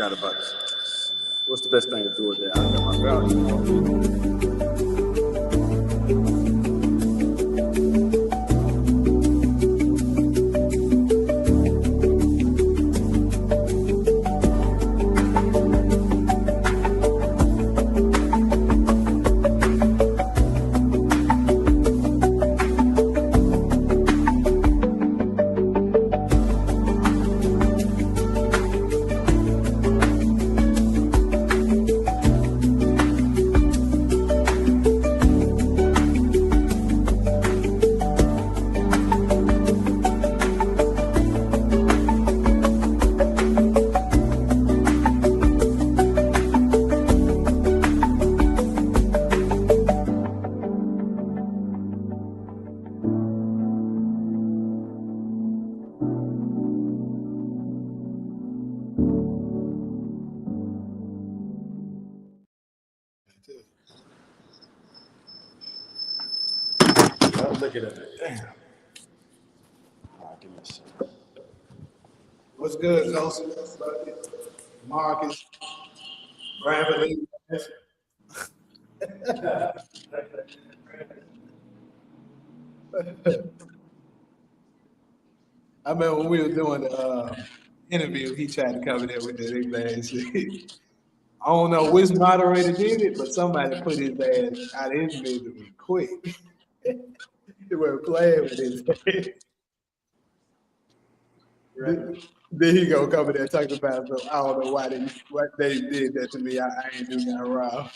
forgot about this. What's the best thing to do with that? I got my value. Look at it. Damn. All right, give me a second. What's good, Joseph? Marcus, Bradley. I remember when we were doing the interview, he tried to come in there with that big shit. I don't know which moderator did it, but somebody put his ass out of his misery quick. They were playing with his ass. Then he gonna come in there talking about, so I don't know why they did that to me. I ain't do nothing wrong.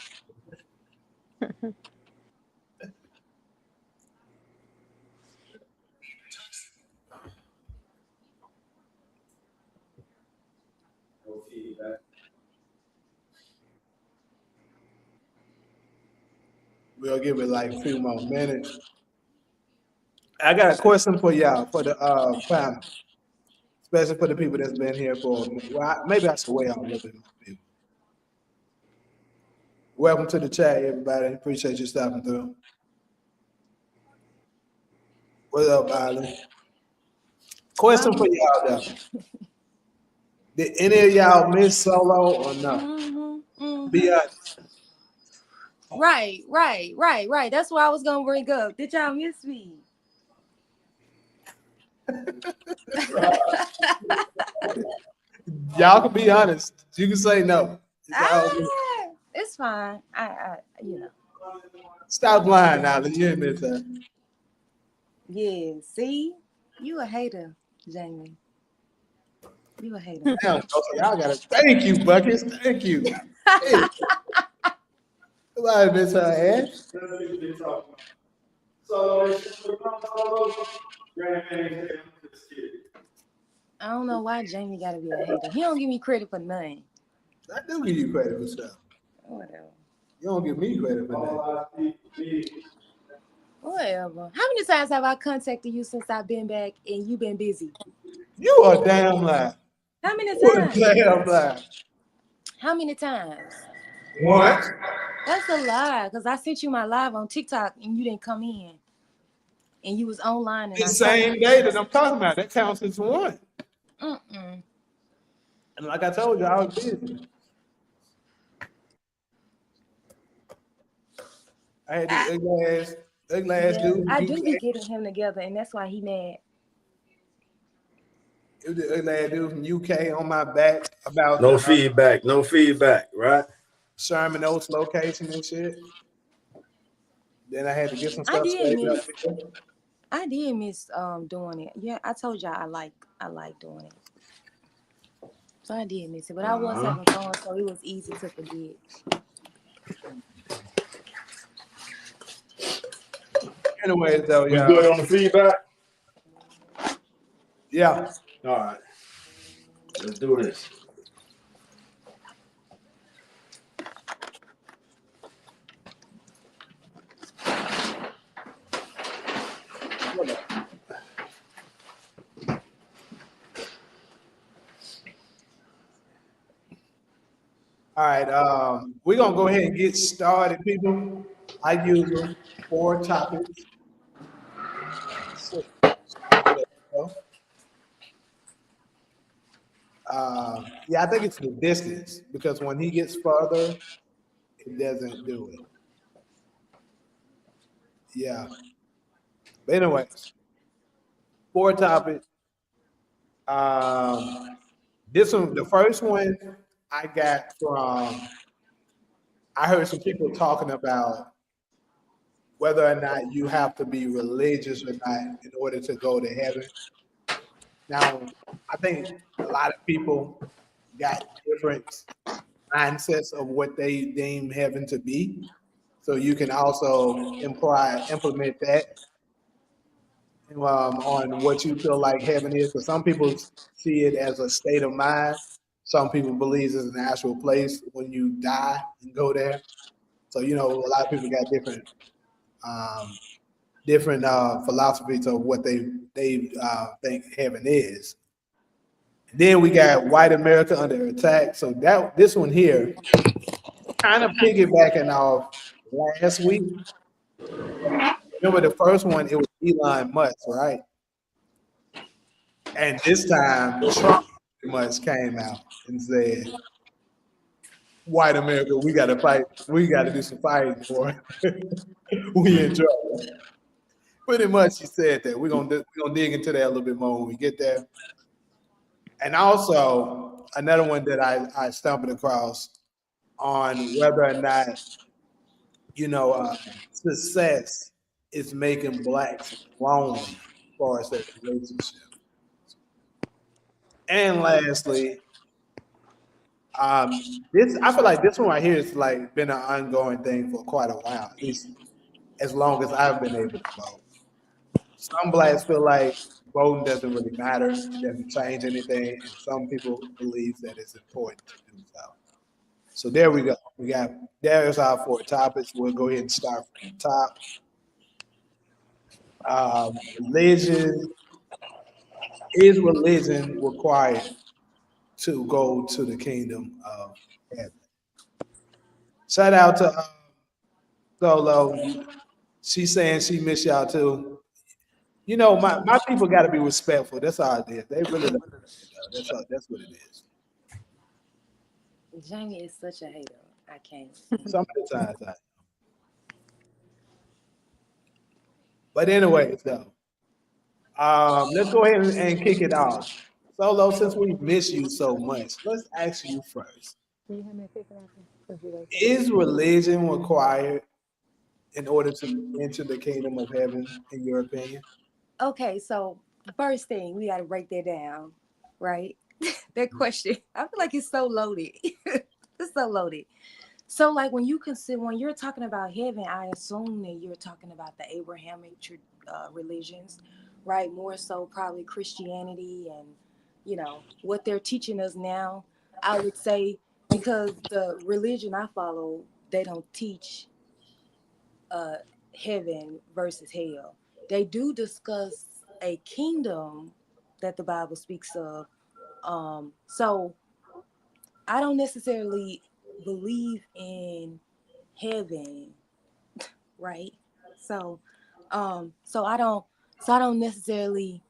We'll give it like a few more minutes. I got a question for y'all, for the panel, especially for the people that's been here for, well, maybe I should wait on a little bit more people. Welcome to the chat, everybody. Appreciate you stopping through. What's up, Island? Question for y'all, though. Did any of y'all miss Solo or no? Be honest. Right. That's what I was gonna bring up. Did y'all miss me? Y'all can be honest. You can say no. It's fine. I you know. Stop lying, Island. You ain't miss that. Yeah. See, you a hater, Jamie. You a hater. Damn, y'all gotta thank you, Buckets. Thank you. Hey. Somebody miss her ass. I don't know why Jamie gotta be a hater. He don't give me credit for nothing. I do give you credit for stuff. Whatever. You don't give me credit for that. Whatever. How many times have I contacted you since I've been back and you've been busy? You are damn lie. How many You times? are damn lie. How many times? What? That's a lie, because I sent you my live on TikTok and you didn't come in. And you was online. And The same day that I'm talking about. That counts as one. And like I told you, I was busy. I had this ugly ass dude. I do be getting him together, and that's why he mad. It was the ugly ass dude from UK on my back about no feedback, right? Sherman Oaks location and shit. Then I had to get some stuff straightened up. I did miss doing it. Yeah, I told y'all I like doing it. So I did miss it, but I was having fun, so it was easy to forget. Anyways, though, We good on the feedback? Yeah. All right. Let's do this. All right, we're gonna go ahead and get started, people. I use 4 topics. Yeah, I think it's the distance because when he gets further, it doesn't do it. Yeah. But anyways, four topics. Um, this one, the first one I got from, I heard some people talking about whether or not you have to be religious or not in order to go to heaven. Now, I think a lot of people got different mindsets of what they deem heaven to be. So you can also implement that on what you feel like heaven is. Because some people see it as a state of mind. Some people believe it's an actual place when you die and go there. So a lot of people got um, different philosophies of what they think heaven is. Then we got white America under attack. So this one here, kind of piggybacking off last week. Remember the first one? It was Elon Musk, right? And this time, Trump pretty much came out and said, "White America, we got to fight. We got to do some fighting for we in trouble." Pretty much, he said that. We're gonna dig into that a little bit more when we get there. And also another one that I stumbled across on whether or not success is making blacks lonely as far as their relationship. And lastly, this I feel like this one right here has like been an ongoing thing for quite a while, at least as long as I've been able to vote. Some blacks feel like voting doesn't really matter, it doesn't change anything, and some people believe that it's important to do so. So there we go. There's our four topics. We'll go ahead and start from the top. Religion is religion required to go to the kingdom of heaven? Shout out to Solo. She's saying she miss y'all too. My people got to be respectful. That's all it is. They really don't. That's what it is. Jamie is such a hater. I can't. Some of the times, but anyways, though, let's go ahead and kick it off. Solo, since we miss you so much, let's ask you first. Is religion required in order to enter the kingdom of heaven, in your opinion? Okay, so first thing we got to break that down, right? That question, I feel like it's so loaded. It's so loaded. So, like when you're talking about heaven, I assume that you're talking about the Abrahamic religions, right? More so, probably Christianity and what they're teaching us now. I would say because the religion I follow, they don't teach uh, heaven versus hell. They do discuss a kingdom that the Bible speaks of. So I don't necessarily believe in heaven, right? So, so I don't necessarily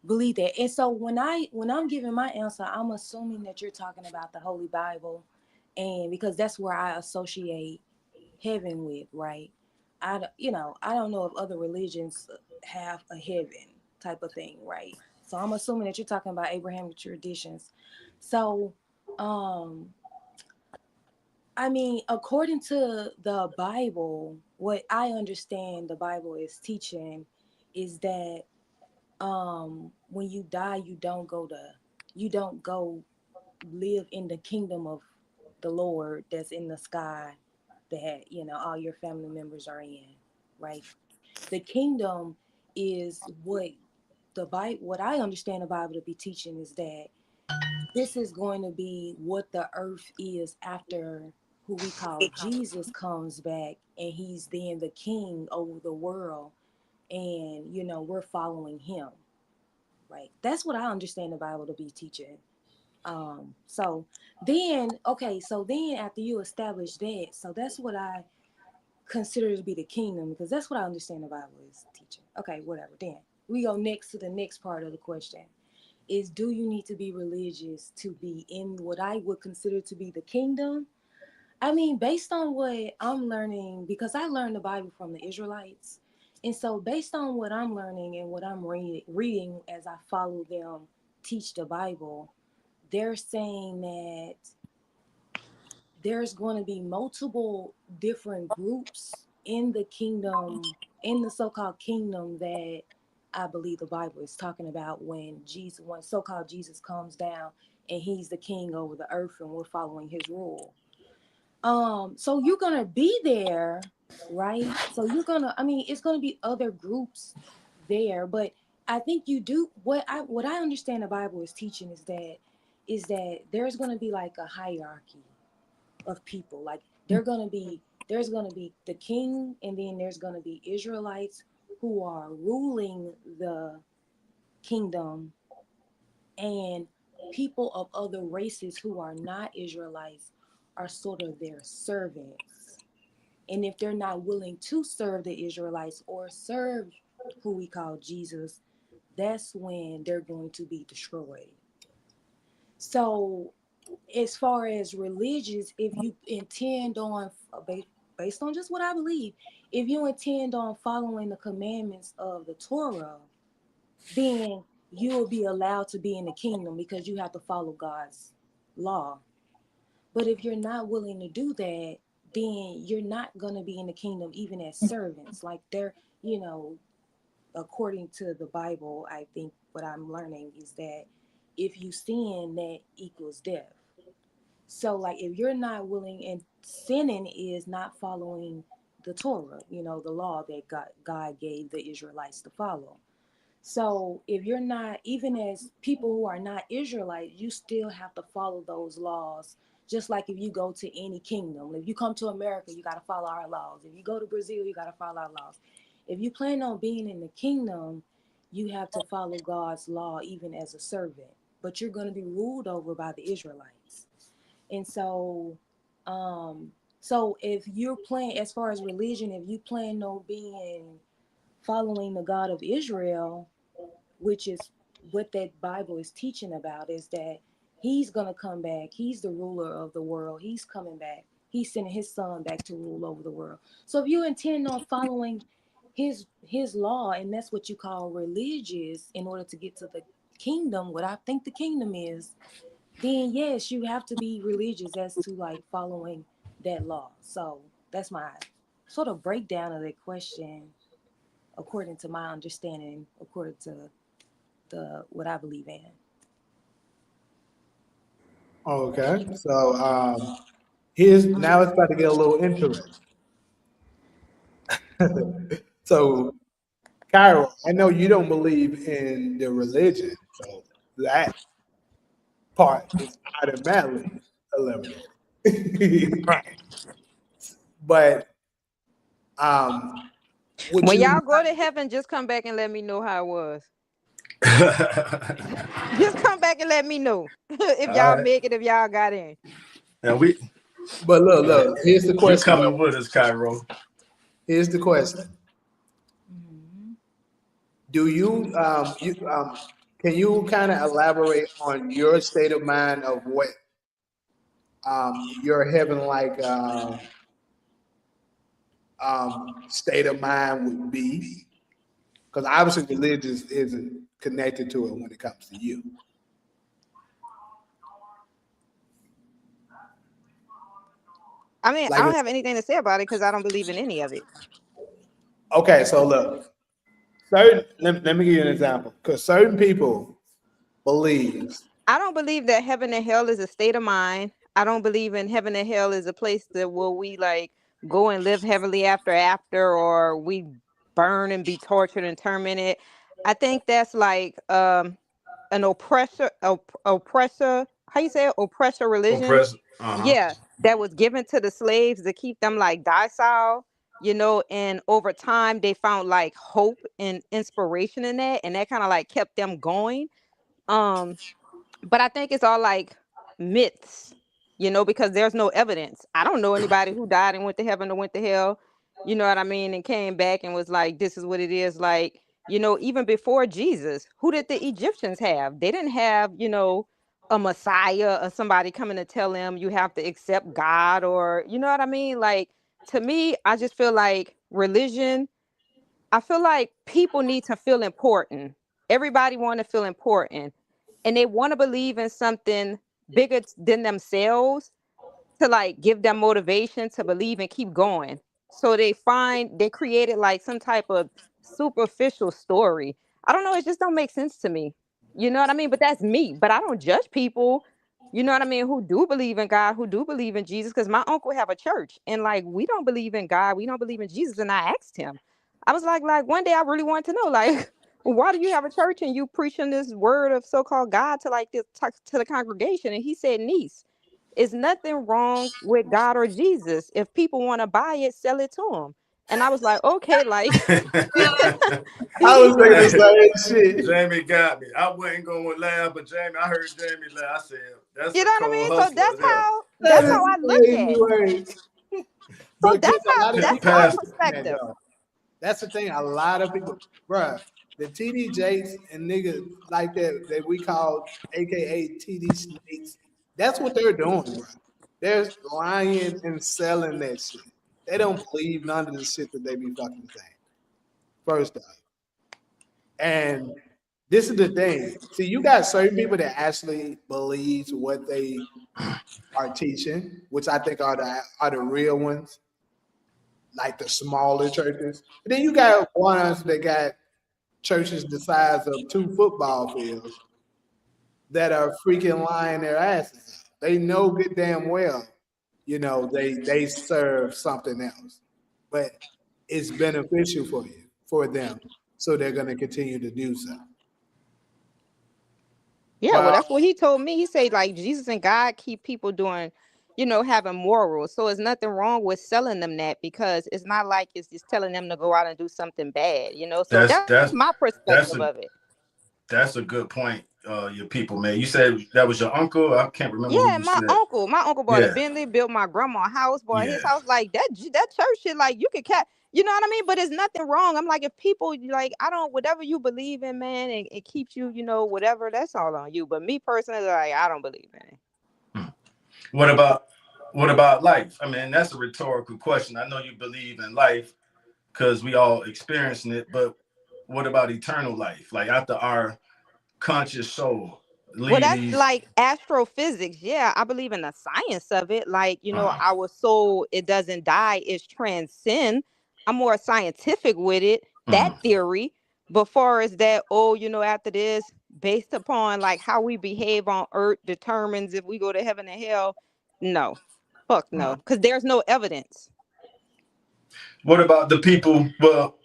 believe that. And so when I'm giving my answer, I'm assuming that you're talking about the Holy Bible, and because that's where I associate heaven with, right? I don't know if other religions have a heaven type of thing, right? So I'm assuming that you're talking about Abrahamic traditions. So, um, I mean, according to the Bible, what I understand the Bible is teaching is that when you die, you don't go live in the kingdom of the Lord that's in the sky that all your family members are in, right? The kingdom is what I understand the Bible to be teaching is that this is going to be what the earth is after who we call Jesus comes back, and he's then the king over the world, and we're following him, right? That's what I understand the Bible to be teaching. So then after you establish that, so that's what I consider to be the kingdom, because that's what I understand the Bible is teaching. Okay, whatever. Then we go next to the next part of the question. is, do you need to be religious to be in what I would consider to be the kingdom? I mean, based on what I'm learning, because I learned the Bible from the Israelites. And so, based on what I'm learning and what I'm reading as I follow them teach the Bible, they're saying that there's going to be multiple different groups in the kingdom, in the so-called kingdom that I believe the Bible is talking about when so-called Jesus comes down and he's the king over the earth and we're following his rule. So you're gonna be there, right? So it's gonna be other groups there, but I think you do what I understand the Bible is teaching is that there's gonna be like a hierarchy of people. Like there's gonna be the king, and then there's gonna be Israelites who are ruling the kingdom, and people of other races who are not Israelites are sort of their servants. And if they're not willing to serve the Israelites or serve who we call Jesus, that's when they're going to be destroyed. So as far as religious, if you intend on, based on just what I believe, if you intend on following the commandments of the Torah, then you will be allowed to be in the kingdom because you have to follow God's law. But if you're not willing to do that, then you're not going to be in the kingdom even as servants. Like you know, according to the Bible, I think what I'm learning is that if you sin, that equals death. So, like, if you're not willing, and sinning is not following the Torah, the law that God gave the Israelites to follow. So, if you're not, even as people who are not Israelites, you still have to follow those laws. Just like if you go to any kingdom, if you come to America, you got to follow our laws. If you go to Brazil, you got to follow our laws. If you plan on being in the kingdom, you have to follow God's law even as a servant. But you're going to be ruled over by the Israelites. And so if you're playing, as far as religion, if you plan on following the God of Israel, which is what that Bible is teaching about, is that he's going to come back. He's the ruler of the world. He's coming back. He's sending his son back to rule over the world. So if you intend on following his law, and that's what you call religious, in order to get to the kingdom, what I think the kingdom is, then yes, you have to be religious as to like following that law. So that's my sort of breakdown of that question, according to my understanding, according to what I believe in. Okay, so here's now it's about to get a little interesting. So, Cairo, I know you don't believe in the religion, so that part is automatically eliminated. Right. But would When you? y'all go to heaven, just come back and let me know how it was. Just come back and let me know if y'all right. make it, if y'all got in. And we But look. Here's the you question. coming with us, Cairo. Here's the question. Mm-hmm. Do you can you kind of elaborate on your state of mind of what your heaven like state of mind would be? Because obviously religion isn't connected to it when it comes to you. I mean, I Like, don't have anything to say about it because I don't believe in any of it. okay, so look, let me give you an example. Because certain people believe. I don't believe that heaven and hell is a state of mind. I don't believe in heaven and hell is a place that where we like go and live heavily after, or we burn and be tortured and tormented. I think that's like an oppressor. How you say it? Oppressor religion. Oppressor. Yeah, that was given to the slaves to keep them like docile, and over time they found like hope and inspiration in that, and that kind of like kept them going. Um, but I think it's all like myths, because there's no evidence. I don't know anybody who died and went to heaven or went to hell, you know what I mean, and came back and was like, this is what it is like, even before Jesus, who did the Egyptians have? They didn't have, a Messiah or somebody coming to tell them you have to accept God, or, you know what I mean? Like, to me, I just feel like religion, I feel like people need to feel important. Everybody want to feel important, and they want to believe in something bigger than themselves to like give them motivation to believe and keep going. So they created like some type of superficial story. I don't know, it just don't make sense to me. You know what I mean? But that's me. But I don't judge people, you know what I mean, who do believe in God, who do believe in Jesus. Because my uncle have a church and like we don't believe in God, we don't believe in Jesus. And I asked him, I was like one day I really wanted to know, like, why do you have a church and you preaching this word of so-called God to like this to the congregation? And he said, niece, is nothing wrong with God or Jesus. If people want to buy it, sell it to them. And I was like, okay, like I was thinking Hey, the same shit. Jamie got me. I wasn't going to laugh, but Jamie, I heard Jamie laugh. I said, that's you a know what I cold mean? So hustler as hell. That that's is how I look crazy at it. words. So Because a lot of that's people my Pastor. understand that, perspective. though. That's the thing. A lot of people, bruh, the TD Jakes and niggas like that we call AKA TD Snakes, that's what they're doing, bruh. They're lying and selling that shit. They don't believe none of the shit that they be fucking saying. First off. And this is the thing. See, you got certain people that actually believes what they are teaching, which I think are the real ones, like the smaller churches. And then you got ones that got churches the size of 2 football fields that are freaking lying their asses off. They know good damn well, they serve something else, but it's beneficial for them, so they're going to continue to do so. Yeah, well, Well, that's what he told me. He said like Jesus and God keep people doing, having morals. So there's nothing wrong with selling them that, because it's not like it's just telling them to go out and do something bad, So That's that's that's my that's perspective a of it. that's a good point. Your people, man. You said that was your uncle. I can't remember who Yeah, you my said. uncle, my uncle bought a Yeah, Bentley, built my grandma a house, bought his yeah. house. Like that church shit, like you could you know what I mean? But there's nothing wrong. I'm like, if people like, I don't, whatever you believe in, man, and it keeps you, whatever, that's all on you. But me personally, like, I don't believe in it. What about what about life? I mean, that's a rhetorical question. I know you believe in life because we all experiencing it, but what about eternal life? Like after our conscious soul Well, leave that's these like astrophysics. Yeah, I believe in the science of it. Like, uh, our soul, it doesn't die, it's transcend. I'm more scientific with it, that mm, theory. But far as that, after this, based upon like how we behave on earth determines if we go to heaven and hell. No, fuck no, because there's no evidence. what about the people? Well,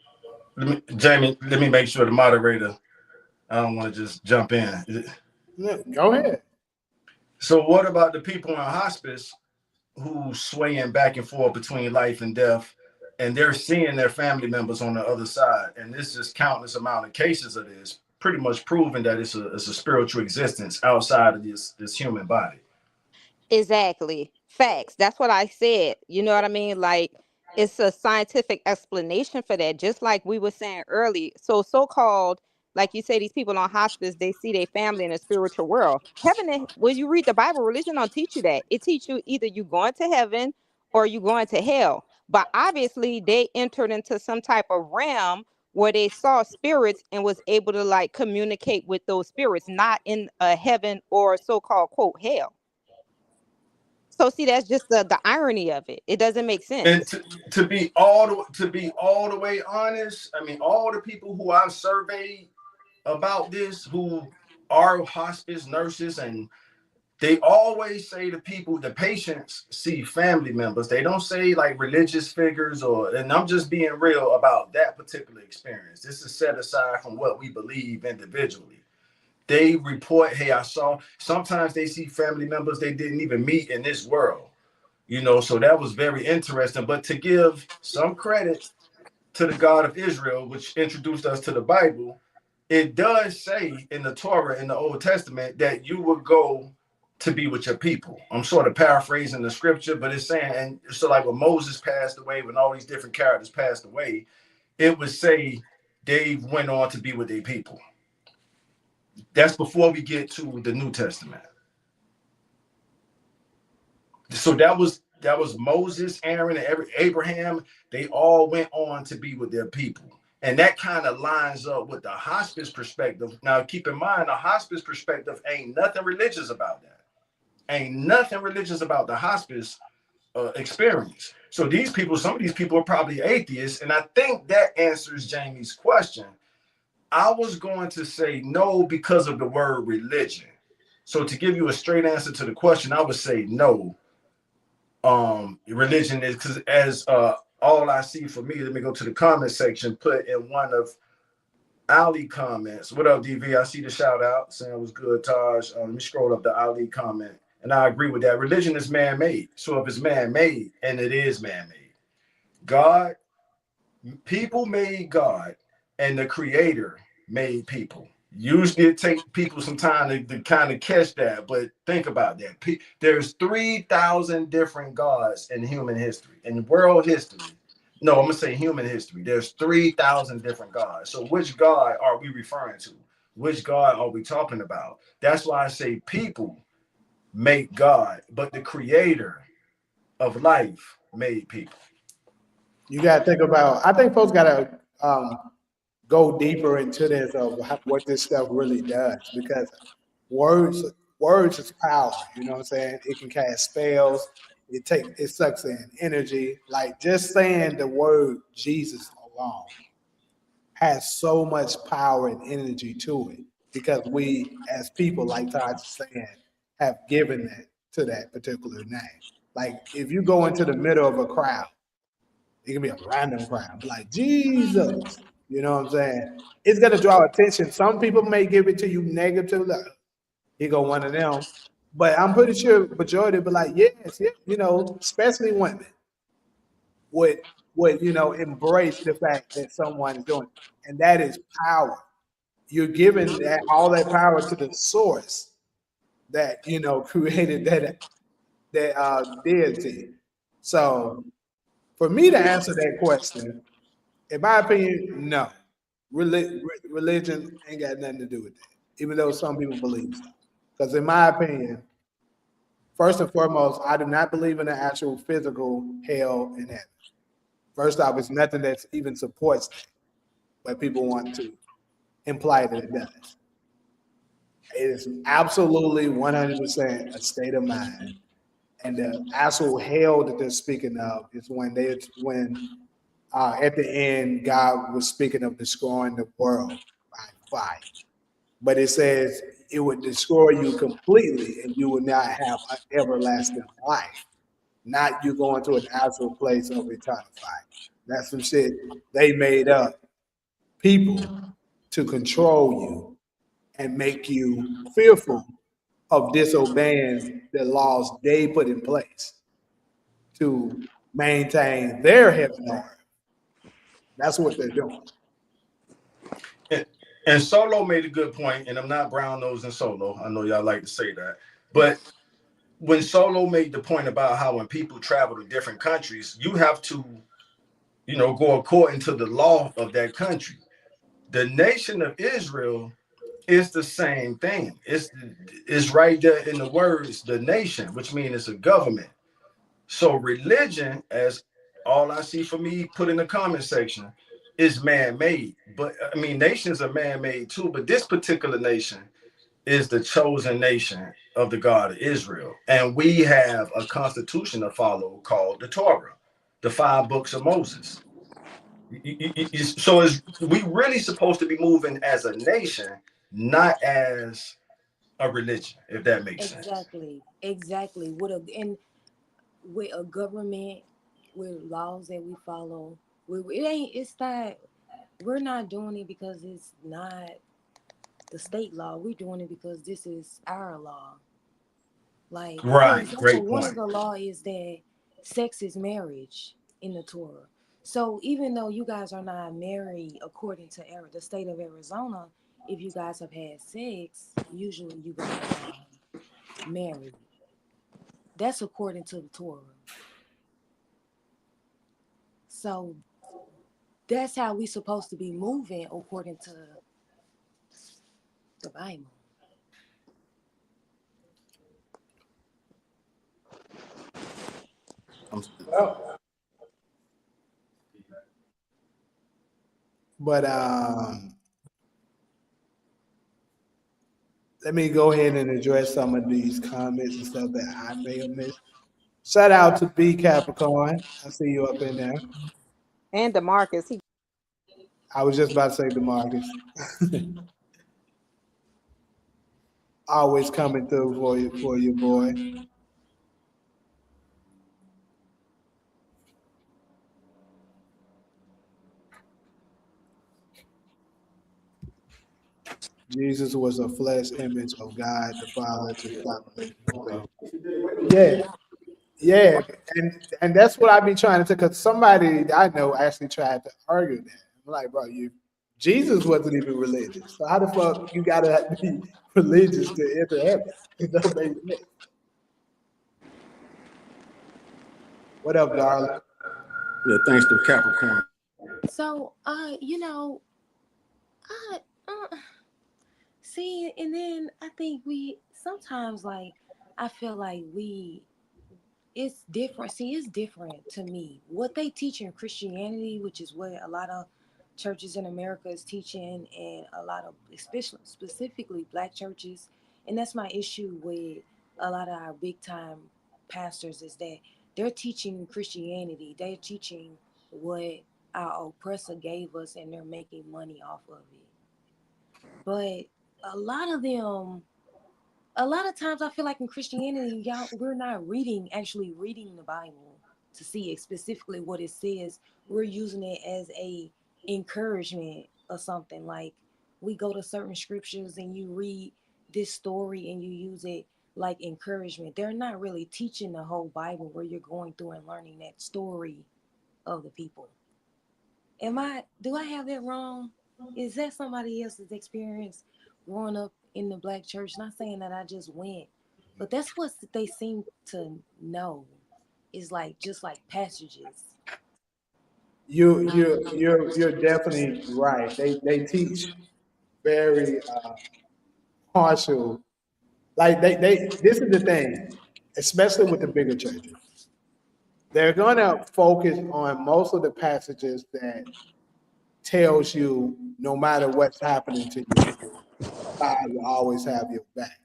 Jamie, let me make sure the moderator. I don't want to just jump in. go ahead. So, what about the people in hospice who swaying back and forth between life and death, and they're seeing their family members on the other side? And this is countless amount of cases of this, pretty much proving that it's a spiritual existence outside of this human body. Exactly. Facts. That's what I said. You know what I mean? Like, it's a scientific explanation for that. Just like we were saying early. So-called, like you say, these people on hospice, they see their family in a spiritual world. Heaven, when you read the Bible, religion don't teach you that. It teach you either you going to heaven or you going to hell. But obviously, they entered into some type of realm where they saw spirits and was able to like communicate with those spirits, not in a heaven or so-called quote hell. So see, that's just the irony of it. It doesn't make And sense. to be all the way honest, I mean, all the people who I've surveyed about this, who are hospice nurses, and they always say the patients see family members. They don't say like religious figures and I'm just being real about that particular experience. This is set aside from what we believe individually. They report, hey, I saw, sometimes they see family members they didn't even meet in this world, so that was very interesting. But to give some credit to the God of Israel, which introduced us to the Bible, it does say in the Torah in the Old Testament that you would go to be with your people. I'm sort of paraphrasing the scripture, but it's saying, and so like when Moses passed away, when all these different characters passed away, it would say they went on to be with their people. That's before we get to the New Testament. So that was Moses, Aaron, and Abraham. They all went on to be with their people. And that kind of lines up with the hospice perspective. Now, keep in mind, the hospice perspective ain't nothing religious about that. Ain't nothing religious about the hospice experience. So these people, some of these people are probably atheists. And I think that answers Jamie's question. I was going to say no because of the word religion. So to give you a straight answer to the question, I would say no. Religion is because as all I see for me, let me go to the comment section, put in one of Ali comments. What up, DV? I see the shout out saying it was good, Taj. Let me scroll up the Ali comment. And I agree with that. Religion is man-made. So if it's man-made, and it is man-made, God, people made God, and the creator made people. Usually it takes people some time to kind of catch that, but think about that. There's 3,000 different gods in human history, in world history. No, I'm going to say human history. There's 3,000 different gods. So which God are we referring to? Which God are we talking about? That's why I say people make God, but the creator of life made people. You got to think about. I think folks got to go deeper into this of what this stuff really does, because words words is power. You know what I'm saying? It can cast spells. It sucks in energy. Like just saying the word Jesus alone has so much power and energy to it, because we as people, like Todd is saying, have given that to that particular name. Like if you go into the middle of a crowd, it can be a random crowd, like Jesus. You know what I'm saying? It's gonna draw attention. Some people may give it to you negatively. Like, he go one of them, but I'm pretty sure majority will be like, yes, yeah, especially women would embrace the fact that someone is doing it. And that is power. You're giving that all that power to the source that created that deity. So for me to answer that question, in my opinion, no. Religion ain't got nothing to do with that, even though some people believe so. Because in my opinion, first and foremost, I do not believe in the actual physical hell and heaven. First off, it's nothing that even supports that, but people want to imply that it does. It is absolutely 100% a state of mind. And the actual hell that they're speaking of is when at the end God was speaking of destroying the world by fire. But it says it would destroy you completely and you would not have an everlasting life. Not you going to an actual place of eternal fire. That's some shit they made up people to control you and make you fearful of disobeying the laws they put in place to maintain their heaven on earth. That's what they're doing. And Solo made a good point, and I'm not brown nosing Solo. I know y'all like to say that, but when Solo made the point about how when people travel to different countries, you have to, go according to the law of that country. The nation of Israel is the same thing. It's right there in the words, the nation, which means it's a government. So religion, as all I see for me put in the comment section, is man-made. But I mean, nations are man-made too. But this particular nation is the chosen nation of the God of Israel. And we have a constitution to follow called the Torah, the 5 books of Moses. So is we really supposed to be moving as a nation, not as a religion, if that makes sense. Exactly. With a government, with laws that we follow, we're not doing it because it's not the state law. We're doing it because this is our law. Like, for Right. example, Great one of point. the law is that sex is marriage in the Torah. So even though you guys are not married according to the state of Arizona, if you guys have had sex, usually you guys are married. That's according to the Torah. So that's how we supposed to be moving according to the Bible. Well, but let me go ahead and address some of these comments and stuff that I may have missed. Shout out to B Capricorn. I see you up in there. And DeMarcus, he I was just about to say DeMarcus. Always coming through for you, boy. Jesus was a flesh image of God the Father to stop. Yeah, yeah, and that's what I've been trying to. Because somebody I know actually tried to argue that. I'm like, bro, Jesus wasn't even religious. So how the fuck you gotta be religious to enter heaven? It don't make sense. What up, darling? Yeah, thanks to Capricorn. So, I see, and then I think we sometimes like I feel like it's different. See, it's different to me. What they teach in Christianity, which is what a lot of churches in America is teaching, and a lot of, especially specifically black churches, and that's my issue with a lot of our big time pastors is that they're teaching Christianity. They're teaching what our oppressor gave us, and they're making money off of it. But a lot of them a lot of times I feel like in Christianity, y'all, we're not actually reading the Bible to see it specifically what it says. We're using it as a encouragement or something. Like we go to certain scriptures and you read this story and you use it like encouragement. They're not really teaching the whole Bible where you're going through and learning that story of the people. Do I have that wrong? Is that somebody else's experience growing up in the black church? Not saying that I just went, but that's what they seem to know is like just like passages. You're definitely right. They teach very partial. Like they this is the thing, especially with the bigger churches. They're gonna focus on most of the passages that tells you no matter what's happening to you, God will always have your back.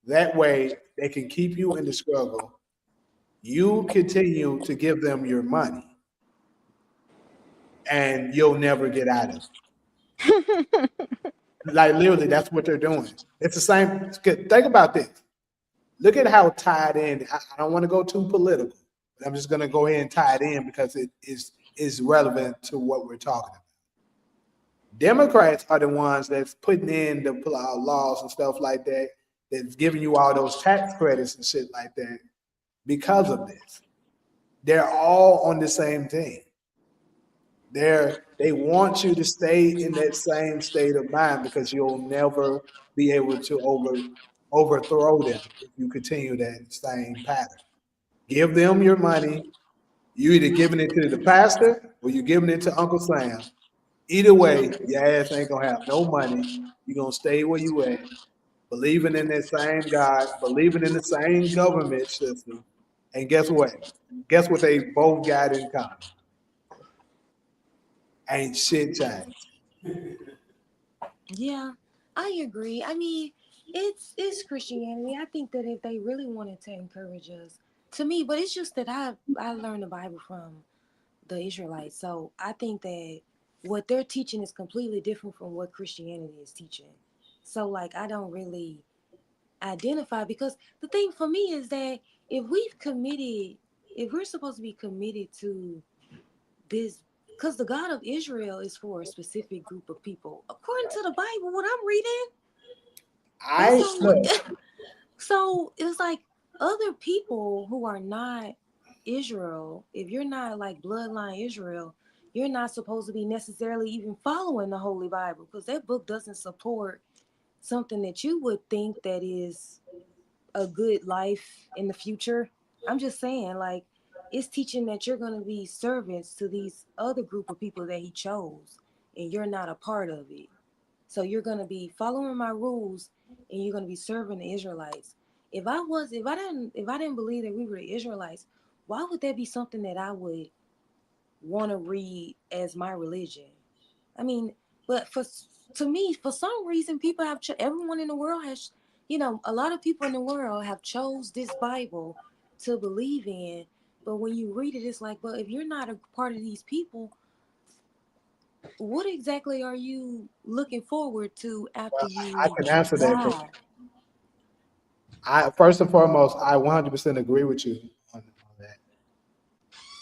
That way they can keep you in the struggle. You continue to give them your money and you'll never get out of it. Like literally, that's what they're doing. It's the same. Think about this. Look at how tied in. I don't want to go too political, but I'm just going to go ahead and tie it in because it is relevant to what we're talking about. Democrats are the ones that's putting in the laws and stuff like that, that's giving you all those tax credits and shit like that because of this. They're all on the same team. They want you to stay in that same state of mind because you'll never be able to overthrow them if you continue that same pattern. Give them your money. You either giving it to the pastor or you giving it to Uncle Sam. Either way, your ass ain't gonna have no money. You're gonna stay where you at, believing in that same God, believing in the same government system. And guess what? Guess what they both got in common? Ain't shit changed. Yeah, I agree. I mean, it's Christianity. I think that if they really wanted to encourage us, to me, but it's just that I learned the Bible from the Israelites. So I think that what they're teaching is completely different from what Christianity is teaching. So like I don't really identify because the thing for me is that if we've committed, if we're supposed to be committed to this, because the God of Israel is for a specific group of people, according to the Bible, what I'm reading. And I so, look. so it's like other people who are not Israel, if you're not like bloodline Israel, you're not supposed to be necessarily even following the Holy Bible because that book doesn't support something that you would think that is a good life in the future. I'm just saying, like, it's teaching that you're going to be servants to these other group of people that he chose, and you're not a part of it. So you're going to be following my rules, and you're going to be serving the Israelites. If I didn't believe that we were the Israelites, why would that be something that I would want to read as my religion? I mean, but to me, for some reason, people have everyone in the world has, a lot of people in the world have chose this Bible to believe in. But when you read it, it's like, well, if you're not a part of these people, what exactly are you looking forward to after I you can answer that. die? First and foremost, I 100% agree with you on that,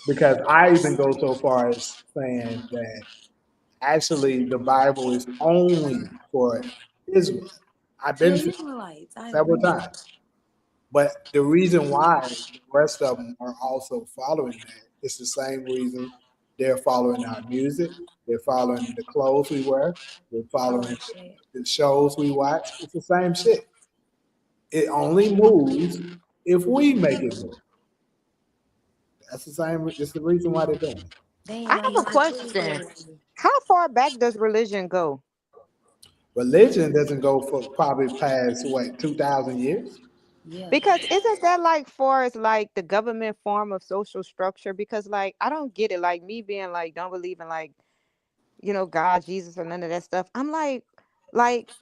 because I even go so far as saying that actually the Bible is only for Israel. I've For been the to Israelites, I several agree. times. But the reason why the rest of them are also following that is the same reason they're following our music, they're following the clothes we wear, they're Oh following shit. the shows we watch. It's the same shit. It only moves if we make it move. That's the same. It's the reason why they're doing it. I Damn, I have a never knew question. that. How far back does religion go? Religion doesn't go for probably past what 2,000 years. Yeah. Because isn't that like far as like the government form of social structure? Because like I don't get it. Like me being like don't believe in like God, Jesus, or none of that stuff. I'm like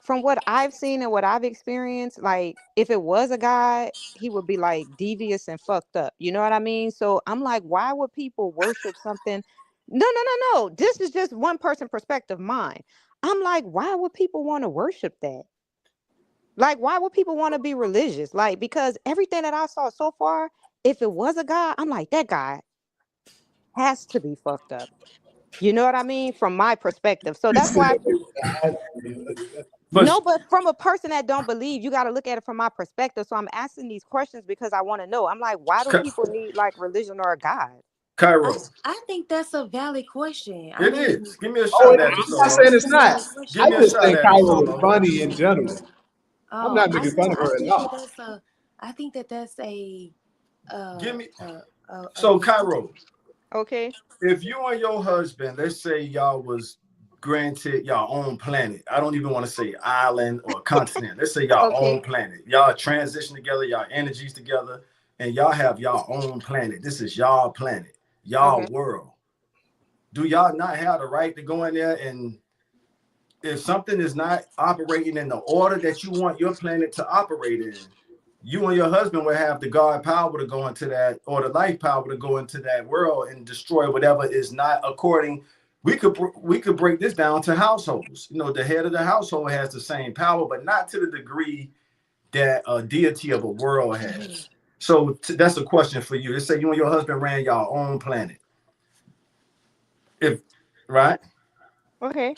from what I've seen and what I've experienced, like if it was a God, he would be like devious and fucked up. You know what I mean? So I'm like, why would people worship something? No, no, no, no. This is just one person perspective, mine. I'm like, why would people want to worship that? Like, why would people want to be religious? Like, because everything that I saw so far, if it was a God, I'm like, that guy has to be fucked up. You know what I mean? From my perspective. So You that's said why But no, but from a person that don't believe, you got to look at it from my perspective. So I'm asking these questions because I want to know. I'm like, why do people need like religion or a God? Cairo, I think that's a valid question. I it mean, is. Give me a Oh, shot at it, I'm not Solo. saying that's it's a not. valid Give I question. me a just shot think at it, Kyra was Solo. funny in general. I'm Oh, not making fun of I her at think that all. that's Give uh me. a So, Cairo, Okay. if you and your husband, let's say y'all was granted y'all own planet. I don't even want to say island or continent. Let's say y'all Okay. own planet. Y'all transition together, y'all energies together, and y'all have y'all own planet. This is y'all planet, y'all Okay. world. Do y'all not have the right to go in there, and if something is not operating in the order that you want your planet to operate in, you and your husband will have the God power to go into that, or the life power to go into that world and destroy whatever is not according. We could break this down to households. The head of the household has the same power, but not to the degree that a deity of a world mhm. has. So that's a question for you. Let's say you and your husband ran your own planet. If right. Okay.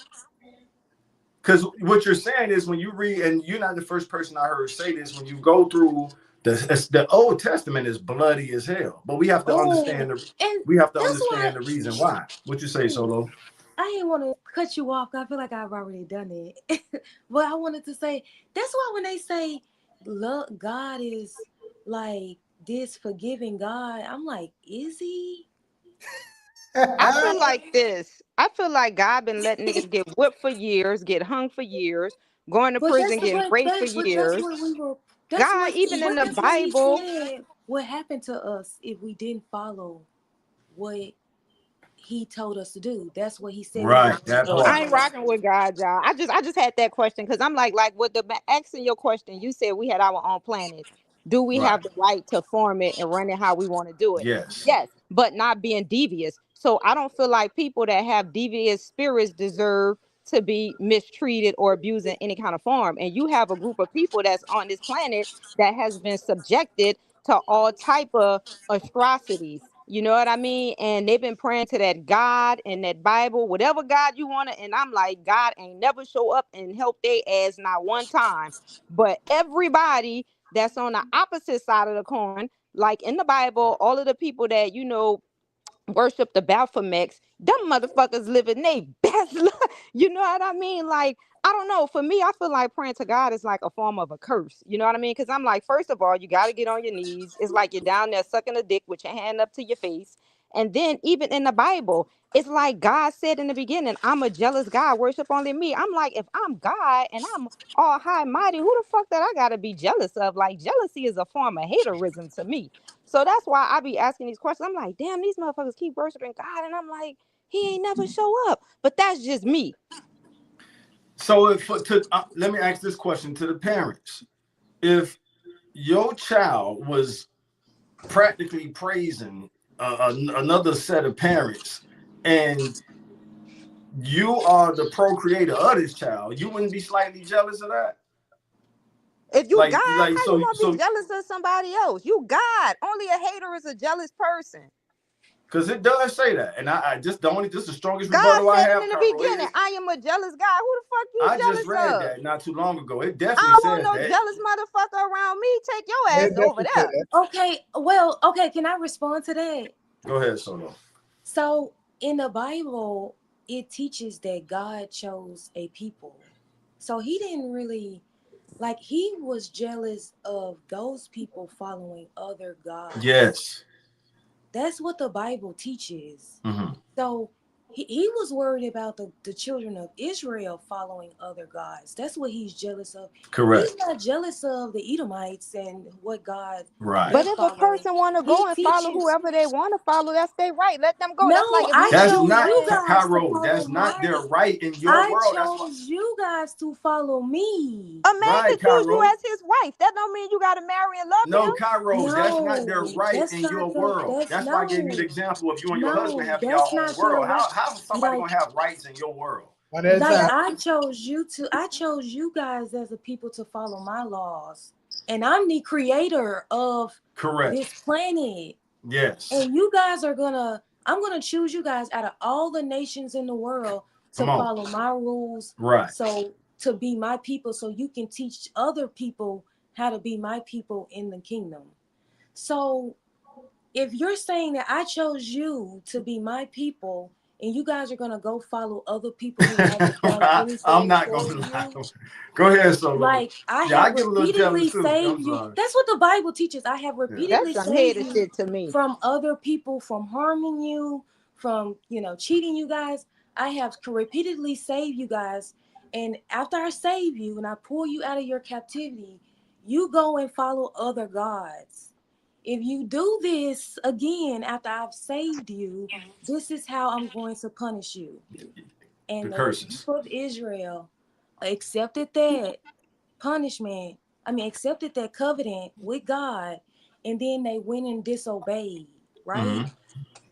Because what you're saying is when you read, and you're not the first person I heard say this, when you go through the Old Testament is bloody as hell, but we have to Oh, understand the and we have to that's why understand the reason why. What you say, Solo? I didn't want to cut you off. 'Cause I feel like I've already done it, but I wanted to say that's why when they say love, God is like this forgiving God, I'm like, is he? I I'm feel like, like this. I feel like God been letting niggas get whipped for years, get hung for years, going to but that's prison, the getting raped for but that's years. what we were. God, even in the That's what he Bible, said. What happened to us if we didn't follow what he told us to do? That's what he said was Right, gonna that happen I part. to ain't us. rocking with God, y'all. I just had that question because I'm like with the asking your question, you said we had our own planet. Do we Right. have the right to form it and run it how we want to do it? Yes. Yes, but not being devious. So I don't feel like people that have devious spirits deserve to be mistreated or abused in any kind of form. And you have a group of people that's on this planet that has been subjected to all type of atrocities. You know what I mean? And they've been praying to that God and that Bible, whatever God you want to. And I'm like, God ain't never show up and help their ass not one time. But everybody that's on the opposite side of the coin, like in the Bible, all of the people that, worship the Baphomets, them motherfuckers living their best life. You know what I mean? Like, I don't know. For me, I feel like praying to God is like a form of a curse. You know what I mean? Because I'm like, first of all, you got to get on your knees. It's like you're down there sucking a dick with your hand up to your face. And then even in the Bible, it's like God said in the beginning, I'm a jealous God, worship only me. I'm like, if I'm God and I'm all high and mighty, who the fuck that I got to be jealous of? Like, jealousy is a form of haterism to me. So that's why I be asking these questions. I'm like, damn, these motherfuckers keep worshiping God. And I'm like, he ain't never show up. But that's just me. So let me ask this question to the parents. If your child was practically praising another set of parents, and you are the procreator of this child, you wouldn't be slightly jealous of that? If you Like, God, how you gonna so be jealous of somebody else? You God. Only a hater is a jealous person. because it does say that, and I just don't. This is the strongest God rebuttal I said it have, in the Carol. beginning, I am a jealous God. Who the fuck you I just jealous read of? that not too long ago. It I definitely don't want says no that. jealous motherfucker around me. Take your Yeah, ass it over definitely say there. that. Okay, well, okay, can I respond to that? Go ahead, Solo. So in the Bible, it teaches that God chose a people. So he didn't really like he was jealous of those people following other gods. Yes. That's what the Bible teaches. Mm-hmm. So he was worried about the children of Israel following other gods. That's what he's jealous of. Correct. He's not jealous of the Edomites and what God Right. But they're if a following. person want to He go and follow teaches. whoever they want to follow, that's their right. Let them go. No, That's like if I me and That's you chose not you saying, guys to Cairo. follow That's not their my. right in your I world. That's what. chose you guys to follow me. a man Right, could choose you Cairo. as his wife. That don't mean you got to marry and love No, him. Cairo. That's not their No, right that's in your not the. world. That's That's why I gave you the no, example of you and your husband no. having your That's own not their world. right. How is somebody Like, gonna have rights in your world? One at a like time. I chose you to. I chose you guys as a people to follow my laws, and I'm the creator of Correct. this planet. Yes. And you guys are gonna. I'm gonna choose you guys out of all the nations in the world to Come on. follow my rules. Right. So to be my people, so you can teach other people how to be my people in the kingdom. So if you're saying that I chose you to be my people and you guys are going to go follow other people who haven't done I'm anything not for gonna lie. you, Go ahead, Solo. like I Yeah, I have get a little repeatedly jealous too. saved I'm you. sorry. That's what the Bible teaches. I have Yeah. repeatedly That's some saved hater you shit to me. from other people, from harming you, from, cheating you guys. I have repeatedly saved you guys. And after I save you and I pull you out of your captivity, you go and follow other gods. If you do this again after I've saved you, this is how I'm going to punish you. The And the curses. people of Israel accepted that punishment. I mean, accepted that covenant with God, and then they went and disobeyed, right? Mm-hmm.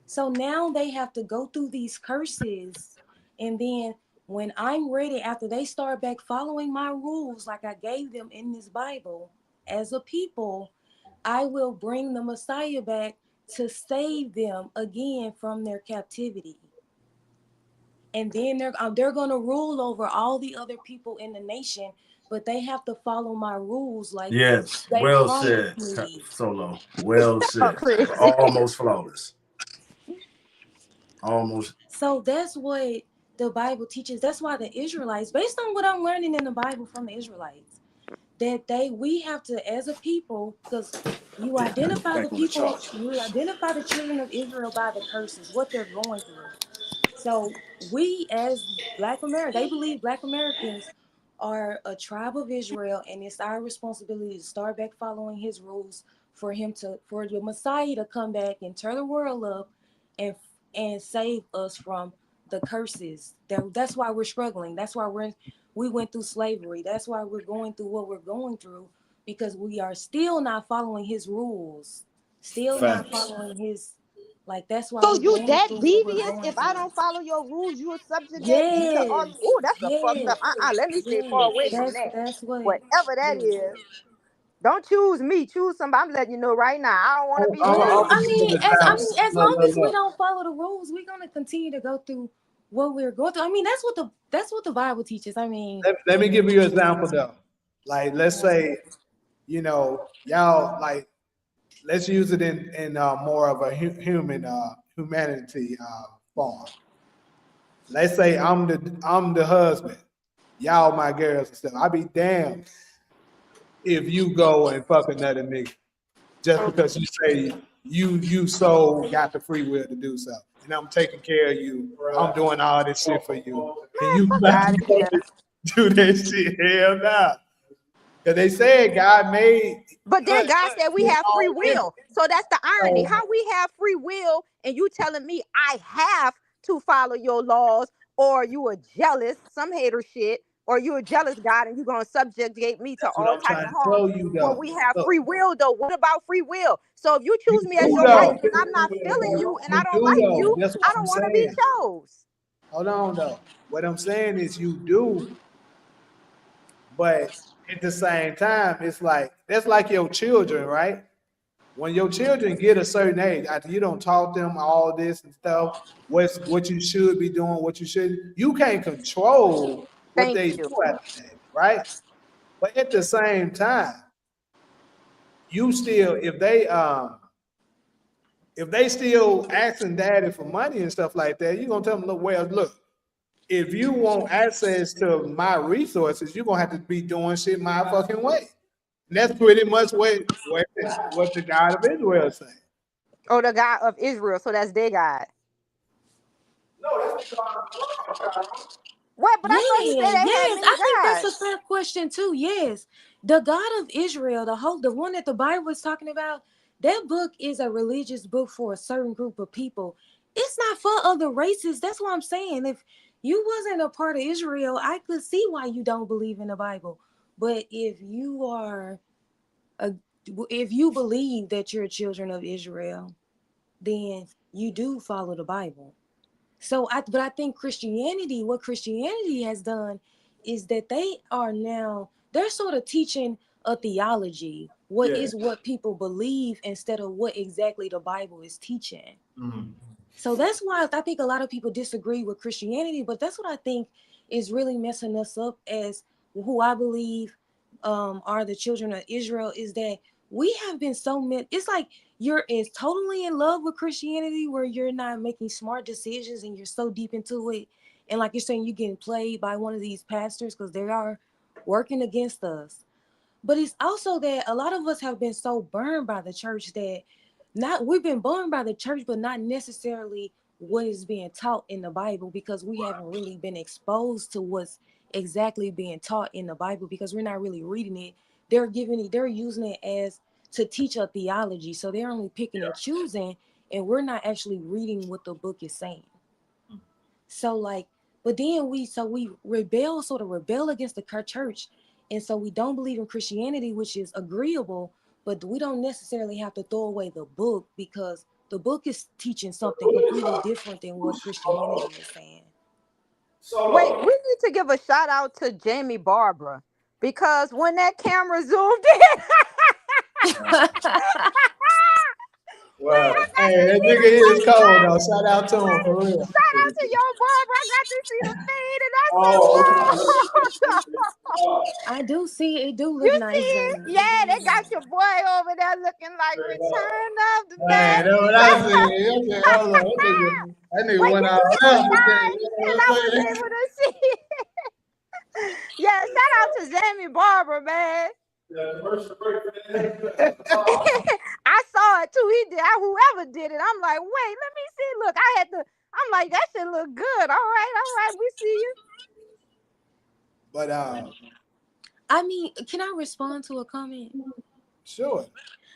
So now they have to go through these curses. And then when I'm ready, after they start back following my rules, like I gave them in this Bible, as a people, I will bring the Messiah back to save them again from their captivity. And then they're going to rule over all the other people in the nation, but they have to follow my rules like Yes. they Well promised said, me. Solo. Well Oh, said. crazy. Almost flawless. Almost. So that's what the Bible teaches. That's why the Israelites, based on what I'm learning in the Bible from the Israelites, that we have to, as a people, because you identify the Back on the people, charge. you identify the children of Israel by the curses, what they're going through. So we, as Black Americans, they believe Black Americans are a tribe of Israel, and it's our responsibility to start back following his rules for the Messiah to come back and turn the world up and save us from the curses. That's why we're struggling. That's why we went through slavery. That's why we're going through what we're going through, because we are still not following his rules, still not Facts. following his. Like, that's why So we're you going that through what we're devious? going If I through. don't follow your rules, you will subjugate me to all. Yes, Oh, that's a fucked yes, up. Let me stay far yes. away from that. That's what. Whatever that Yes. is. Don't choose me. Choose somebody. I'm letting you know right now. I don't want to be I'm Well, gonna saved. give you an I example. mean, as Look, long look, as we look. don't follow the rules, we're gonna continue to go through what we're going through. I mean, that's what the Bible teaches. I mean, Let me give you an example though. Like, let's say, y'all like, let's use it in more of a humanity form. Let's say I'm the husband, y'all my girls and stuff. I be damned if you go and fuck another nigga just because you say you so got the free will to do so, and I'm taking care of you. I'm doing all this shit for you, and you Fuck about out of here. to do that shit. Hell nah. Because they said God made. But then God said we have free all women. will. So that's the irony. So How we have free will and you telling me I have to follow your laws, or you are jealous, some hater shit, or you a jealous God and you're going to subjugate me to that's what all I'm type trying of to harm tell you when though. we have Look, free will though. What about free will? So if you you choose me as do your wife though. and I'm not feeling you and I You don't do like though. you, That's I what I'm don't want to be saying. chose. Hold on though. What I'm saying is you do, but at the same time, it's like that's like your children, right? When your children get a certain age, after you don't taught them all this and stuff, what you should be doing, what you shouldn't, you can't control what Thank they do you. at the age, right? But at the same time, you still, if they still asking daddy for money and stuff like that, you're gonna tell them, look, well, look, if you want access to my resources, you're gonna have to be doing shit my fucking way. And that's pretty much what the God of Israel is saying. Oh, the God of Israel. So that's their God. No, that's the God. What? But I thought he said Yeah, they had yes. many I think that's a gods. fair question too. Yes. The God of Israel, the one that the Bible is talking about, that book is a religious book for a certain group of people. It's not for other races. That's what I'm saying. If you wasn't a part of Israel, I could see why you don't believe in the Bible. But a, if you believe that you're children of Israel, then you do follow the Bible. But I think what Christianity has done is that they're sort of teaching a theology, what people believe instead of what exactly the Bible is teaching. Mhm. So that's why I think a lot of people disagree with Christianity, but that's what I think is really messing us up as who I believe are the children of Israel, is that we have been it's like you're is totally in love with Christianity where you're not making smart decisions and you're so deep into it. And like you're saying, you're getting played by one of these pastors because they are working against us. But it's also that a lot of us have been so burned by the church that not we've been burned by the church, but not necessarily what is being taught in the Bible, because we haven't really been exposed to what's exactly being taught in the Bible because we're not really reading it. They're using it as to teach a theology. So they're only picking and choosing, and we're not actually reading what the book is saying. So like, but then we sort of rebel against the church, and so we don't believe in Christianity, which is agreeable, but we don't necessarily have to throw away the book because the book is teaching something completely different than what Christianity is saying. Wait, we need to give a shout out to Jamie Barbara because when that camera zoomed in, man, Wow. I got Hey, to that see nigga the is face cold card. though. Shout out to him for real. Shout out to your Barbara. I got to see the fade, and I said, Oh, "Whoa!" I do see it. It do You look nice, see it? Jamie. It Yeah, do they look got nice. your boy over there looking like Return of the man, Mac. that's what I said. I said, hold on, that nigga But went you out could see left with that. mine, You know and what I I'm was saying? able to see it. Yeah, shout out to Jamie Barber, man. I saw it too. He did. Whoever did it, I'm like, wait, let me see. Look, I had to. I'm like, that shit look good. All right, we see you. But I mean, can I respond to a comment? sure.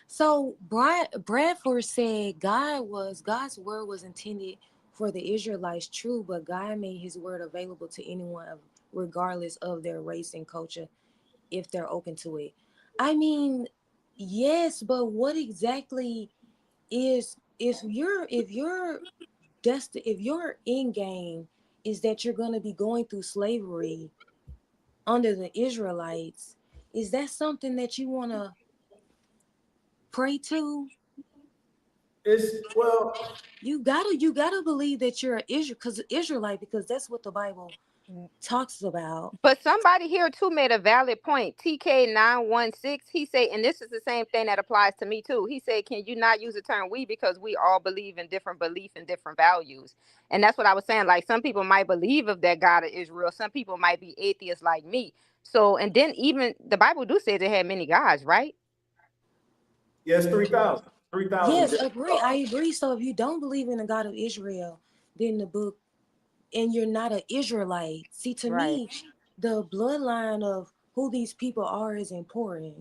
So Bradford said God's word was intended for the Israelites, true, but God made his word available to anyone regardless of their race and culture if they're open to it. I mean, yes, but what exactly is if your end game is that you're going to be going through slavery under the Israelites, is that something that you want to pray to? Well, You gotta believe that you're an Israelite because that's what the Bible talks about. But somebody here too made a valid point. TK916, he said, and this is the same thing that applies to me too. He said, can you not use the term we, because we all believe in different beliefs and different values. And that's what I was saying. Like, some people might believe of that God of Israel. Some people might be atheists like me. So, and then even the Bible do say they had many gods, right? Yes, 3,000. 3,000. Yes, agree. I agree. So if you don't believe in the God of Israel, then the book, and you're not an Israelite. See, to me, the bloodline of who these people are is important.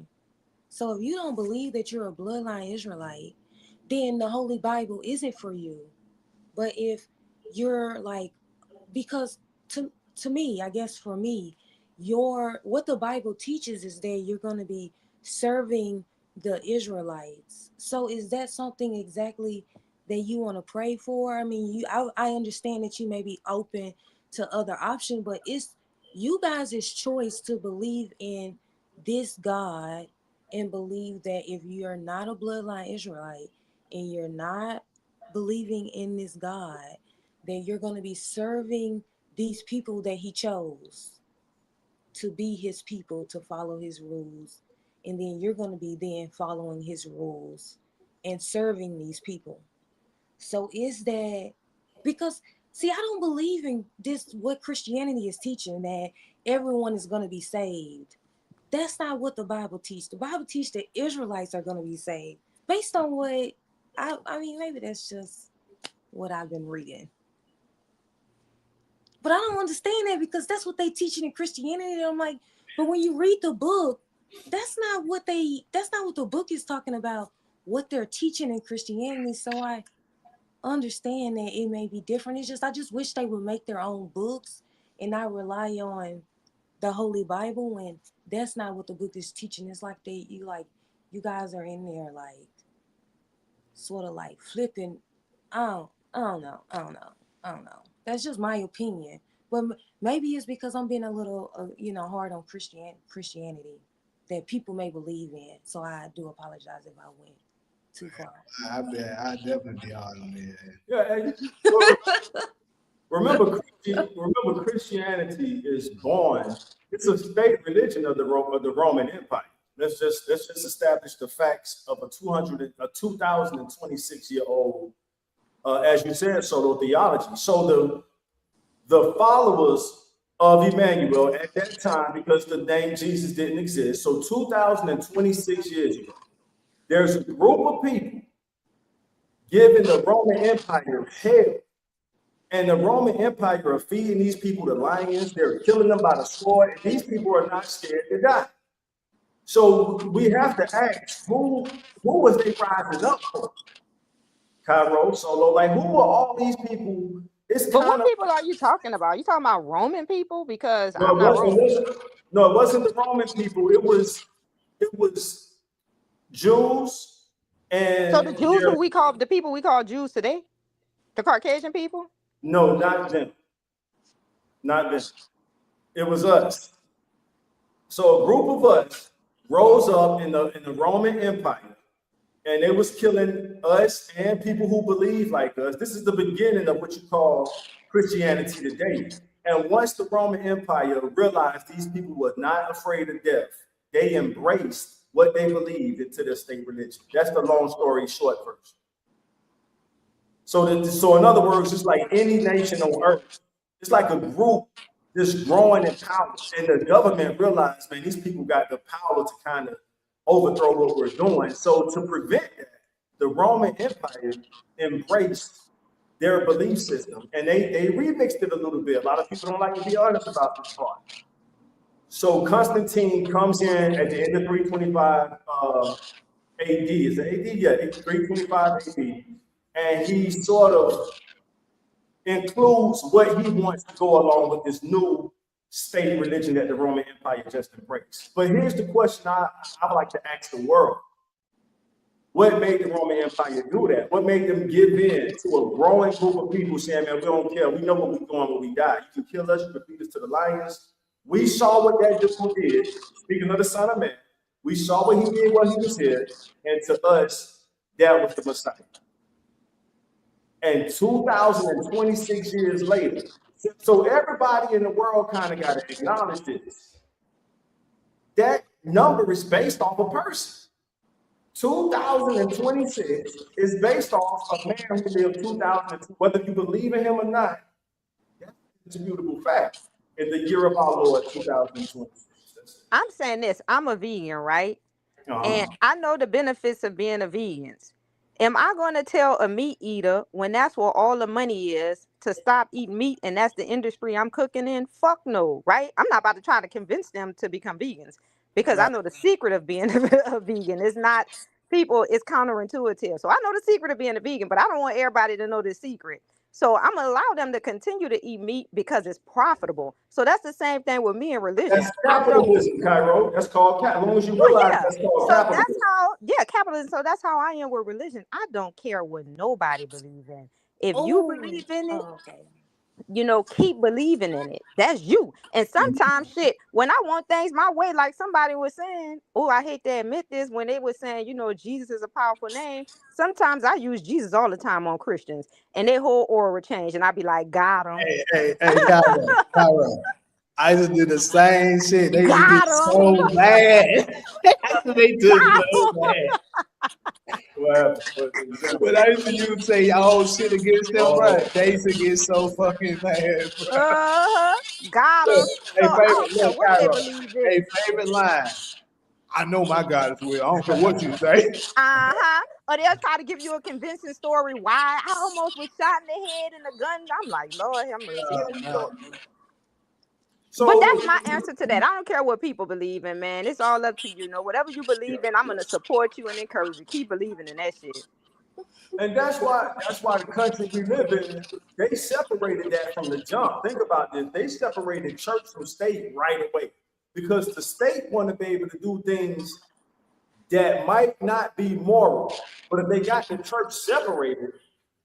So if you don't believe that you're a bloodline Israelite, then the Holy Bible isn't for you. But if you're like, because to me, I guess for me, what the Bible teaches is that you're going to be serving the Israelites. So is that something exactly that you want to pray for? I mean, I understand that you may be open to other options, but it's you guys' choice to believe in this God and believe that if you're not a bloodline Israelite and you're not believing in this God, that you're going to be serving these people that he chose to be his people, to follow his rules. And then you're going to be then following his rules and serving these people. So is that because, see, I don't believe in this, what Christianity is teaching, that everyone is going to be saved. That's not what the Bible teaches. The Bible teaches that Israelites are going to be saved based on what I mean, maybe that's just what I've been reading. But I don't understand that, because that's what they teaching in Christianity. And I'm like, but when you read the book, that's not what the book is talking about, what they're teaching in Christianity. So I understand that it may be different. It's just, I just wish they would make their own books and not rely on the Holy Bible when that's not what the book is teaching. It's like you guys are in there like sort of like flipping. I don't know. That's just my opinion. But maybe it's because I'm being a little, hard on Christianity that people may believe in. So I do apologize if I went too far. I bet I definitely be hard on it. Yeah. Remember, Christianity is born. It's a state religion of the Roman Empire. Let's just establish the facts of a 2026-year-old, as you said, sozo theology. So the followers of Emmanuel at that time, because the name Jesus didn't exist, so 2026 years ago, there's a group of people giving the Roman Empire hell. And the Roman Empire are feeding these people to lions. They're killing them by the sword. And these people are not scared to die. So we have to ask, who was they rising up for? Cairo, Solo, like, who are all these people? But what people are you talking about? You talking about Roman people? Because I'm not Roman. No, it wasn't the Roman people. It was Jews. And so the Jews the people we call Jews today? The Caucasian people? No, not them. Not them. It was us. So a group of us rose up in the Roman Empire, and it was killing us and people who believe like us. This is the beginning of what you call Christianity today. And once the Roman Empire realized these people were not afraid of death, they embraced what they believed into their state religion. That's the long story short version. So in other words, it's like any nation on earth. It's like a group just growing in power. And the government realized, man, these people got the power to kind of overthrow what we're doing. So to prevent that, the Roman Empire embraced their belief system. And they remixed it a little bit. A lot of people don't like to be honest about this part. So Constantine comes in at the end of 325 AD. Is it AD? Yeah, 325 AD. And he sort of includes what he wants to go along with this new state religion that the Roman Empire just embraced. But here's the question I would like to ask the world. What made the Roman Empire do that? What made them give in to a growing group of people saying, man, we don't care. We know what we're doing when we die. You can kill us, you can feed us to the lions. We saw what that dude did. Speaking of the Son of Man, we saw what he did while he was here. And to us, that was the Messiah. And 2026 years later, So everybody in the world kind of got to acknowledge this. That number is based off a person. 2026 is based off a man who lived 2002. Whether you believe in him or not, that's a disputable fact. In the year of our Lord, 2026. I'm saying this. I'm a vegan, right? And I know the benefits of being a vegan. Am I going to tell a meat eater when that's where all the money is to stop eating meat and that's the industry I'm cooking in? Fuck no, right? I'm not about to try to convince them to become vegans because I know the secret of being a vegan. It's not people, it's counterintuitive. So I know the secret of being a vegan, but I don't want everybody to know the secret. So I'm going to allow them to continue to eat meat because it's profitable. So that's the same thing with me and religion. That's capitalism, Cairo. That's called as long as you realize that's called capitalism. That's how, capitalism. So that's how I am with religion. I don't care what nobody believes in. If you believe in it, keep believing in it. That's you. And sometimes shit, when I want things my way, like somebody was saying, I hate to admit this, when they were saying, Jesus is a powerful name. Sometimes I use Jesus all the time on Christians and their whole aura change. And I be like, got him. Hey, Cairo. I just did the same shit. They did so bad. They did so bad. When I used to use say all shit against them, bro, they used to get so fucking mad, bro. Got him. Hey, favorite line. I know my God is real. I don't care what you say. Or they'll try to give you a convincing story why I almost was shot in the head in a gun. I'm like, Lord have mercy. Here we go. But that's my answer to that. I don't care what people believe in, man. It's all up to you. Whatever you believe in, I'm gonna support you and encourage you. Keep believing in that shit. And that's why the country we live in, they separated that from the jump. Think about this. They separated church from state right away. Because the state want to be able to do things that might not be moral. But if they got the church separated,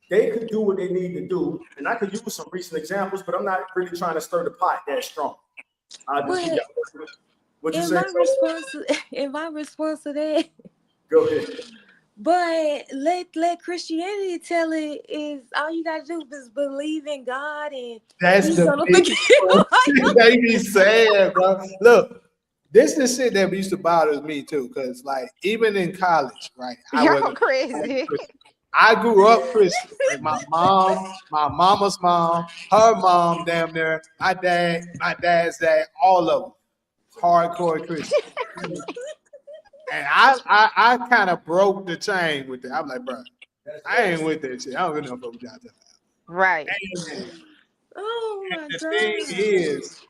they could do what they need to do. And I could use some recent examples, but I'm not really trying to stir the pot that strong. What you say? In my response to that, go ahead. But let Christianity tell it is all you gotta do is believe in God and that's the big they be saying, bro. Look, this is shit that used to bother me too, because like even in college, right? You're crazy. I grew up Christian. My mom, my mama's mom, her mom, damn near, my dad's dad, all of them, hardcore Christian. And I kind of broke the chain with that. I'm like, bro, I ain't with that shit. I don't give no fuck what y'all talking about. Right. And the thing is,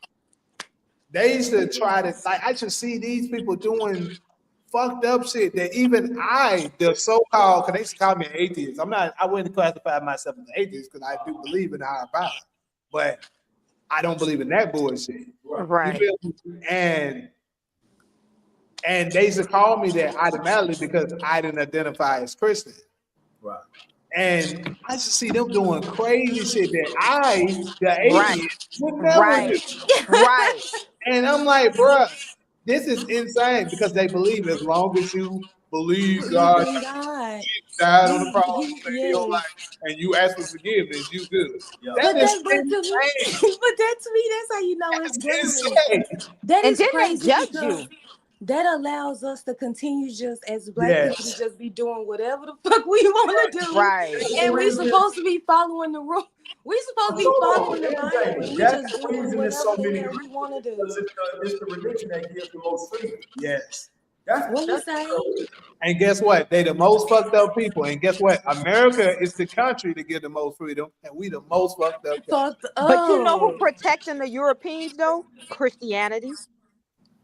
they used to try to I should see these people doing fucked up shit that even the so-called, because they used to call me an atheist. I wouldn't classify myself as an atheist because I do believe in a higher power, but I don't believe in that bullshit. Right. And they used to call me that automatically because I didn't identify as Christian. Right. And I just see them doing crazy shit that the atheist, would never do. Right. And I'm like, bro, this is insane because they believe as long as you believe God died on the cross in your life and you ask for forgiveness, you good. Yeah. But to me, that's how you know it's good. That is crazy. Judge you. That allows us to continue just as black people to just be doing whatever the fuck we want to do. Right. And we're supposed to be following the rules. We're supposed to be following the Bible. We just doing whatever the hell we want to do. It's the religion that gives the most freedom. Yes. What you say? And guess what? They the most fucked up people. And guess what? America is the country to give the most freedom, and we the most fucked up. But you know who protecting the Europeans though? Christianity.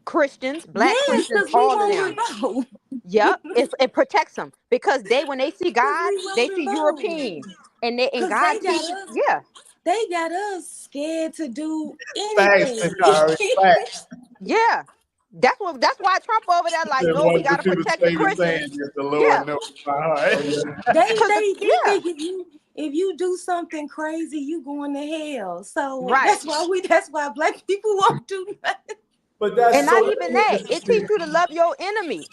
Christians, black Christians, all of them. Yep, it protects them because when they see God, they see Europeans, and God teaches. They got us scared to do anything. Facts. Yeah, that's why Trump over there like, no, we gotta protect the Christians. They think if you do something crazy, you going to hell. So that's why black people won't do nothing. But that's and not even that. It teaches you to love your enemy.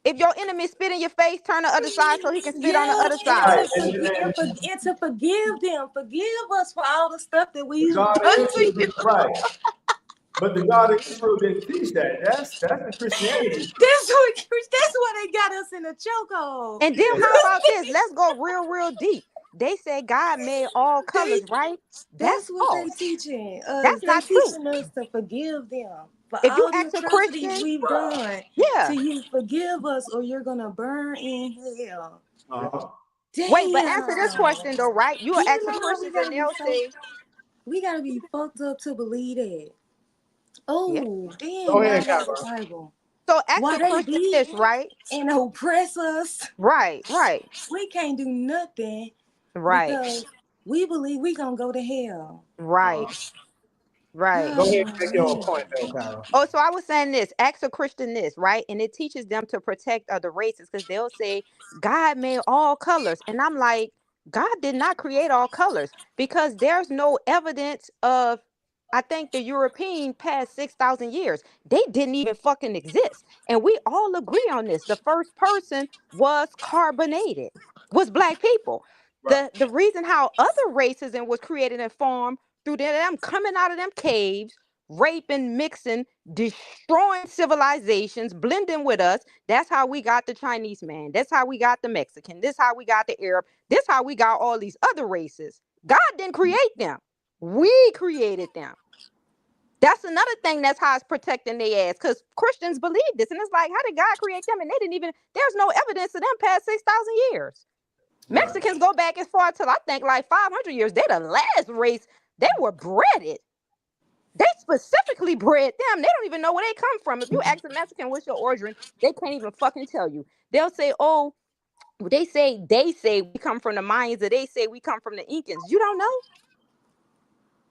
If your enemy spit in your face, turn the other side so he can spit on the Yes, other Right. side. and to forgive them. Forgive us for all the stuff that The we've God done of to Israel, you. right. But the God of Israel didn't teach that. That's the Christianity. That's what they got us in a chokehold. And then Yeah. how about this? Let's go real deep. They say God made all They colors, right? That's That's what they false. teaching us. That's They not true. teaching us to forgive them for If you all the ask a atrocities Christian, we've done. To yeah. you forgive us, or you're gonna burn in hell. Uh-huh. Wait, but answer this Damn. question though, right? You will Do you ask the know how we Christians and gotta be they'll so? say, We gotta be fucked up to believe that. Go Oh, Go damn! Now I ahead, got the Cameron. Bible. so ask Why a they Christian beat this, right? and oppress us? Right, right, We can't do nothing right, because we believe we gonna go to hell. right, Uh-huh. right. Go Oh ahead and make your own man. point, though, Kyle. Oh, so I was saying this, ask a Christian this, right? And it teaches them to protect other races because they'll say, God made all colors. And I'm like, God did not create all colors because there's no evidence of, I think the European past 6,000 years, they didn't even fucking exist. And we all agree on this. The first person was carbonated, was black people. Right. The reason how other races and was created and formed through them coming out of them caves, raping, mixing, destroying civilizations, blending with us. That's how we got the Chinese man. That's how we got the Mexican. This how we got the Arab. This how we got all these other races. God didn't create them. We created them. That's another thing that's how it's protecting their ass. Because Christians believe this. And it's like, how did God create them? And they didn't even, there's no evidence of them past 6,000 years. Right. Mexicans go back as far till I think like 500 years. They're the last race. They were breaded. They specifically bred them. They don't even know where they come from. If you ask a Mexican what's your origin, they can't even fucking tell you. They'll say, oh, they say we come from the Mayans, or they say we come from the Incans. You don't know?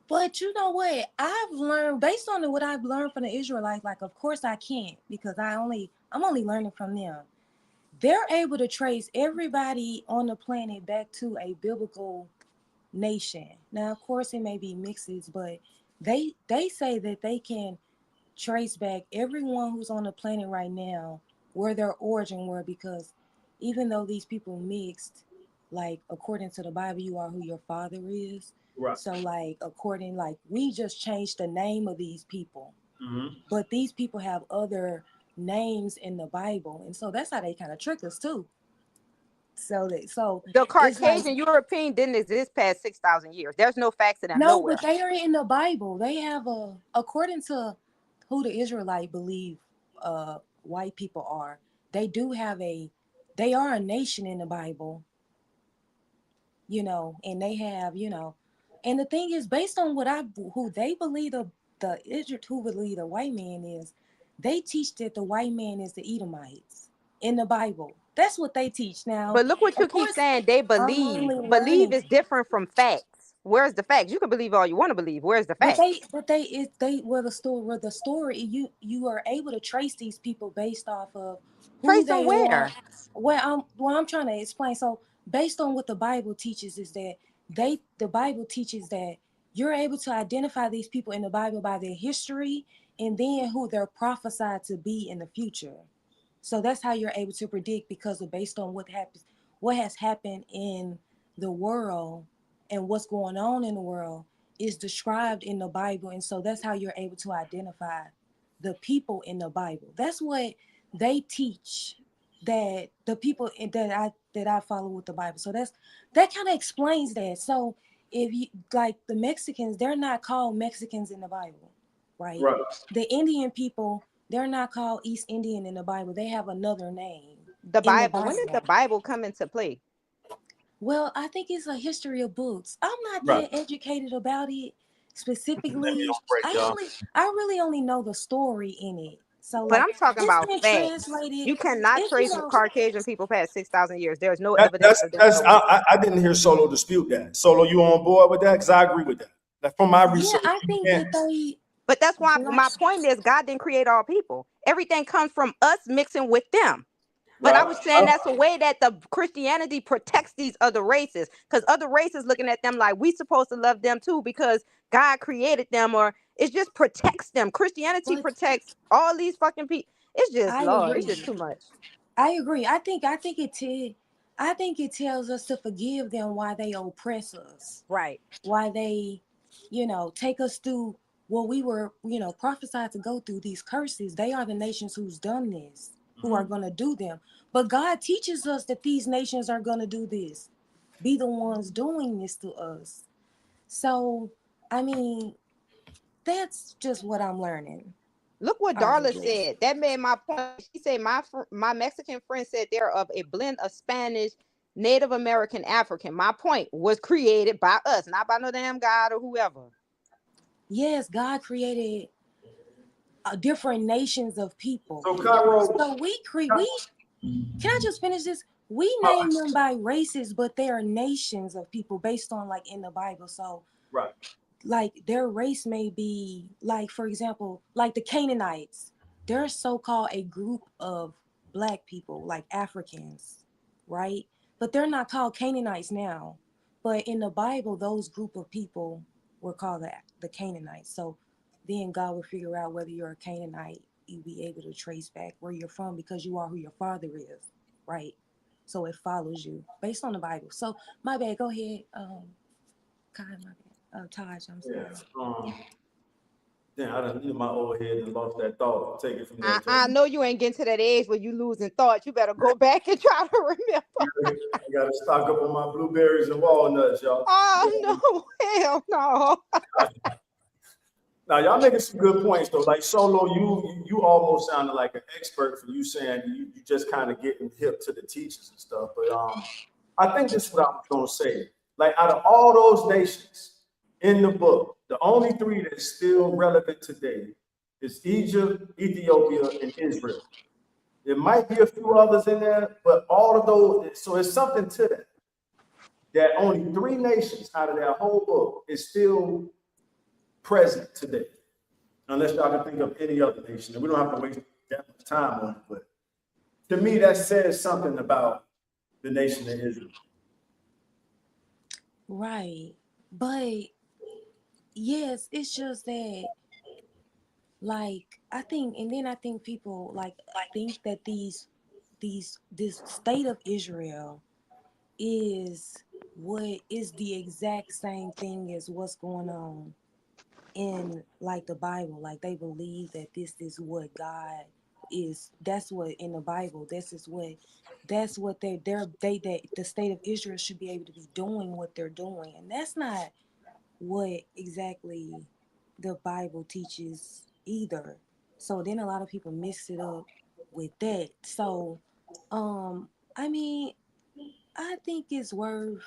But you know what? I've learned based on what I've learned from the Israelites. Like, of course I can't because I'm only learning from them. They're able to trace everybody on the planet back to a biblical nation. Now, of course, it may be mixes, but they say that they can trace back everyone who's on the planet right now where their origin were, because even though these people mixed, like according to the Bible, you are who your father is. Right. So like according, like we just changed the name of these people, Mm-hmm. but these people have other names in the Bible, and so that's how they kind of trick us too. So The it's like, Caucasian European didn't exist past 6,000 years. There's no facts of them no, but nowhere. they are in the Bible. They have according to who the Israelite believe white people are. They do have they are a nation in the Bible, and they have, and the thing is, based on who they believe the Israel, who believe the white man is, they teach that the white man is the Edomites in the Bible. That's what they teach. Now, But look what you of keep course, saying. They I'm believe. only Believe learning. is different from facts. Where's the facts? You can believe all you want to believe. Where's the But they, facts? but they, it, they, well, the story, you are able to trace these people based off of who Trace them they are. where? What I'm trying to explain. So, based on what the Bible teaches is that the Bible teaches that you're able to identify these people in the Bible by their history and then who they're prophesied to be in the future. So that's how you're able to predict, because of based on what has happened in the world and what's going on in the world is described in the Bible. And so that's how you're able to identify the people in the Bible. That's what they teach, that the people that I follow with the Bible. So that kind of explains that. So if you like the Mexicans, they're not called Mexicans in the Bible, right? Right. The Indian people, they're not called East Indian in the Bible. They have another name The in the Bible. When did Bible. the Bible come into play? Well, I think it's a history of books. I'm not Right. that educated about it Let me specifically. on break, y'all. I really only know the story in it. So But like I'm talking it's about been facts. translated. You cannot It's trace Caucasian people past 6,000 years. There's no That, evidence that's of them that's nowhere. I didn't hear Solo dispute that. Solo, you on board with that? Because I agree with that. Like, from my Yeah, research, I you think can't. that they But that's why like my point is God didn't create all people. Everything comes from us mixing with them. But I Right. was saying that's a way that the Christianity protects these other races, because other races looking at them like we supposed to love them too because God created them, or it just protects them. Christianity but protects all these fucking people. It's just, I Lord, it's agree. just too much. I agree. I think it tells us to forgive them while they oppress us, Right. why they, take us through what we were, prophesied to go through, these curses. They are the nations who's done this, who are going to do them. But God teaches us that these nations are going to do this, be the ones doing this to us. So, I mean, that's just what I'm learning. Look what Darla Arguably. said. That made my point. She said my Mexican friend said they're of a blend of Spanish, Native American, African. My point was created by us, not by no damn God or whoever. Yes, God created different nations of people. So Cairo, So we can I just finish this? We name them by races, but they are nations of people based on like in the Bible. So right. like their race may be like, for example, like the Canaanites. They're so-called a group of black people, like Africans, right? But they're not called Canaanites now. But in the Bible, those group of people were called the Canaanites. So then God will figure out whether you're a Canaanite, you'll be able to trace back where you're from because you are who your father is, right? So it follows you based on the Bible. So my bad, go ahead. Kai, my bad. Taj, I'm sorry. Yeah. Then I done, my old head and lost that thought. Take it from there, I Jay. know you ain't getting to that age where you losing thought. You better go back and try to remember. I gotta stock up on my blueberries and walnuts, y'all. Oh no, hell no. Now y'all making some good points though. Like Solo, you almost sounded like an expert for you saying you just kind of getting hip to the teachers and stuff. But I think this is what I'm gonna say. Like out of all those nations in the book, the only three that's still relevant today is Egypt, Ethiopia, and Israel. There might be a few others in there, but all of those, so it's something to that. That only three nations out of that whole book is still present today. Unless y'all can think of any other nation. And we don't have to waste that much time on it. But to me, that says something about the nation of Israel. Right. But yes, it's just that like I think and then I think people like think that this state of Israel is what is the exact same thing as what's going on in like the Bible. Like they believe that this is what God is. That's what in the Bible. That's what they the state of Israel should be able to be doing what they're doing. And that's not what exactly the Bible teaches either. So then a lot of people mix it up with that. So I mean, I think it's worth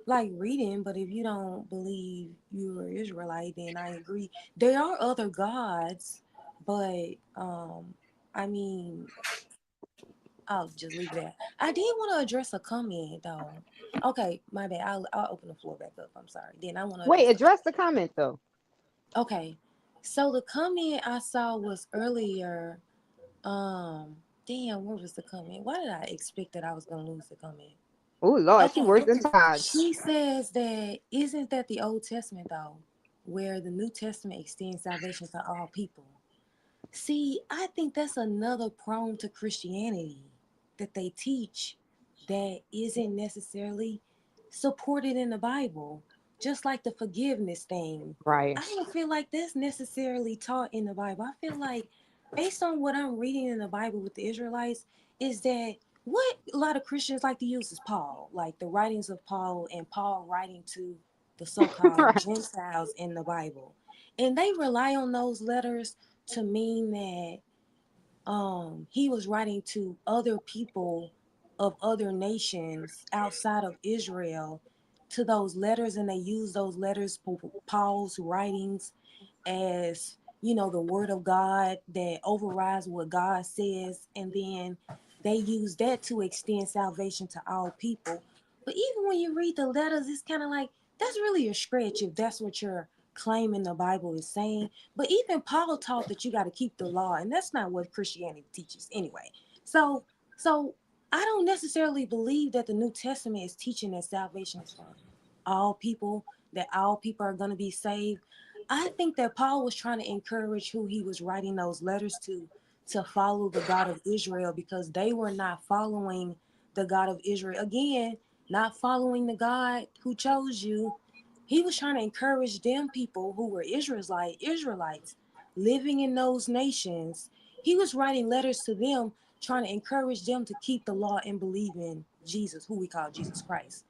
like reading, but if you don't believe you're Israelite, then I agree. There are other gods, but I mean, I'll just leave it there. I did want to address a comment though. Okay, my bad. I'll open the floor back up. I'm sorry. Then I want to Wait, address address the comment though. okay. So the comment I saw was earlier. Damn, where was the comment? Why did I expect that I was gonna lose the comment? Oh Lord, she Okay. worse than Taj. She says that isn't that the Old Testament though, where the New Testament extends salvation to all people. See, I think that's another prong to Christianity that they teach that isn't necessarily supported in the Bible. Just like the forgiveness thing. Right. I don't feel like that's necessarily taught in the Bible. I feel like based on what I'm reading in the Bible with the Israelites, is that what a lot of Christians like to use is Paul, like the writings of Paul and Paul writing to the so-called Right. Gentiles in the Bible. And they rely on those letters to mean that he was writing to other people of other nations outside of Israel to those letters, and they use those letters for Paul's writings as the word of God that overrides what God says, and then they use that to extend salvation to all people. But even when you read the letters, it's kind of like that's really a stretch if that's what you're claiming the Bible is saying. But even Paul taught that you got to keep the law, and that's not what Christianity teaches anyway. So I don't necessarily believe that the New Testament is teaching that salvation is for all people, that all people are going to be saved. I think that Paul was trying to encourage who he was writing those letters to to follow the God of Israel because they were not following the God of Israel. Again, not following the God who chose you. He was trying to encourage them people who were Israelites living in those nations. He was writing letters to them, trying to encourage them to keep the law and believe in Jesus, who we call Jesus Christ.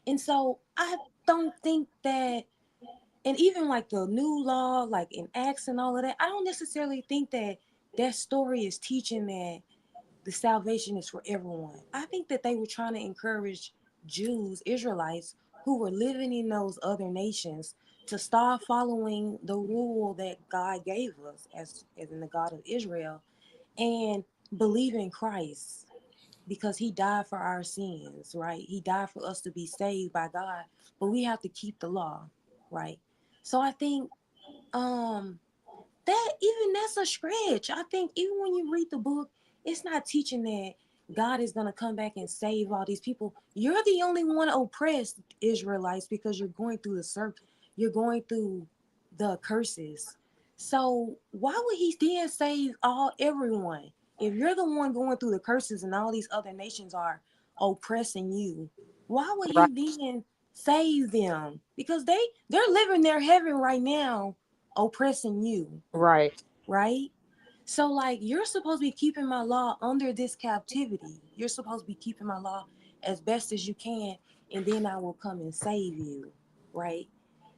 And so I don't think that, and even like the new law, like in Acts and all of that, I don't necessarily think that that story is teaching that the salvation is for everyone. I think that they were trying to encourage Jews, Israelites, who were living in those other nations to start following the rule that God gave us as in the God of Israel and believe in Christ because he died for our sins, right? He died for us to be saved by God, but we have to keep the law, right? So I think that's a stretch. I think even when you read the book, it's not teaching that God is going to come back and save all these people. You're the only one oppressed, Israelites, because you're going through you're going through the curses. So why would he then save everyone? If you're the one going through the curses and all these other nations are oppressing you, why would he then save them? Because they're living their heaven right now, oppressing you. Right. So like you're supposed to be keeping my law under this captivity. You're supposed to be keeping my law as best as you can, and then I will come and save you, right?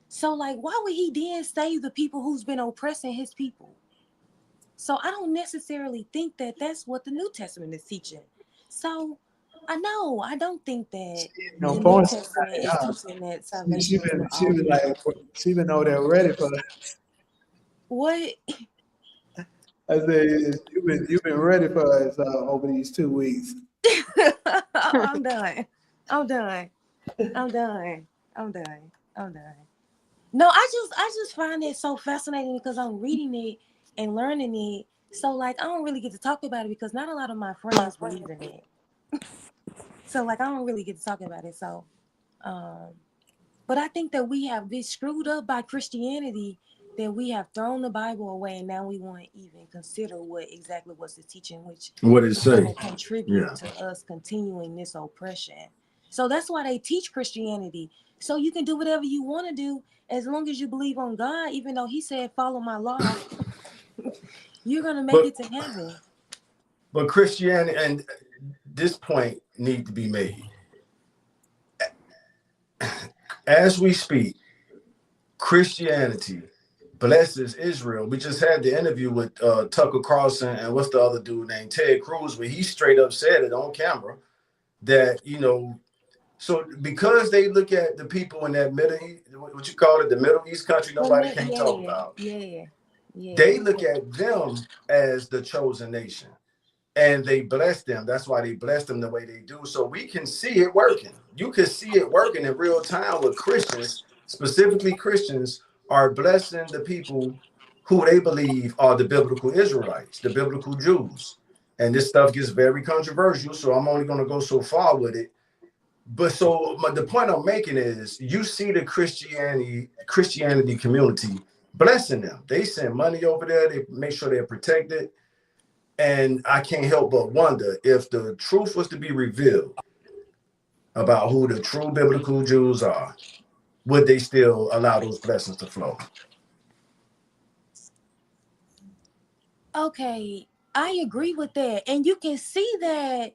So like why would he then save the people who's been oppressing his people? So I don't necessarily think that that's what the New Testament is teaching. So I don't think that No the New point. Testament is teaching that salvation is for She all was people. like, she been over there ready for. What? I said, you've been ready for us over these 2 weeks. I'm done. I'm done. I'm done. I'm done. I'm done. No, I just find it so fascinating because I'm reading it and learning it. So like I don't really get to talk about it because not a lot of my friends believe in it. So like I don't really get to talk about it. So but I think that we have been screwed up by Christianity, that we have thrown the Bible away and now we won't even consider what exactly was the teaching, which What it is going say? to contribute Yeah. to us continuing this oppression. So that's why they teach Christianity. So you can do whatever you want to do as long as you believe on God, even though he said, follow my law, you're going to make it to heaven. But Christianity, and this point need to be made. As we speak, Christianity blesses Israel. We just had the interview with Tucker Carlson and what's the other dude named Ted Cruz, where he straight up said it on camera that, so because they look at the people in that Middle East, what you call it, the Middle East country, nobody can talk about. Yeah. They look at them as the chosen nation. And they bless them. That's why they bless them the way they do. So we can see it working. You can see it working in real time with Christians, specifically Christians, are blessing the people who they believe are the biblical Israelites, the biblical Jews. And this stuff gets very controversial, so I'm only going to go so far with it. But the point I'm making is you see the Christianity community blessing them. They send money over there. They make sure they're protected. And I can't help but wonder if the truth was to be revealed about who the true biblical Jews are, would they still allow those blessings to flow? Okay, I agree with that. And you can see that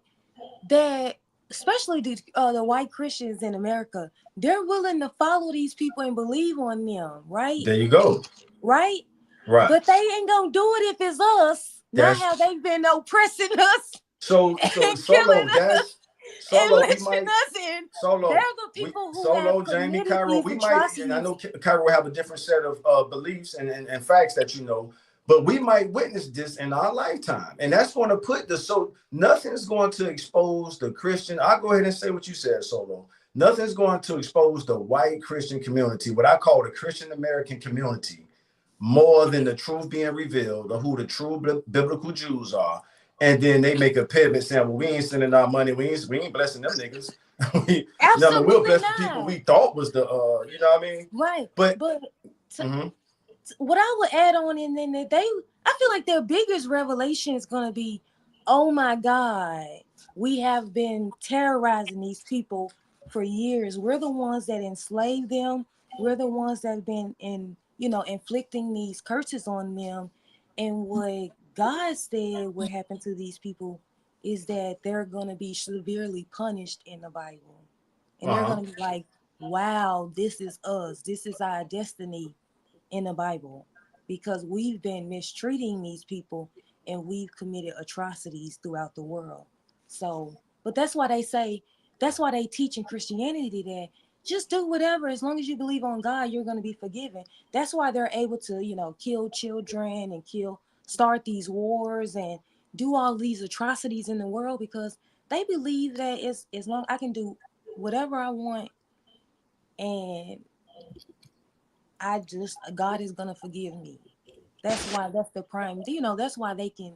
especially the white Christians in America, they're willing to follow these people and believe on them, right? There you go. Right? But they ain't gonna do it if it's us. Not how they've been oppressing us. So killing us. Solo, and lynching us in. They're the people who have Jamie, committed Cairo, these we atrocities. might, and I know Cairo will have a different set of beliefs and facts that but we might witness this in our lifetime, and that's going to put nothing's going to expose the Christian. I'll go ahead and say what you said, Solo. Nothing's going to expose the white Christian community, what I call the Christian American community, more than the truth being revealed of who the true biblical Jews are. And then they make a pivot saying, well, we ain't sending our money. We ain't blessing them niggas. Absolutely we'll bless not. the people we thought was the, you know what I mean? Right. But what I would add on, and then that I feel like their biggest revelation is going to be, oh my God, we have been terrorizing these people for years. We're the ones that enslaved them. We're the ones that have been inflicting these curses on them. And what God said would happen to these people is that they're going to be severely punished in the Bible. And they're Uh-huh. going to be like, wow, this is us. This is our destiny in the Bible, because we've been mistreating these people and we've committed atrocities throughout the world. So, but that's why they teach in Christianity that just do whatever, as long as you believe on God, you're going to be forgiven. That's why they're able to, kill children and start these wars and do all these atrocities in the world, because they believe that it's as long I can do whatever I want, and God is gonna forgive me. That's the prime. That's why they can,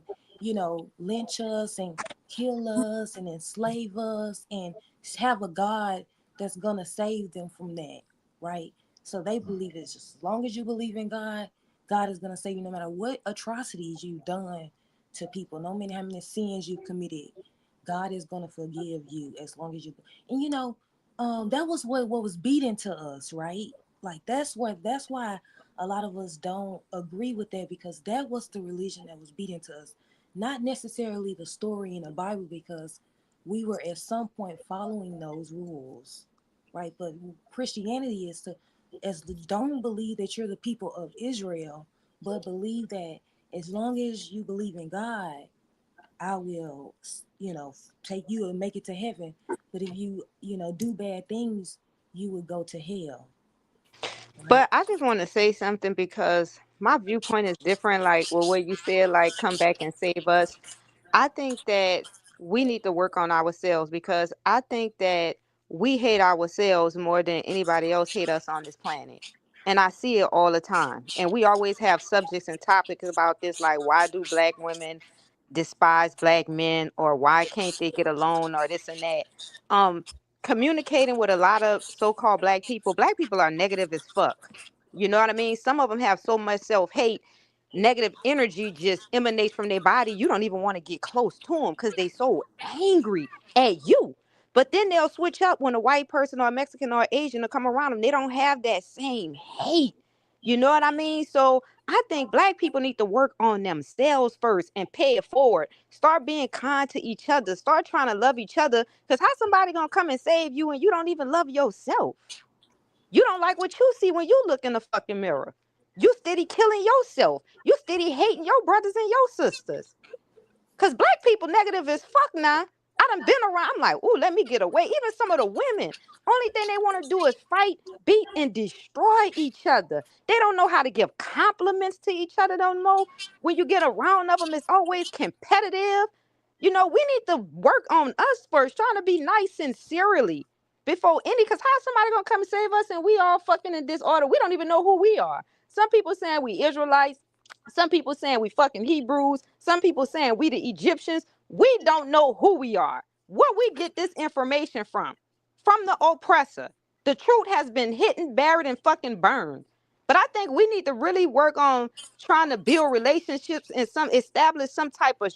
lynch us and kill us and enslave us and have a God that's gonna save them from that, right? So they believe it's just as long as you believe in God, God is gonna save you no matter what atrocities you've done to people, no matter how many sins you've committed. God is gonna forgive you as long as you. And that was what was beaten to us, right? Like that's why a lot of us don't agree with that, because that was the religion that was beaten to us, not necessarily the story in the Bible, because we were at some point following those rules, right? But Christianity is don't believe that you're the people of Israel, but believe that as long as you believe in God, I will, take you and make it to heaven. But if you, do bad things, you would go to hell, right? But I just want to say something because my viewpoint is different. Like, well, what you said, like, come back and save us. I think that we need to work on ourselves, because I think that we hate ourselves more than anybody else hate us on this planet. And I see it all the time. And we always have subjects and topics about this, like, why do black women despise black men, or why can't they get along, or this and that. Um, Communicating with a lot of so-called black people are negative as fuck. You know what I mean? Some of them have so much self-hate, negative energy just emanates from their body. You don't even want to get close to them because they so angry at you. But then they'll switch up when a white person or a Mexican or Asian will come around them. They don't have that same hate. You know what I mean? So I think black people need to work on themselves first and pay it forward. Start being kind to each other. Start trying to love each other. Because how somebody gonna come and save you and you don't even love yourself? You don't like what you see when you look in the fucking mirror. You steady killing yourself. You steady hating your brothers and your sisters. Cause black people negative as fuck now. I done been around. I'm like, ooh, let me get away. Even some of the women, only thing they want to do is fight, beat, and destroy each other. They don't know how to give compliments to each other no more. When you get around of them, it's always competitive. We need to work on us first, trying to be nice sincerely before because how somebody gonna come and save us and we all fucking in disorder? We don't even know who we are. Some people saying we Israelites. Some people saying we fucking Hebrews. Some people saying we the Egyptians. We don't know who we are. Where we get this information from? From the oppressor. The truth has been hidden, buried, and fucking burned. But I think we need to really work on trying to build relationships and establish some type of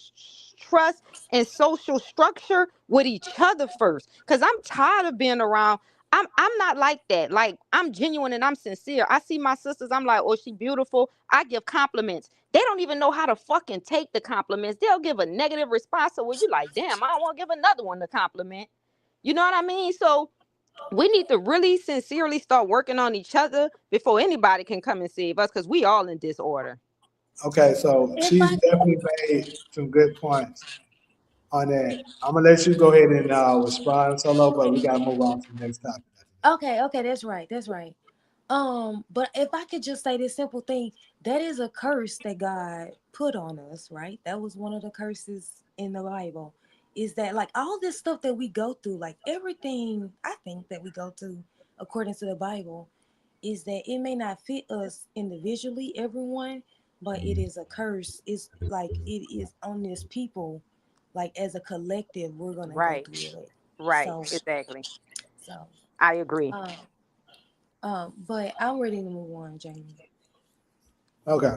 trust and social structure with each other first. Cause I'm tired of being around. I'm not like that. Like, I'm genuine and I'm sincere. I see my sisters, I'm like, oh, she beautiful. I give compliments. They don't even know how to fucking take the compliments. They'll give a negative response. So when you like, damn, I don't want to give another one the compliment. You know what I mean? So we need to really sincerely start working on each other before anybody can come and save us, because we all in disorder. Okay, so If she's I definitely made some good points on that. I'm gonna let you go ahead and respond solo, but we gotta move on to the next topic. okay, that's right. But if I could just say this simple thing, that is a curse that God put on us, right? That was one of the curses in the Bible. Is that like all this stuff that we go through, like everything I think that we go through according to the Bible, is that it may not fit us individually, everyone, but it is a curse. It's like it is on this people, like as a collective, we're gonna go Right. through it. Right. So, Exactly. so, I agree. um, but I'm ready to move on, Jamie. Okay.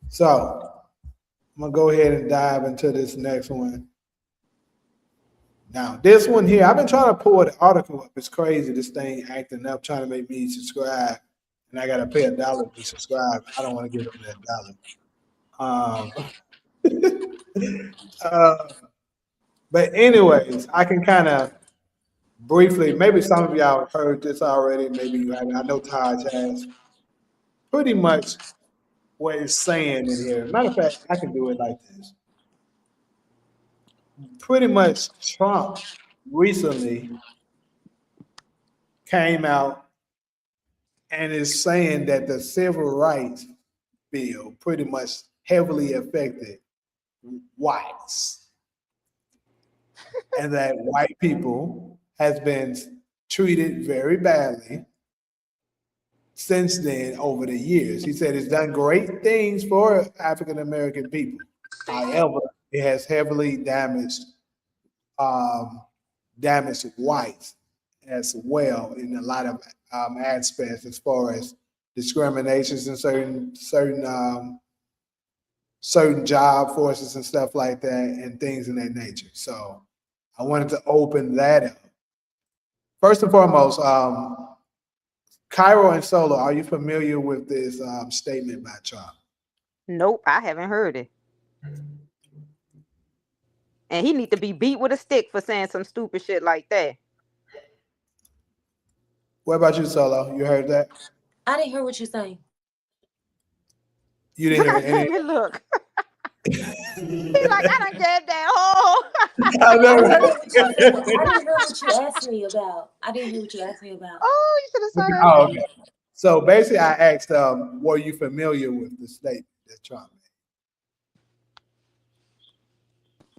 So I'm gonna go ahead and dive into this next one. Now, this one here, I've been trying to pull the article up. It's crazy. This thing acting up, trying to make me subscribe, and I gotta pay $1 to subscribe. I don't want to give them that $1. But anyways, I can kind of briefly. Maybe some of y'all have heard this already. Maybe you haven't. I know Taj has. Pretty much what it's saying in here. Matter of fact, I can do it like this. Pretty much, Trump recently came out and is saying that the civil rights bill pretty much heavily affected whites, and that white people has been treated very badly since then over the years. He said it's done great things for African American people. However, it has heavily damaged whites as well in a lot of aspects, as far as discriminations in certain job forces and stuff like that, and things of that nature. So I wanted to open that up. First and foremost, Cairo and Solo, are you familiar with this statement by Trump? Nope, I haven't heard it. And he need to be beat with a stick for saying some stupid shit like that. What about you, Solo? You heard that? I didn't hear what you're saying. You didn't hear any? Look. He's like, I done gave that whole. I know, right? I didn't hear what you asked me about. I didn't hear what you asked me about. Oh, you should have saw that. Oh, okay. So basically, I asked, were you familiar with the statement that Trump made?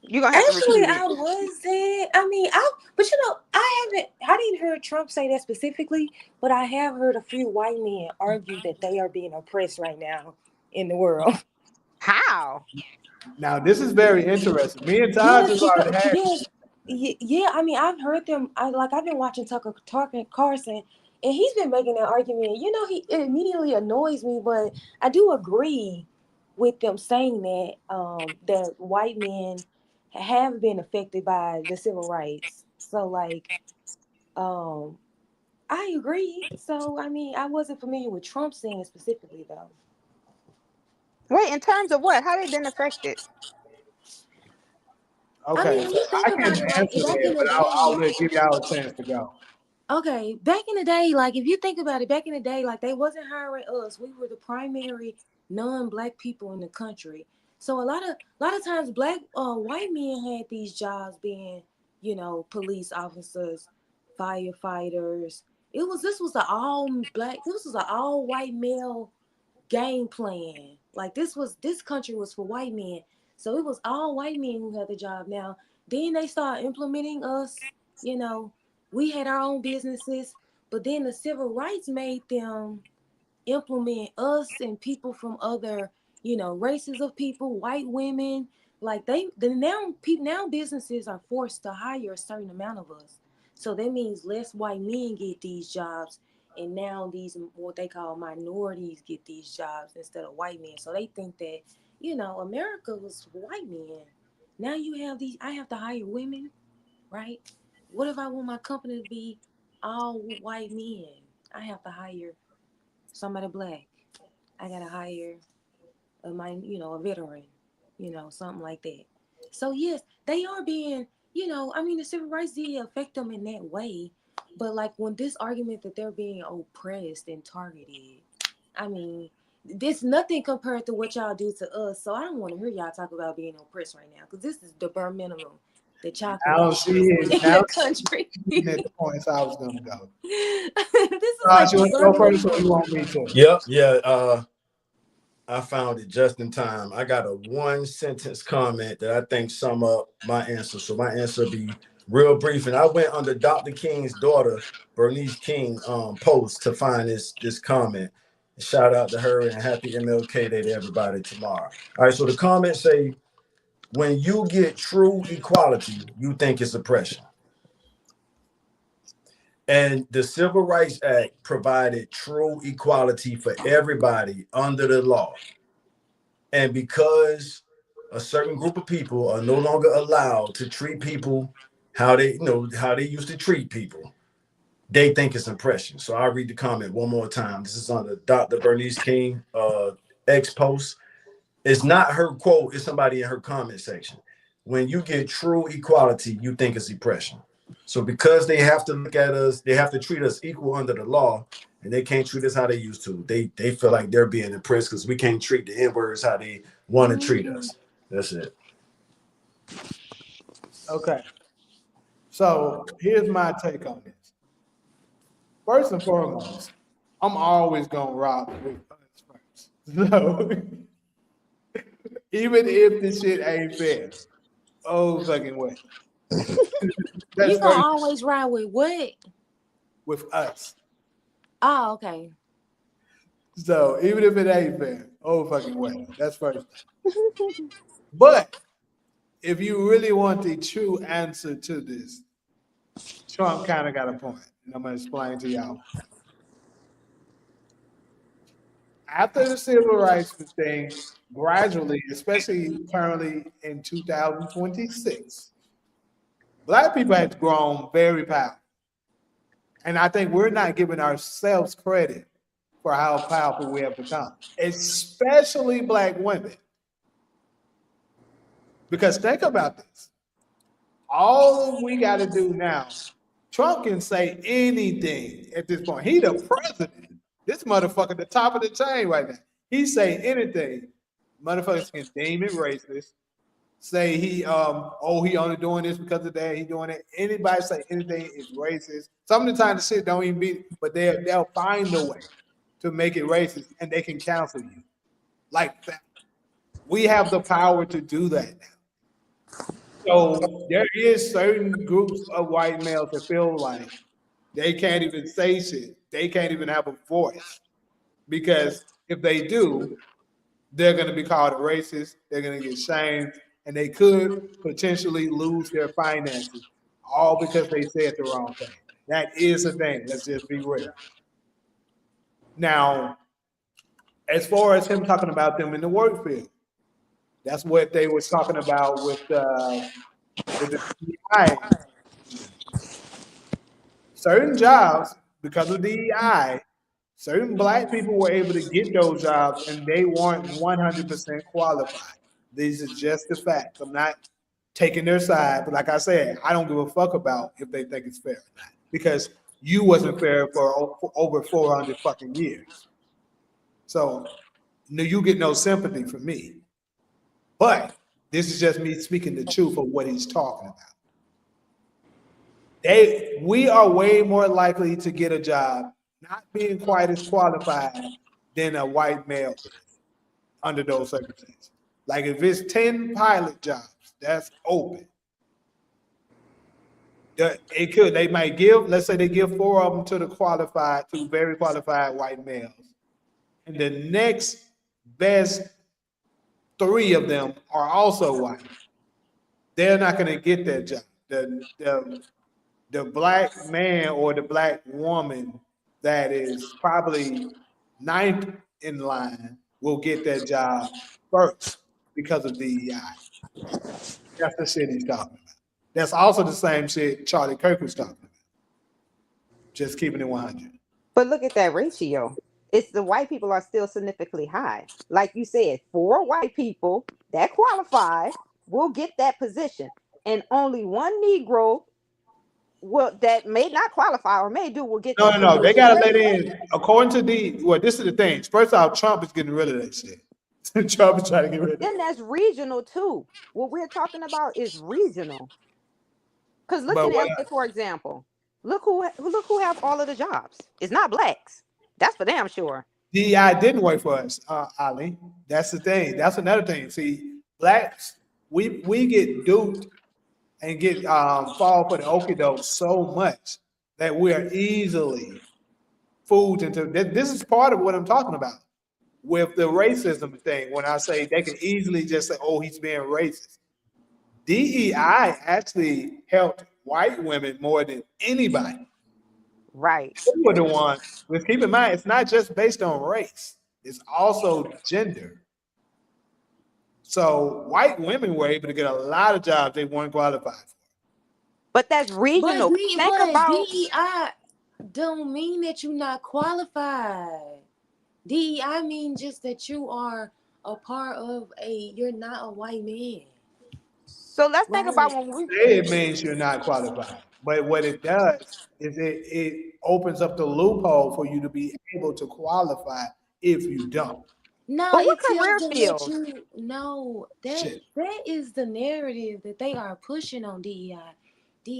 You gonna have Actually, to I wasn't. I mean, but you know, I didn't hear Trump say that specifically, but I have heard a few white men argue that they are being oppressed right now in the world. How? Now, this is very interesting. Me and Todd just already had. Yeah. I mean, I've heard them. I've been watching Tucker Carlson, and he's been making that argument. You know, it immediately annoys me, but I do agree with them saying that that white men have been affected by the civil rights. So, like, I agree. So, I mean, I wasn't familiar with Trump saying it specifically, though. Wait, in terms of what? How they been affected? Okay, I mean, so I can answer that, but I'll give y'all a chance to go. Okay, back in the day, like if you think about it, back in the day, like they wasn't hiring us. We were the primary non-black people in the country. So a lot of times, white men had these jobs being, you know, police officers, firefighters. This was an all black. This was an all white male game plan. Like this country was for white men. So it was all white men who had the job. Now, then they started implementing us, you know, we had our own businesses, but then the civil rights made them implement us and people from other, you know, races of people, white women. Like now businesses are forced to hire a certain amount of us. So that means less white men get these jobs, and now these what they call minorities get these jobs instead of white men. So they think that, you know, America was for white men. Now you have I have to hire women, right? What if I want my company to be all white men? I have to hire somebody black. I gotta hire a veteran, you know, something like that. So yes, they are being, you know, I mean, the civil rights did affect them in that way, but like when this argument that they're being oppressed and targeted, I mean, this nothing compared to what y'all do to us. So I don't want to hear y'all talk about being oppressed right now, because this is the bare minimum that y'all can in the country. At the points I was gonna go. This is like you want to go first, or you want me to? Yep, yeah. I found it just in time. I got a one sentence comment that I think sum up my answer. So my answer will be real brief. And I went under Dr. King's daughter, Bernice King, post to find this comment. Shout out to her and happy MLK Day to everybody tomorrow. All right, so the comments say, when you get true equality, you think it's oppression. And the Civil Rights Act provided true equality for everybody under the law. And because a certain group of people are no longer allowed to treat people how they, how they used to treat people, they think it's oppression. So I'll read the comment one more time. This is on the Dr. Bernice King X post. It's not her quote, it's somebody in her comment section. When you get true equality, you think it's oppression. So because they have to look at us, they have to treat us equal under the law, and they can't treat us how they used to. They feel like they're being oppressed because we can't treat the N-words how they want to treat us. That's it. Okay. So here's my take on this. First and foremost, I'm always gonna rock with us first. So even if the shit ain't fair, oh fucking way. That's You gonna first always ride with what? with us. Oh, okay. So even if it ain't fair, oh fucking way. That's first. But if you really want the true answer to this, Trump kind of got a point, and I'm gonna explain to y'all. After the civil rights thing, gradually, especially currently in 2026, Black people have grown very powerful. And I think we're not giving ourselves credit for how powerful we have become, especially Black women. Because think about this. All we got to do now, Trump can say anything at this point. He the president. This motherfucker the top of the chain right now. He say anything. Motherfuckers can deem it racist. Say he he only doing this because of that. He doing it. Anybody say anything is racist. Some of the time the shit don't even be, but they'll find a way to make it racist, and they can cancel you like that. We have the power to do that now. So there is certain groups of white males that feel like they can't even say shit. They can't even have a voice because if they do, they're going to be called a racist. They're going to get shamed, and they could potentially lose their finances, all because they said the wrong thing. That is a thing. Let's just be real. Now, as far as him talking about them in the work field, that's what they was talking about with the DEI. Certain jobs, because of DEI, certain Black people were able to get those jobs, and they weren't 100% qualified. These are just the facts. I'm not taking their side, but like I said, I don't give a fuck about if they think it's fair or not, because you wasn't fair for over 400 fucking years. So you get no sympathy from me. But this is just me speaking the truth of what he's talking about. We are way more likely to get a job not being quite as qualified than a white male is under those circumstances. Like if it's 10 pilot jobs that's open, they might give, let's say they give 4 of them to to very qualified white males. And the next best 3 of them are also white. They're not going to get that job. The Black man or the Black woman that is probably 9th in line will get that job first because of DEI. That's the shit he's talking about. That's also the same shit Charlie Kirk was talking about. Just keeping it 100. But look at that ratio. It's the white people are still significantly high. Like you said, 4 white people that qualify will get that position, and only 1 Negro that may not qualify or may do will get that. No. They gotta let in. According to this is the thing. First off, Trump is getting rid of that shit. Trump is trying to get rid of it. Then that's regional too. What we're talking about is regional. Because look at LA, for example. Look who have all of the jobs. It's not Blacks. That's for damn sure. DEI didn't work for us, Ali. That's the thing. That's another thing. See, Blacks, we get duped and get fall for the okie doke so much that we are easily fooled into. This is part of what I'm talking about with the racism thing. When I say they can easily just say, "Oh, he's being racist," DEI actually helped white women more than anybody. Right. They were the ones. But keep in mind, it's not just based on race; it's also gender. So white women were able to get a lot of jobs they weren't qualified for. But that's But regional. Think about DEI don't mean that you're not qualified. DEI means just that you are a part of you're not a white man. so let's think about Right. when we It means you're not qualified. But what it does is it opens up the loophole for you to be able to qualify if you don't. No, but what it tells career them that fields? you no, Shit. that is the narrative that they are pushing on DEI.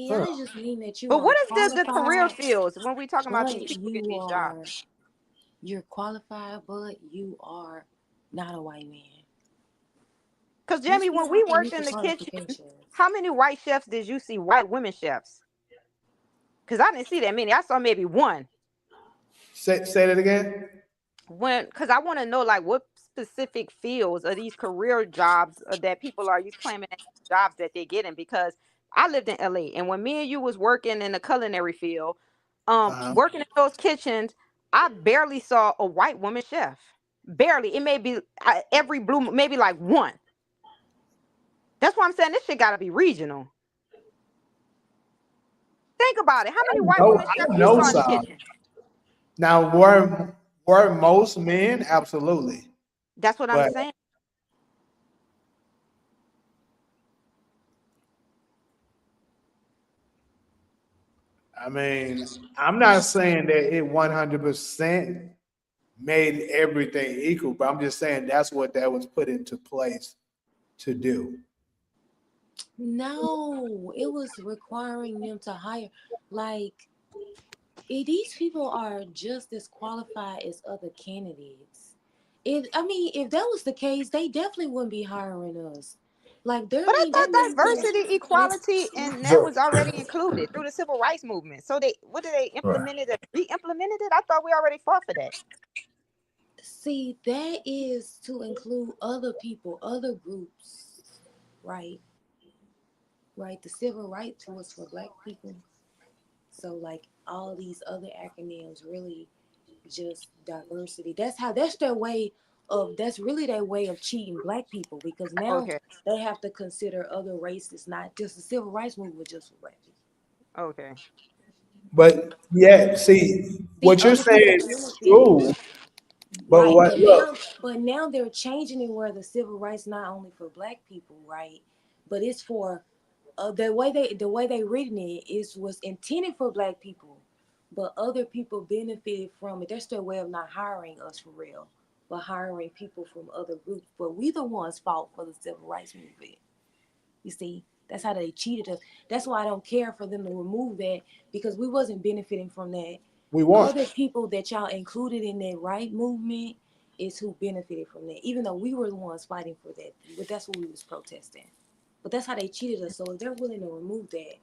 Huh. DEI just mean that you But are what is the career qualified, fields when we talking about these but people getting these jobs? you're qualified, but you are not a white man. Because These Jamie, when people we can worked meet the in the kitchen, qualifications. how many white chefs did you see? White women chefs? Because I didn't see that many. I saw maybe one. Say that again. Because I want to know like what specific fields of these career jobs that people are you claiming as jobs that they're getting. Because I lived in LA, and when me and you was working in the culinary field, working in those kitchens, I barely saw a white woman chef. Barely. It may be every blue, maybe like one. That's why I'm saying this shit got to be regional. Think about it. How many white women chefs I you know saw in the some. kitchen? Now, were most men? Absolutely. That's what I'm But saying. I mean, I'm not saying that it 100% made everything equal, but I'm just saying that's what that was put into place to do. No, it was requiring them to hire like these people are just as qualified as other candidates. I mean, if that was the case, they definitely wouldn't be hiring us. Like, But I that thought means that diversity, equality, and that So was already included through the civil rights movement. So what did they right. implemented it, re-implemented it? I thought we already fought for that. see that is to include other people, other groups, right? Right. The civil rights was for black people. So like all these other acronyms really just diversity. That's their way of that's really their way of cheating black people because now Okay, they have to consider other races, not just the civil rights movement, just for black people. okay. But yeah, see, See, what you're other people saying is benefit. true. But Right, what look, but now they're changing it where the civil rights not only for black people, right? But it's for the way they written it is was intended for black people, but other people benefited from it. That's their way of not hiring us for real, but hiring people from other groups. But we the ones fought for the civil rights movement. You see, that's how they cheated us. That's why I don't care for them to remove that because we wasn't benefiting from that. we want. Other people that y'all included in that right movement is who benefited from that. Even though we were the ones fighting for that, but that's what we was protesting. But that's how they cheated us. So if they're willing to remove that,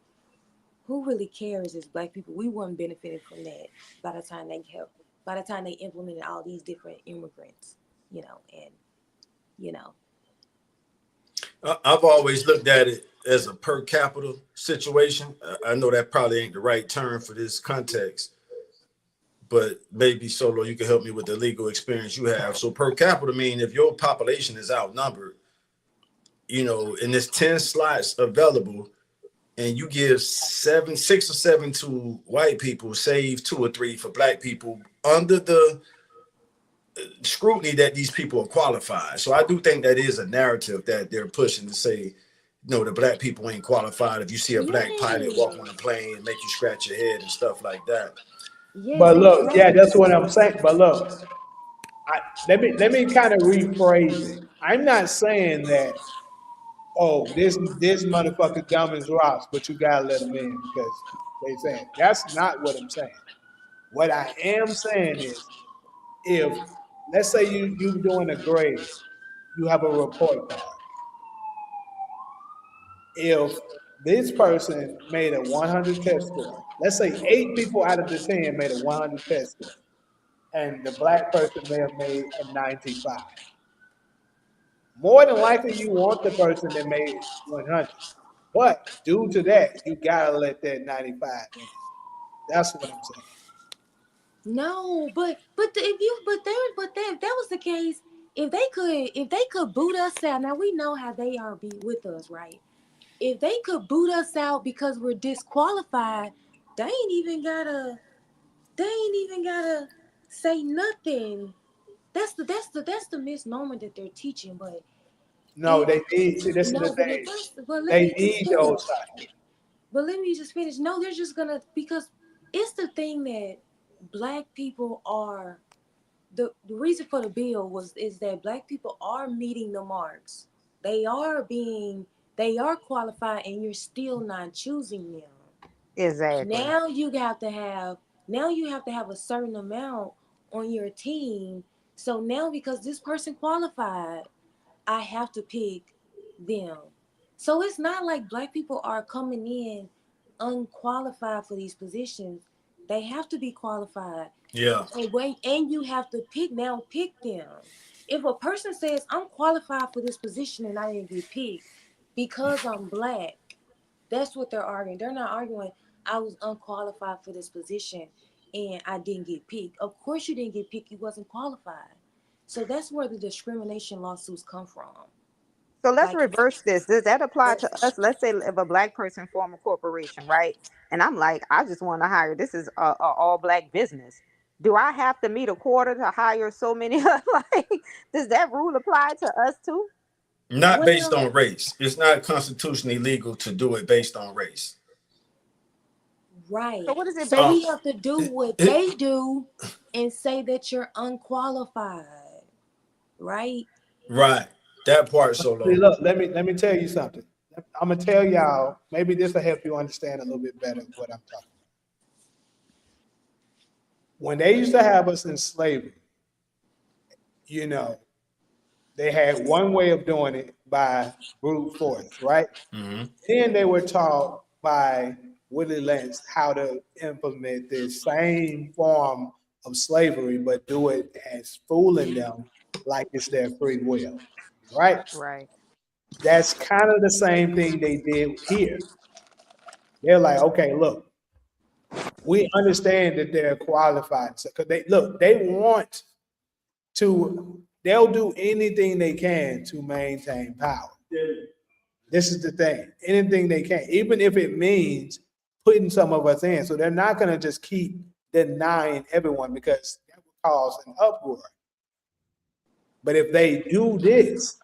who really cares as black people? We weren't benefiting from that by the time they implemented all these different immigrants, and you know. I've always looked at it as a per capita situation. I know that probably ain't the right term for this context, but maybe Solo, you can help me with the legal experience you have. So per capita mean if your population is outnumbered, and there's 10 slots available, and you give 6 or 7 to white people, save 2 or 3 for black people under the scrutiny that these people are qualified. So I do think that is a narrative that they're pushing to say, the black people ain't qualified. If you see a black pilot walk on a Yes. plane, make you scratch your head and stuff like that. Yes, But they look, trying yeah, to that's what I'm saying. But look, let me kind of rephrase it. I'm not saying that, oh, this motherfucker dumb as rocks, but you gotta let him in because they saying that's not what I'm saying. What I am saying is, if let's say you doing a grade, you have a report card. If this person made a 100 test score, let's say 8 people out of the 10 made a 100 test score, and the black person may have made a 95. More than likely, you want the person that made 100. But due to that, you gotta let that 95 in. That's what I'm saying. No, but if you but there but that if that was the case, if they could boot us out, now we know how they are be with us, right? If they could boot us out because we're disqualified, they ain't even gotta say nothing. That's the misnomer that they're teaching. But No, if they need. See, this is the no, but thing. let They me just need finish. those sites. But let me just finish. No, they're just gonna, because it's the thing that black people are, the reason for the bill is that black people are meeting the marks. They are qualified, and you're still not choosing them. Exactly. Now you have to have a certain amount on your team. So now, because this person qualified, I have to pick them. So it's not like black people are coming in unqualified for these positions. They have to be qualified. Yeah. And wait, and you have to pick them. If a person says I'm qualified for this position and I didn't get picked because I'm black, that's what they're arguing. They're not arguing I was unqualified for this position and I didn't get picked. Of course you didn't get picked, you wasn't qualified. So that's where the discrimination lawsuits come from. So let's Like, reverse this. Does that apply to us? Let's say if a black person form a corporation, right? And I'm like, I just want to hire. This is a all black business. Do I have to meet a quota to hire so many? Like, does that rule apply to us too? Not based well, on race. It's not constitutionally legal to do it based on race. right. So what is it So based? we have to do what It- they do and say that you're unqualified, right? right. That part so See, low. look, let me tell you something. I'm gonna tell y'all. Maybe this will help you understand a little bit better what I'm talking about. When they used to have us in slavery, you know, they had one way of doing it by brute force, right? Hmm. Then they were taught by Willie Lynch how to implement the same form of slavery, but do it as fooling them like it's their free will, right? Right. That's kind of the same thing they did here. They're like, okay, look, we understand that they're qualified. So, cause they want to, they'll do anything they can to maintain power. This is the thing. Anything they can, even if it means putting some of us in. So they're not going to just keep denying everyone because that would cause an uproar. But if they do this,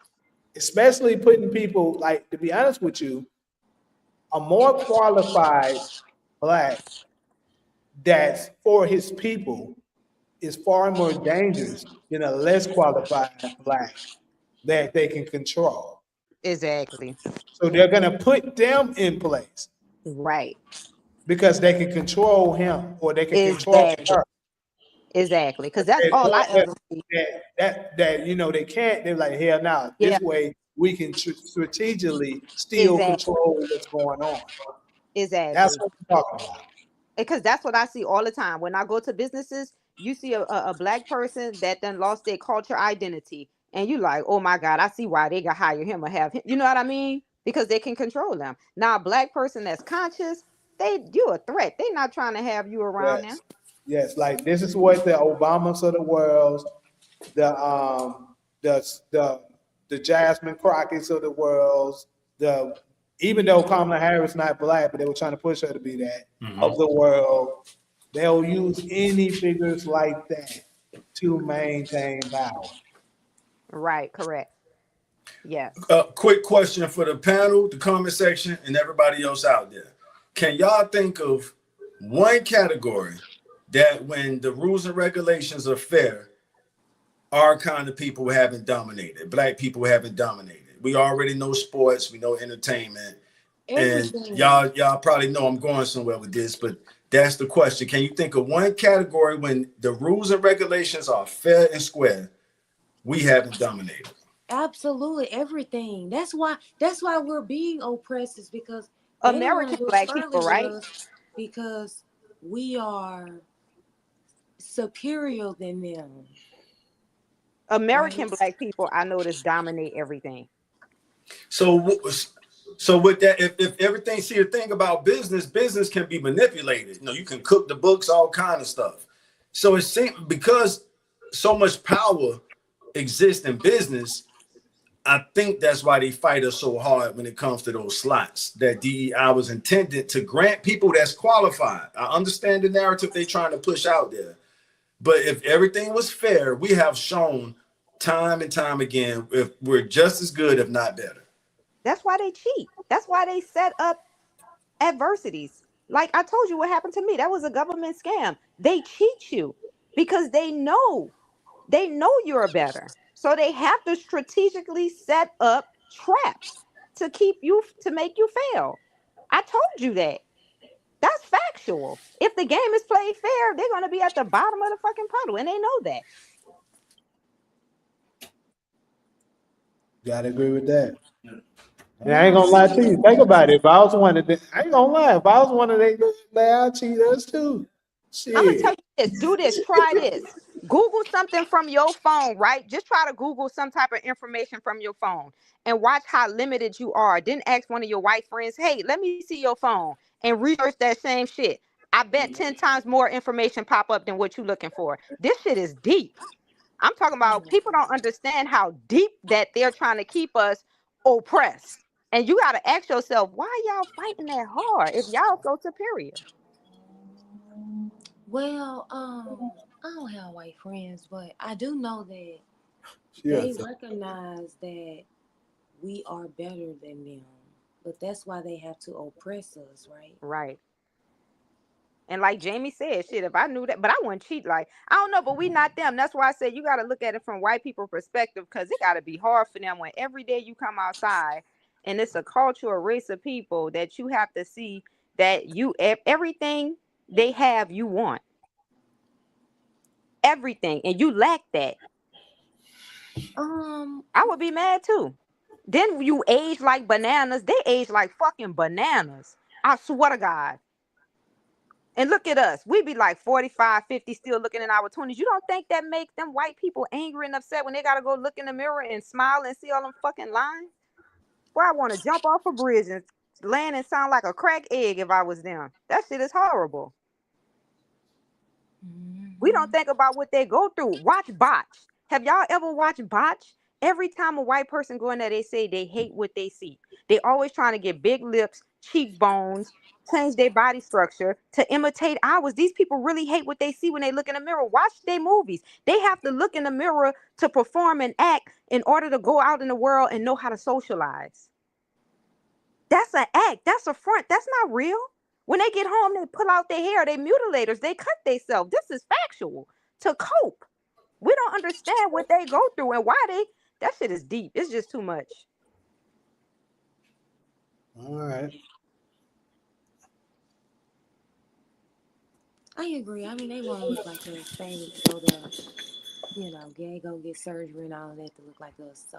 especially putting people, like, to be honest with you, a more qualified black that's for his people is far more dangerous than a less qualified black that they can control. Exactly. So they're going to put them in place Right. because they can control him or they can control Exactly. her. Exactly. Because that's all I ever see. That you know they can't. They're like, hell no. Yeah. This way we can strategically still Exactly. control what's going on. That's Exactly. what we're talking about. Because that's what I see all the time. When I go to businesses, you see a black person that then lost their culture identity. And you like, oh my God, I see why they got hire him or have him. You know what I mean? Because they can control them. Now, a black person that's conscious, you're a threat. They're not trying to have you around them. Yes, yes. Like this is what the Obamas of the world, the the Jasmine Crockett's of the world, the even though Kamala Harris not black, but they were trying to push her to be that of the world. They'll use any figures like that to maintain power. Right, correct. Yes. Quick question for the panel, the comment section, and everybody else out there. Can y'all think of one category that when the rules and regulations are fair, our kind of people haven't dominated, black people haven't dominated? We already know sports, we know entertainment, Everything. and y'all probably know I'm going somewhere with this, but that's the question. Can you think of one category when the rules and regulations are fair and square, we haven't dominated? Absolutely everything. That's why we're being oppressed, is because they don't want to American do it black fairly people, with right? us because we are superior than them. American Right. black people, I notice, dominate everything. So with that, if everything, see, the thing about business can be manipulated. You know, you can cook the books, all kind of stuff. So it seems because so much power exist in business, I think that's why they fight us so hard when it comes to those slots. That DEI was intended to grant people that's qualified. I understand the narrative they're trying to push out there. But if everything was fair, we have shown time and time again if we're just as good, if not better. That's why they cheat. That's why they set up adversities. Like I told you what happened to me. That was a government scam. They cheat you because they know you're better. So they have to strategically set up traps to keep you, to make you fail. I told you that. That's factual. If the game is played fair, they're going to be at the bottom of the fucking puddle, and they know that. Gotta agree with that. And I ain't gonna lie to you. Think about it. If I was one of them, I ain't gonna lie. If I was one of them, I'd cheat us too. Shit. I'm gonna tell you this. Do this. Try this. Google something from your phone, right? Just try to Google some type of information from your phone and watch how limited you are. Then ask one of your white friends, hey, let me see your phone, and research that same shit. I bet 10 times more information pop up than what you're looking for. This shit is deep. I'm talking about people don't understand how deep that they're trying to keep us oppressed. And you got to ask yourself, why y'all fighting that hard if y'all so superior? Well, I don't have white friends, but I do know that they recognize that we are better than them. But that's why they have to oppress us, right? Right. And like Jamie said, shit, if I knew that, but I wouldn't cheat. Like, I don't know, but we not them. That's why I said you got to look at it from white people perspective, because it got to be hard for them when every day you come outside and it's a culture, a race of people that you have to see that you, everything they have, you want. Everything. And you lack that. I would be mad too. Then you age like bananas. They age like fucking bananas. I swear to God. And look at us. We be like 45, 50, still looking in our 20s. You don't think that makes them white people angry and upset when they got to go look in the mirror and smile and see all them fucking lines? Boy, I want to jump off a bridge and land and sound like a cracked egg if I was them. That shit is horrible. We don't think about what they go through. Watch Botch. Have y'all ever watched Botch? Every time a white person go in there, they say they hate what they see. They always trying to get big lips, cheekbones, change their body structure to imitate ours. These people really hate what they see when they look in the mirror. Watch their movies. They have to look in the mirror to perform and act in order to go out in the world and know how to socialize. That's an act. That's a front. That's not real. When they get home, they pull out their hair. They mutilators. They cut themselves. This is factual to cope. We don't understand what they go through and why they. That shit is deep. It's just too much. All right. I agree. I mean, they want to look like us. They go to, go get surgery and all of that to look like us. So,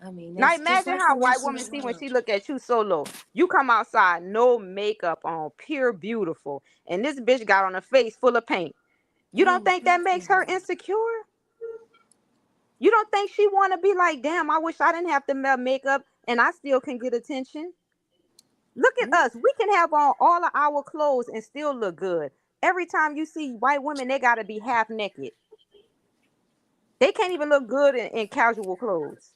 I mean, Now that's imagine how a white woman see when she look at you solo. You come outside, no makeup on, pure beautiful, and this bitch got on a face full of paint. You don't think that makes her insecure? You don't think she want to be like, damn, I wish I didn't have to wear makeup and I still can get attention? Look at us. We can have on all of our clothes and still look good. Every time you see white women, they got to be half naked. They can't even look good in casual clothes.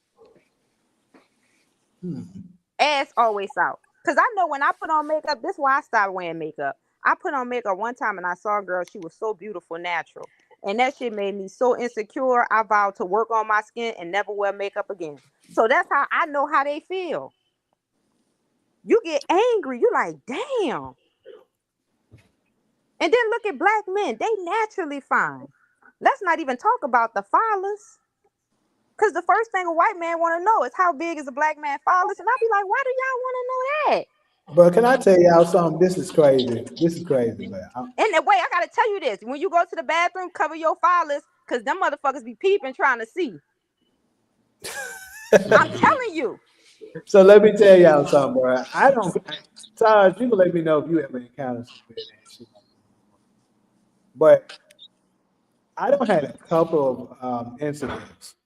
Ass always out. Because I know when I put on makeup, this is why I stopped wearing makeup. I put on makeup one time and I saw a girl, she was so beautiful, natural. And that shit made me so insecure. I vowed to work on my skin and never wear makeup again. So that's how I know how they feel. You get angry. You like, damn. And then look at black men. They naturally fine. Let's not even talk about the phallus. Because the first thing a white man want to know is how big is a black man phallus. And I'll be like, why do y'all want to know that? But can I tell y'all something? This is crazy. This is crazy, man. And wait, I gotta tell you this. When you go to the bathroom, cover your phallus, because them motherfuckers be peeping trying to see. I'm telling you. So let me tell y'all something, bro. I don't, Taj, you can let me know if you ever encountered some weird ass shit. But I don't had a couple of incidents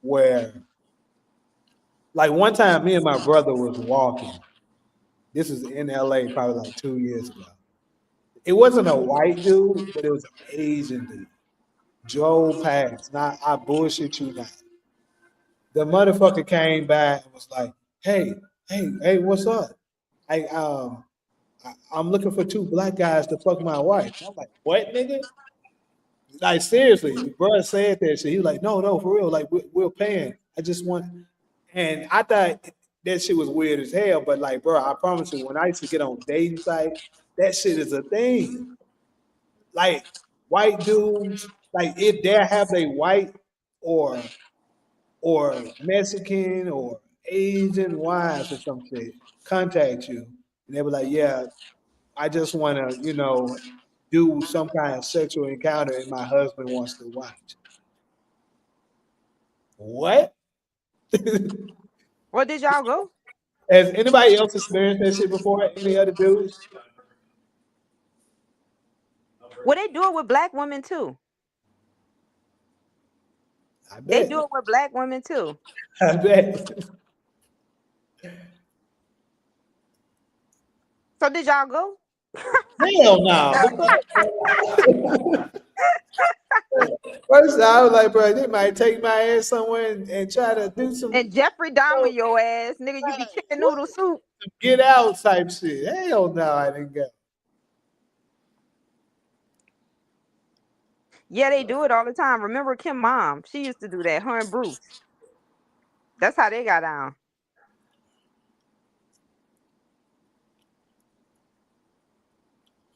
where, like one time me and my brother was walking. This was in LA probably like 2 years ago. It wasn't a white dude, but it was an Asian dude. drove past. Now I bullshit you not. The motherfucker came back and was like, "Hey, hey, what's up? I'm looking for two black guys to fuck my wife." I'm like, "What, nigga?" Like seriously, the brother said that shit. He was like, "No, for real. Like we're paying. I just want." And I thought that shit was weird as hell. But like, bro, I promise you, when I used to get on dating sites, that shit is a thing. Like white dudes, like if they have a white or Mexican or Asian wives or some shit contact you, and they were like, "Yeah, I just want to, do some kind of sexual encounter, and my husband wants to watch." What? Well, did y'all go? Has anybody else experienced that shit before? Any other dudes? Well, they do it with black women too. I They bet. do it with black women too. I bet. So did y'all go? Hell no. The fuck? First, I was like, bro, they might take my ass somewhere and try to do some And Jeffrey Dahmer your ass, nigga, you be chicken noodle soup. get out type shit. Hell no, I didn't go. Yeah, they do it all the time. Remember Kim mom? She used to do that. Her and Bruce. That's how they got down.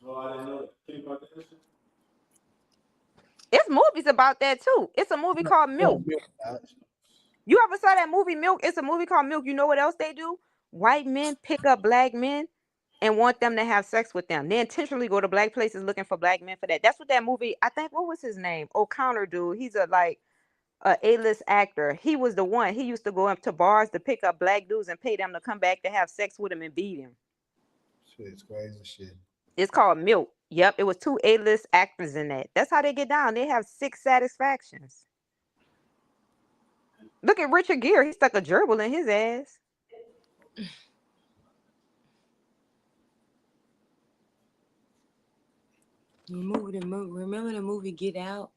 Oh, I didn't know that. Think about that shit. It's movies about that too. It's a movie called Milk. You ever saw that movie Milk? It's a movie called Milk. You know what else they do? White men pick up black men and want them to have sex with them. They intentionally go to black places looking for black men for that. That's what that movie, I think, what was his name? O'Connor dude. He's a A-list actor. He was the one. He used to go up to bars to pick up black dudes and pay them to come back to have sex with him and beat him. Shit's crazy shit. It's called Milk. Yep, it was two A-list actors in that. That's how they get down. They have 6 satisfactions. Look at Richard Gere. He stuck a gerbil in his ass. Remember the movie Get Out?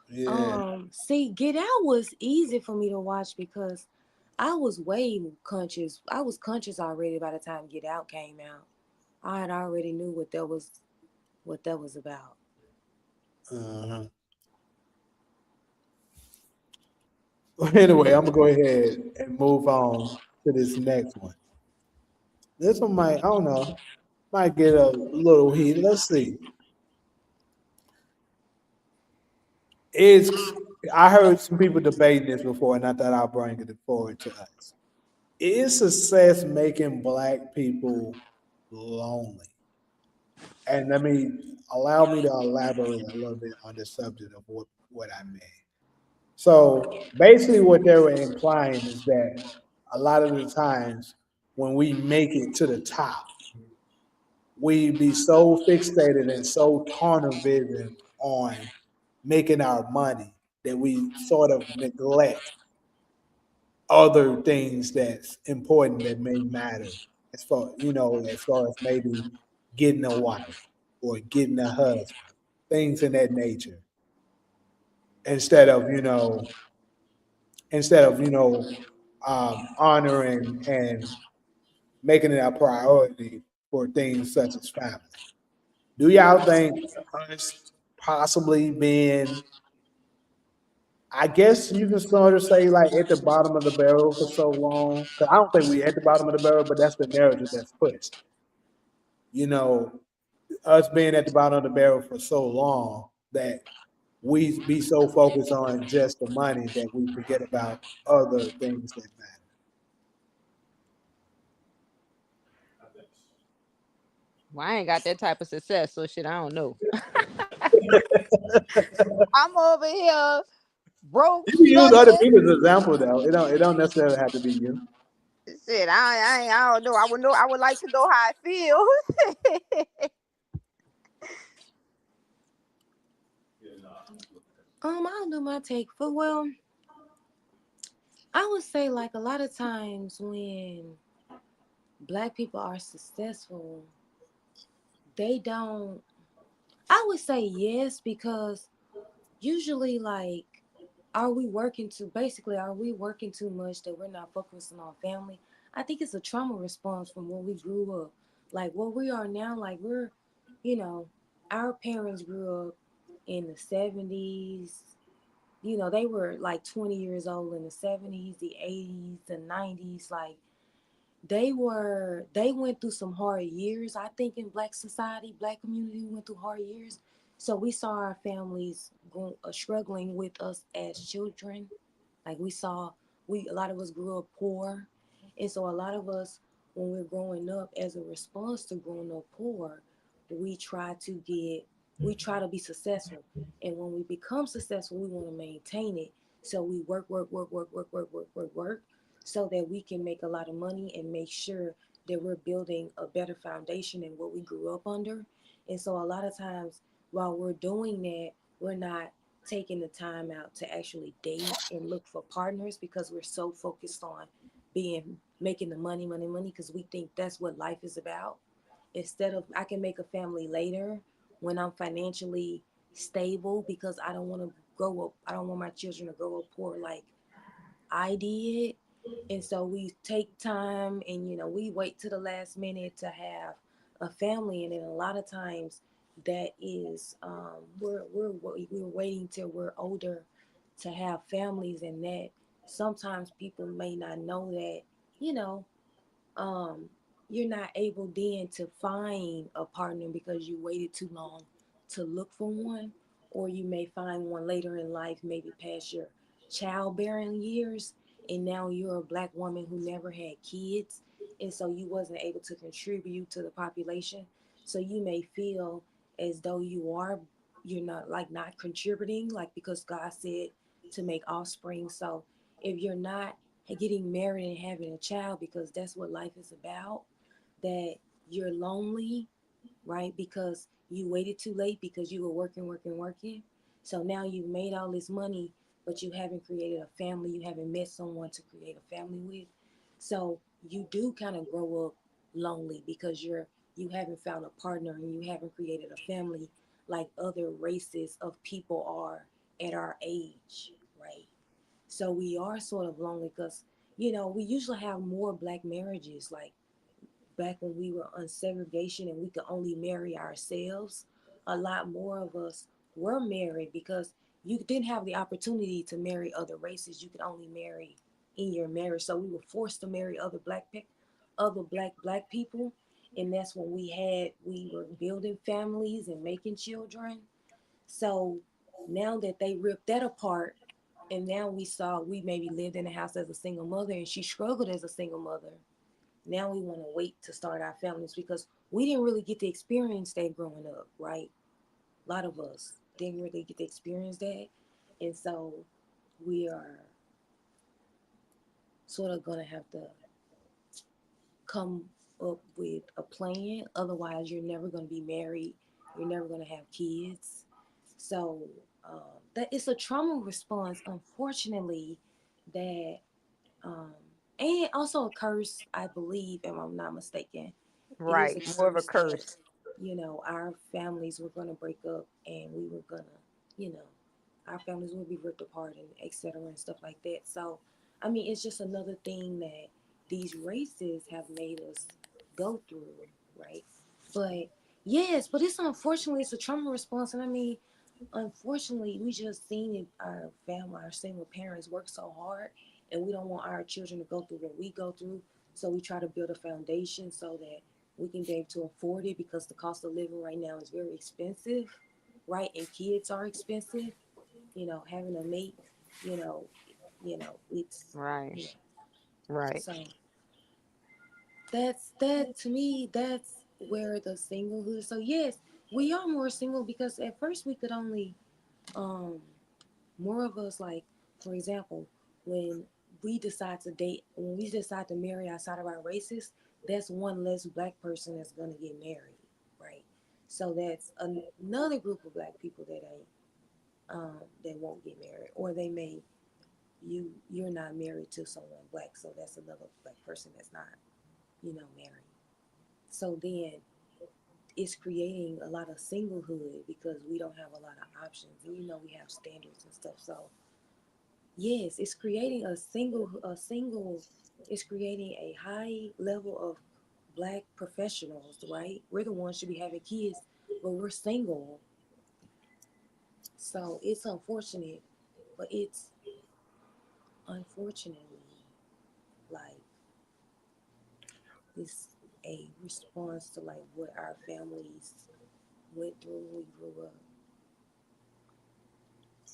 Yeah. See, Get Out was easy for me to watch because I was way conscious. I was conscious already by the time Get Out came out. I had already knew what that was about. Uh-huh. Anyway, I'm gonna go ahead and move on to this next one. This one might, I don't know, might get a little heat. Let's see. Is I heard some people debating this before, and I thought I'll bring it forward to us. Is success making black people lonely? And allow me to elaborate a little bit on the subject of what I mean. So basically, what they were implying is that a lot of the times when we make it to the top, we be so fixated and so tunnel vision on making our money that we sort of neglect other things that's important that may matter as far as maybe getting a wife or getting a husband, things in that nature, instead of honoring and making it a priority for things such as family. Do y'all think us possibly being, I guess you can sort of say, like at the bottom of the barrel for so long? Because I don't think we at the bottom of the barrel, but that's the narrative that's pushed. You know, us being at the bottom of the barrel for so long that we be so focused on just the money that we forget about other things that matter. Well, I ain't got that type of success, so shit, I don't know. I'm over here broke, You can use other struggling. people's example though. It don't necessarily have to be you. Shit, I don't know. I would know. I would like to know how I feel. I'll do my take. But well, I would say like a lot of times when black people are successful, they don't. I would say yes because usually like, are we working too much that we're not focusing on family? I think it's a trauma response from when we grew up. Like where we are now, like we're, you know, our parents grew up in the 70s. They were like 20 years old in the 70s, the 80s, the 90s. Like they went through some hard years. I think in black society, black community went through hard years. So we saw our families struggling with us as children. Like we a lot of us grew up poor, and so a lot of us, when we're growing up, as a response to growing up poor, we try to get we try to be successful, and when we become successful, we want to maintain it. So we work, so that we can make a lot of money and make sure that we're building a better foundation than what we grew up under. And so a lot of times while we're doing that, we're not taking the time out to actually date and look for partners because we're so focused on making the money because we think that's what life is about. Instead of I can make a family later when I'm financially stable, because I don't want my children to grow up poor like I did. And so we take time and we wait to the last minute to have a family, and then a lot of times that is we're waiting till we're older to have families, and that sometimes people may not know that you know um, you're not able then to find a partner because you waited too long to look for one, or you may find one later in life, maybe past your childbearing years, and now you're a black woman who never had kids, and so you wasn't able to contribute to the population. So you may feel as though you're not contributing, like because God said to make offspring. So if you're not getting married and having a child because that's what life is about, that you're lonely, right? Because you waited too late because you were working. So now you've made all this money, but you haven't created a family. You haven't met someone to create a family with. So you do kind of grow up lonely because you haven't found a partner and you haven't created a family like other races of people are at our age, right? So we are sort of lonely because, we usually have more black marriages. Like back when we were on segregation and we could only marry ourselves, a lot more of us were married because you didn't have the opportunity to marry other races. You could only marry in your marriage. So we were forced to marry other black people. And that's when we were building families and making children. So now that they ripped that apart, and now we maybe lived in a house as a single mother and she struggled as a single mother. Now we want to wait to start our families because we didn't really get to experience that growing up, right? A lot of us didn't really get to experience that. And so we are sort of going to have to come up with a plan. Otherwise, you're never going to be married. You're never going to have kids. So that it's a trauma response, unfortunately, that um, and also a curse, I believe, if I'm not mistaken. It is a Right. More of a curse that curse. our families were going to break up, and we were gonna, you know, our families would be ripped apart and etc. and stuff like that. So, I mean, it's just another thing that these races have made us go through, right? But yes, but it's a trauma response, and I mean, unfortunately, we just seen it. Our single parents work so hard, and we don't want our children to go through what we go through. So we try to build a foundation so that we can be able to afford it because the cost of living right now is very expensive, right? And kids are expensive. Having a mate, you know, it's Right. you know. Right. So that to me. That's where the singlehood. So yes, we are more single because at first we could only um more of us, like, for example, when when we decide to marry outside of our races, that's one less black person that's going to get married, right? So that's another group of black people that won't get married, or they may you're not married to someone black, so that's another black person that's not married. So then it's creating a lot of singlehood because we don't have a lot of options. And you know, we have standards and stuff. So yes, it's creating it's creating a high level of Black professionals, right? We're the ones should be having kids, but we're single. So it's unfortunate, but it's unfortunately like this a response to like what our families went through when we grew up.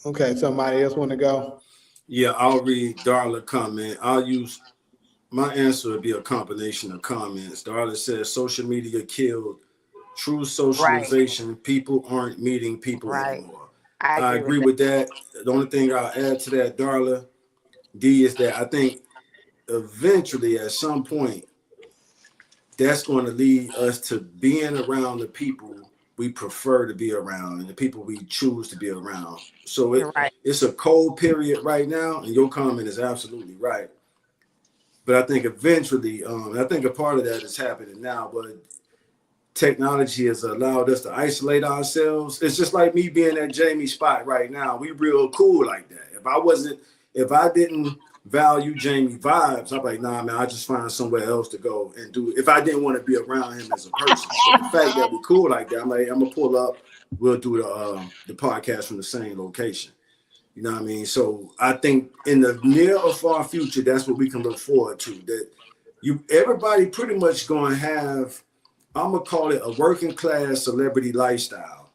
Okay, somebody else want to go? Yeah, I'll read Darla comment. I'll use my answer would be a combination of comments. Darla says social media killed true Right, socialization. People aren't meeting people right. anymore. I I agree with agree that. with that. The only thing I'll add to that, Darla D, is that I think eventually at some point that's going to lead us to being around the people we prefer to be around and the people we choose to be around. So You're right. it's a cold period right now, and your comment is absolutely right. But I think eventually, I think a part of that is happening now, but technology has allowed us to isolate ourselves. It's just like me being at Jamie's spot right now. We real cool like that. If I didn't value Jamie vibes, I'm like, nah, man, I just find somewhere else to go and do it. If I didn't want to be around him as a person, but the fact that we cool like that, I'm like, I'm gonna pull up. We'll do the podcast from the same location. You know what I mean? So I think in the near or far future, that's what we can look forward to. That everybody pretty much gonna have, I'm gonna call it a working class celebrity lifestyle.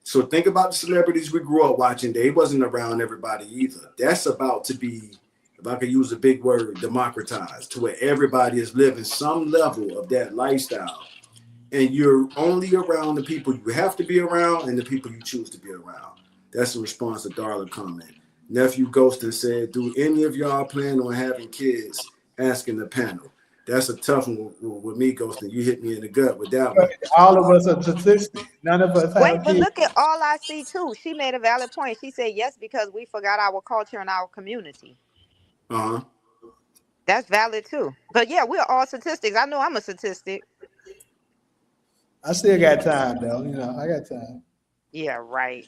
So think about the celebrities we grew up watching. They wasn't around everybody either. That's about to be, if I could use a big word, democratized to where everybody is living some level of that lifestyle. And you're only around the people you have to be around and the people you choose to be around. That's the response to Darla comment. Nephew Ghostin said, do any of y'all plan on having kids? Asking the panel. That's a tough one with me, Ghostin. You hit me in the gut with that one. All of us are statistics. None of us Wait, have but kids. look at all I see too. She made a valid point. She said yes because we forgot our culture and our community. Uh-huh. That's valid too. But yeah, we're all statistics. I know I'm a statistic. I still got time though. You know, I got time. Yeah, right.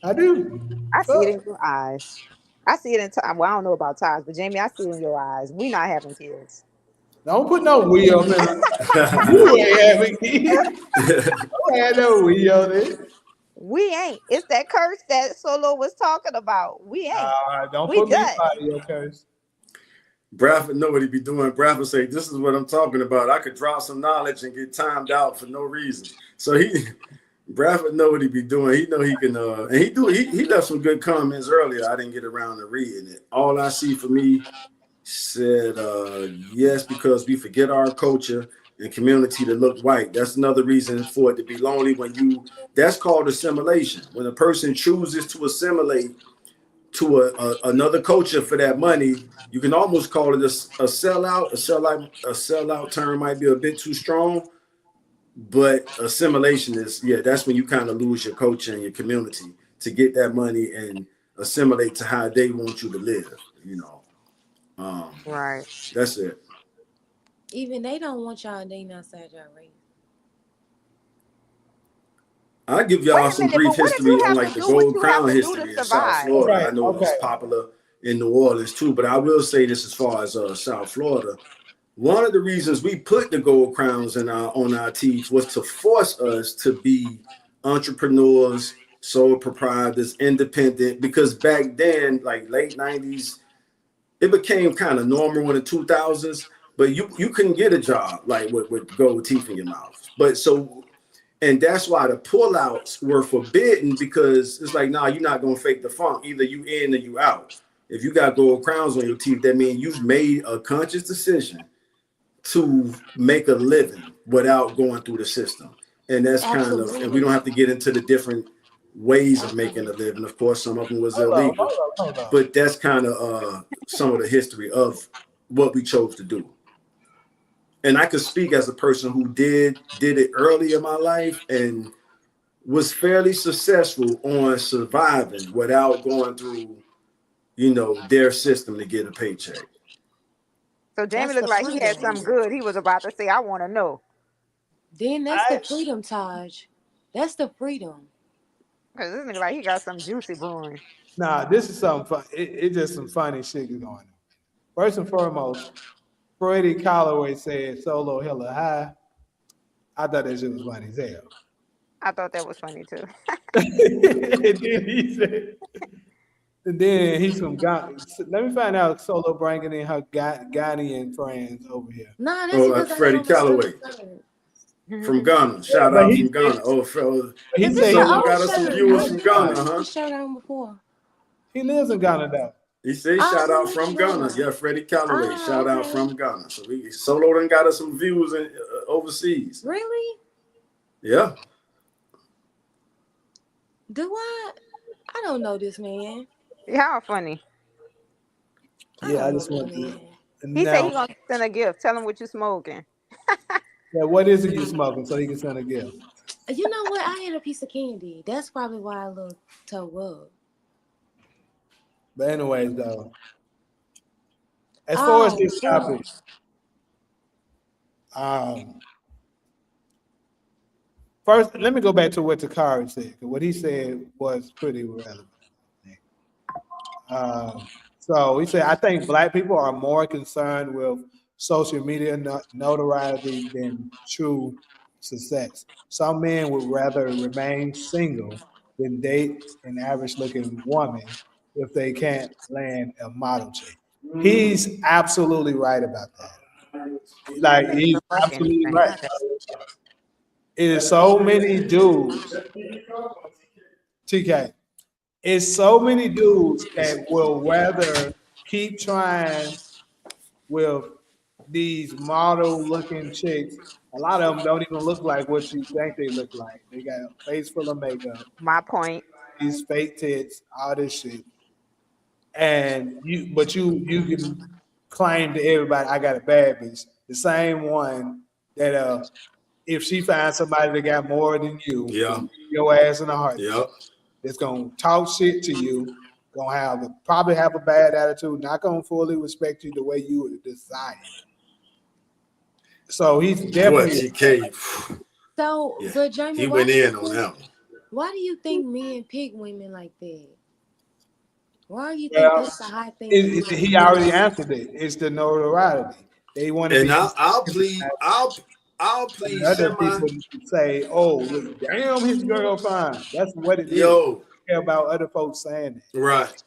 I do. I see it Fuck. in your eyes. I see it in time. Well, I don't know about ties, but Jamie, I see it in your eyes. We not having kids. Don't put no we on it. You ain't having kids. Don't have no we on it. We ain't. It's that curse that Solo was talking about. We ain't. Don't We put me done. by your curse. Bradford know what he be doing. Bradford say, this is what I'm talking about. I could drop some knowledge and get timed out for no reason. So Bradford know what he be doing. He know he can, and he left some good comments earlier. I didn't get around to reading it. All I see for me said, yes, because we forget our culture and community to look white. That's another reason for it to be lonely that's called assimilation. When a person chooses to assimilate to another culture for that money, you can almost call it a sellout. A sellout term might be a bit too strong, but assimilation is, yeah, that's when you kind of lose your culture and your community to get that money and assimilate to how they want you to live. Right. That's it. Even they don't want y'all dating outside your race. I'll give Wait y'all a some minute, brief but what did you history on have to like the do? What Gold you have Crown to do to history in South survive? Florida. Okay, I know okay. it's popular in New Orleans too, but I will say this as far as South Florida. One of the reasons we put the gold crowns on our teeth was to force us to be entrepreneurs, sole proprietors, independent. Because back then, like late 90s, it became kind of normal in the 2000s. But you couldn't get a job like with gold teeth in your mouth. And that's why the pullouts were forbidden, because it's like, nah, you're not gonna fake the funk. Either you in or you out. If you got gold crowns on your teeth, that means you've made a conscious decision to make a living without going through the system. And that's kind of, and we don't Absolutely. have to get into the different ways of making a living. Of course, some of them was illegal, Hold on. but that's kind of some of the history of what we chose to do. And I could speak as a person who did it early in my life and was fairly successful on surviving without going through, their system to get a paycheck. So Jamie That's looked the like he had freedom. something good. He was about to say, I want to know. Then that's the freedom, Taj. That's the freedom. Cause this nigga like he got some juicy brewing. Nah, this is something fun. It's just some funny shit going on. First and foremost, Freddie Calloway said solo hella high. I thought that shit was funny as hell. I thought that was funny too. And then he's from Ghana. Let me find out Solo bringing in her Ghanaian friends over here. Nah, that's Freddie Calloway from Ghana. Shout out from Ghana. He said Solo got us some viewers from Ghana, huh? Shout out before. He lives in Ghana though. He said shout out from Ghana. Yeah, Freddie Calloway. Shout out from Ghana. So Solo done got us some views in overseas. Really? Yeah. Do I? I don't know this man. How funny. Yeah, I just want to. He said he gonna send a gift. Tell him what you smoking. Yeah, what is it you smoking so he can send a gift? You know what? I had a piece of candy. That's probably why I look toe up. But anyways, though, as far as this topic, first let me go back to what Takari said. What he said was pretty relevant. So he said, I think Black people are more concerned with social media notoriety than true success. Some men would rather remain single than date an average-looking woman if they can't land a model chick. He's absolutely right about that. Like, he's absolutely right. It is so many dudes, TK, it's so many dudes that will rather keep trying with these model-looking chicks. A lot of them don't even look like what you think they look like. They got a face full of makeup. My point. These fake tits, all this shit. And you can claim to everybody, I got a bad bitch. The same one that if she finds somebody that got more than you, your ass in a heartbeat. Yep. It's gonna talk shit to you, gonna probably have a bad attitude, not gonna fully respect you the way you would desire. So he's definitely. So, but Jamie, he went in on that one. Why do you think men pick women like that? Why do you think that's a high thing? He already answered it. It's the notoriety. They want to. And I'll plead. Other people say, "Oh, look, damn, his girl fine." That's what it is. Yo, care about other folks saying it. Right.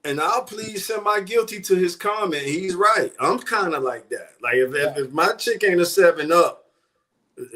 And I'll plead semi-guilty to his comment. He's right. I'm kind of like that. Like if my chick ain't a 7 up,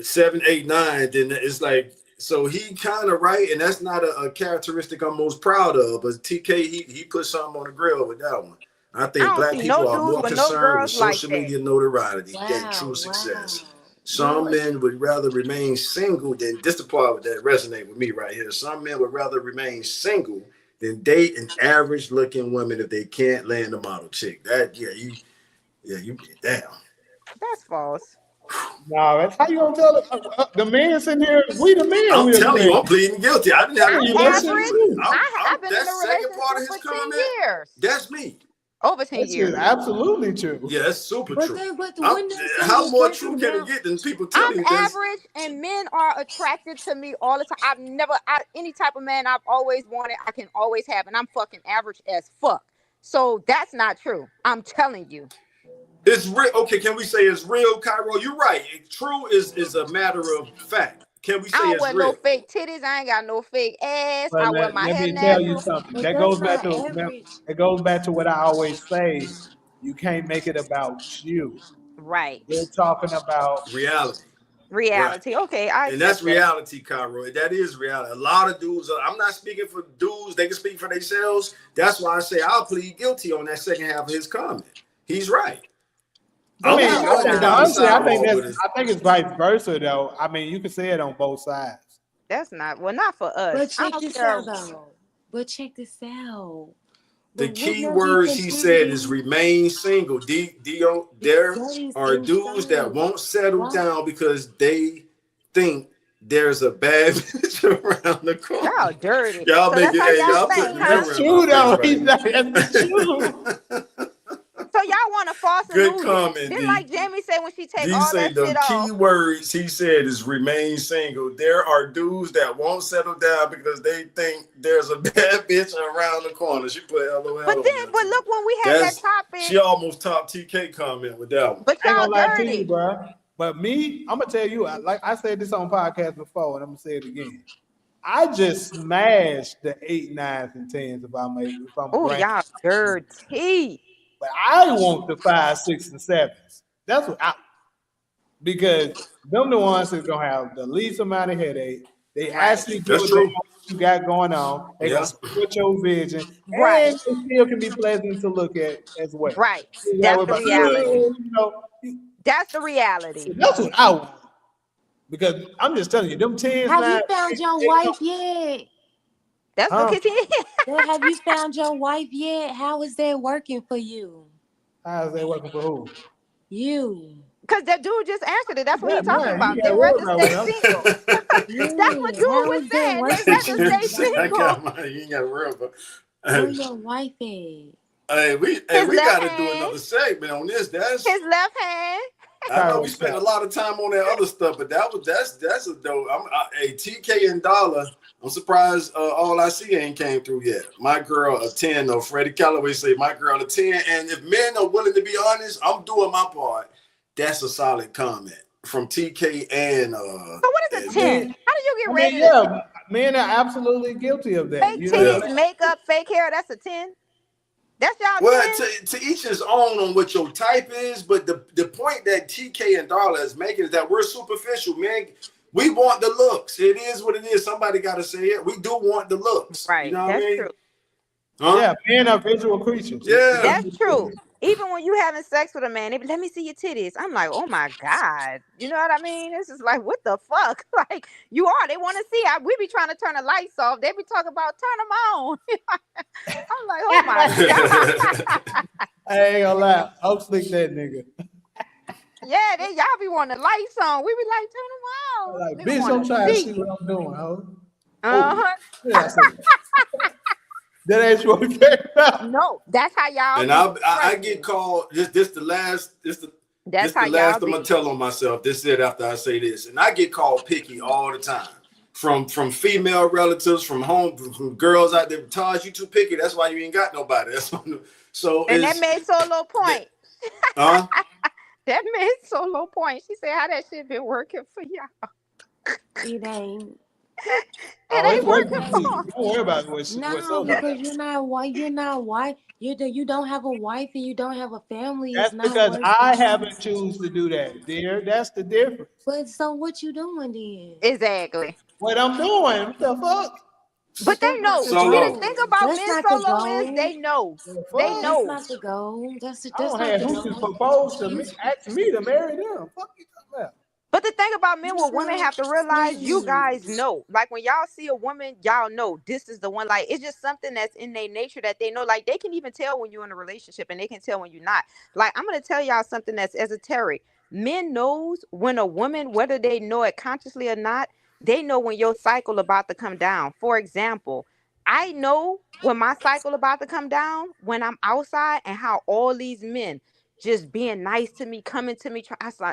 7, 8, 9, then it's like, so he kind of right, and that's not a characteristic I'm most proud of. But TK, he put something on the grill with that one. I think Black people are more concerned with social media notoriety than true success. Some men would rather remain single than, this the part that resonate with me right here. Some men would rather remain single than date an average looking woman if they can't land a model chick. That you damn. That's false. No, that's how you gonna tell it. The man's in here. We the men. I'm telling you, I'm pleading guilty. I didn't have I've been in a second part of his relationship for 10 comment. years. That's me. Over 10 years. Absolutely true. Yeah, that's super true. Then, how more true can it get than people tell you? I'm average, and men are attracted to me all the time. I've never, any type of man I've always wanted, I can always have, and I'm fucking average as fuck. So that's not true. I'm telling you. It's real. Okay, can we say it's real, Cairo? You're right. True is a matter of fact. Can we say I don't it's wear real? no fake titties. I ain't got no fake ass. But I wear my hair let me tell you natural. something. That goes back to what I always say. You can't make it about you. Right. We're talking about reality. Reality. Right. Okay. And that's reality, Cairo. That is reality. A lot of dudes, I'm not speaking for dudes. They can speak for themselves. That's why I say I'll plead guilty on that second half of his comment. He's right. I mean, honestly, I think it's vice versa, though. I mean, you can say it on both sides. That's not for us. But check this out, though. The key words he said is remain single. There are dudes that won't settle down because they think there's a bad bitch around the corner. Y'all dirty. Y'all make it. Y'all putting that's true, though. That's true. So y'all want to false Good illusion. comment, Then D. like Jamie said, when she take D all say that the shit key off. words he said is remain single. There are dudes that won't settle down because they think there's a bad bitch around the corner. She put LOL But on then, there but too. look, when we had that topic, She almost top TK comment with that one. but I ain't y'all gonna lie to you, dirty. bro. But me, I'm gonna tell you, like I said this on podcast before, and I'm gonna say it again. I just smashed the 8, 9s, and 10s if I'm Oh, granted. y'all dirty. But I want the 5, 6, and 7s. That's what because them the ones that's gonna have the least amount of headache. They actually give That's a damn true. what you got going on. They Yeah. gonna support your vision, Right, and they still can be pleasant to look at as well. right. You That's know, the about, reality. you know, That's the reality. that's what I want. Because I'm just telling you, them 10s, Have 9s, you found your they wife don't- yet? That's Huh? look at you. Have you found your wife yet? How is that working for you? How's that working for who? You. Because that dude just answered it. That's what Yeah, he's talking man, about. you They gotta worry rather about stay what else. single. That's what Yeah. dude How was is that saying. They working for rather you? stay I single. got mine. You ain't got to worry about. Where your wife at? Hey, we His left got to do hand. another segment on this. That's His left hand. I know we spent a lot of time on that other stuff, but that's a dope. Hey, TK and Dollar. I'm surprised all I see ain't came through yet. My girl a 10, though. Freddie Calloway say my girl a 10. And if men are willing to be honest, I'm doing my part. That's a solid comment from TK and So what is a 10? How do you get ready? Yeah, men are absolutely guilty of that. Fake You know, titties, makeup, fake hair. That's a 10. That's y'all well, 10. to each his own on what your type is, but the point that TK and Darla is making is that we're superficial, man. We want the looks. It is what it is. Somebody got to say it. We do want the looks. Right. You know what That's I mean? true. Huh? Yeah, men are visual creatures. Yeah. That's true. Even when you having sex with a man, they be, let me see your titties. I'm like, oh my God. You know what I mean? It's just like, what the fuck? Like, you are. They want to see. We be trying to turn the lights off. They be talking about turn them on. I'm like, oh my God. I ain't gonna lie. I'll slick that nigga. Yeah, y'all be wanting the lights on. We be like, turn them on. Like, Nigga bitch, I'm wanna trying to see. see what I'm doing, ho. Uh-huh. Yeah, I said that ain't what it came out. No, that's how y'all And be. I get called. This the last. That's how the last y'all I'm gonna be. tell on myself. This is it after I say this, and I get called picky all the time from female relatives, from girls out there. Taj, you too picky. That's why you ain't got nobody. So And that made Solo point. Huh? That made Solo point. She said, how that shit been working for y'all? It ain't. Oh, It it's ain't working working for me. for Don't worry about what's No, up. because you're not white. You're not white. You don't have a wife and you don't have a family. That's It's not because worth I it. haven't choose to do that, dear. That's the difference. But so what you doing then? Exactly. What I'm doing, what the fuck? But they that's not know. the See, the Solo. thing goal. about That's men not the Solo is goal. they know. The They fuck? That's know. not the goal. That's I that's don't not have the who just goal. proposed to me, ask me to marry them. Fuck you talking about? But the thing about men, what women have to realize, you guys Listen. know. Like when y'all see a woman, y'all know this is the one. Like it's just something that's in their nature that they know. Like they can even tell when you're in a relationship and they can tell when you're not. Like I'm gonna tell y'all something that's esoteric. Men knows when a woman, whether they know it consciously or not, they know when your cycle about to come down. For example, I know when my cycle about to come down when I'm outside and how all these men just being nice to me, coming to me,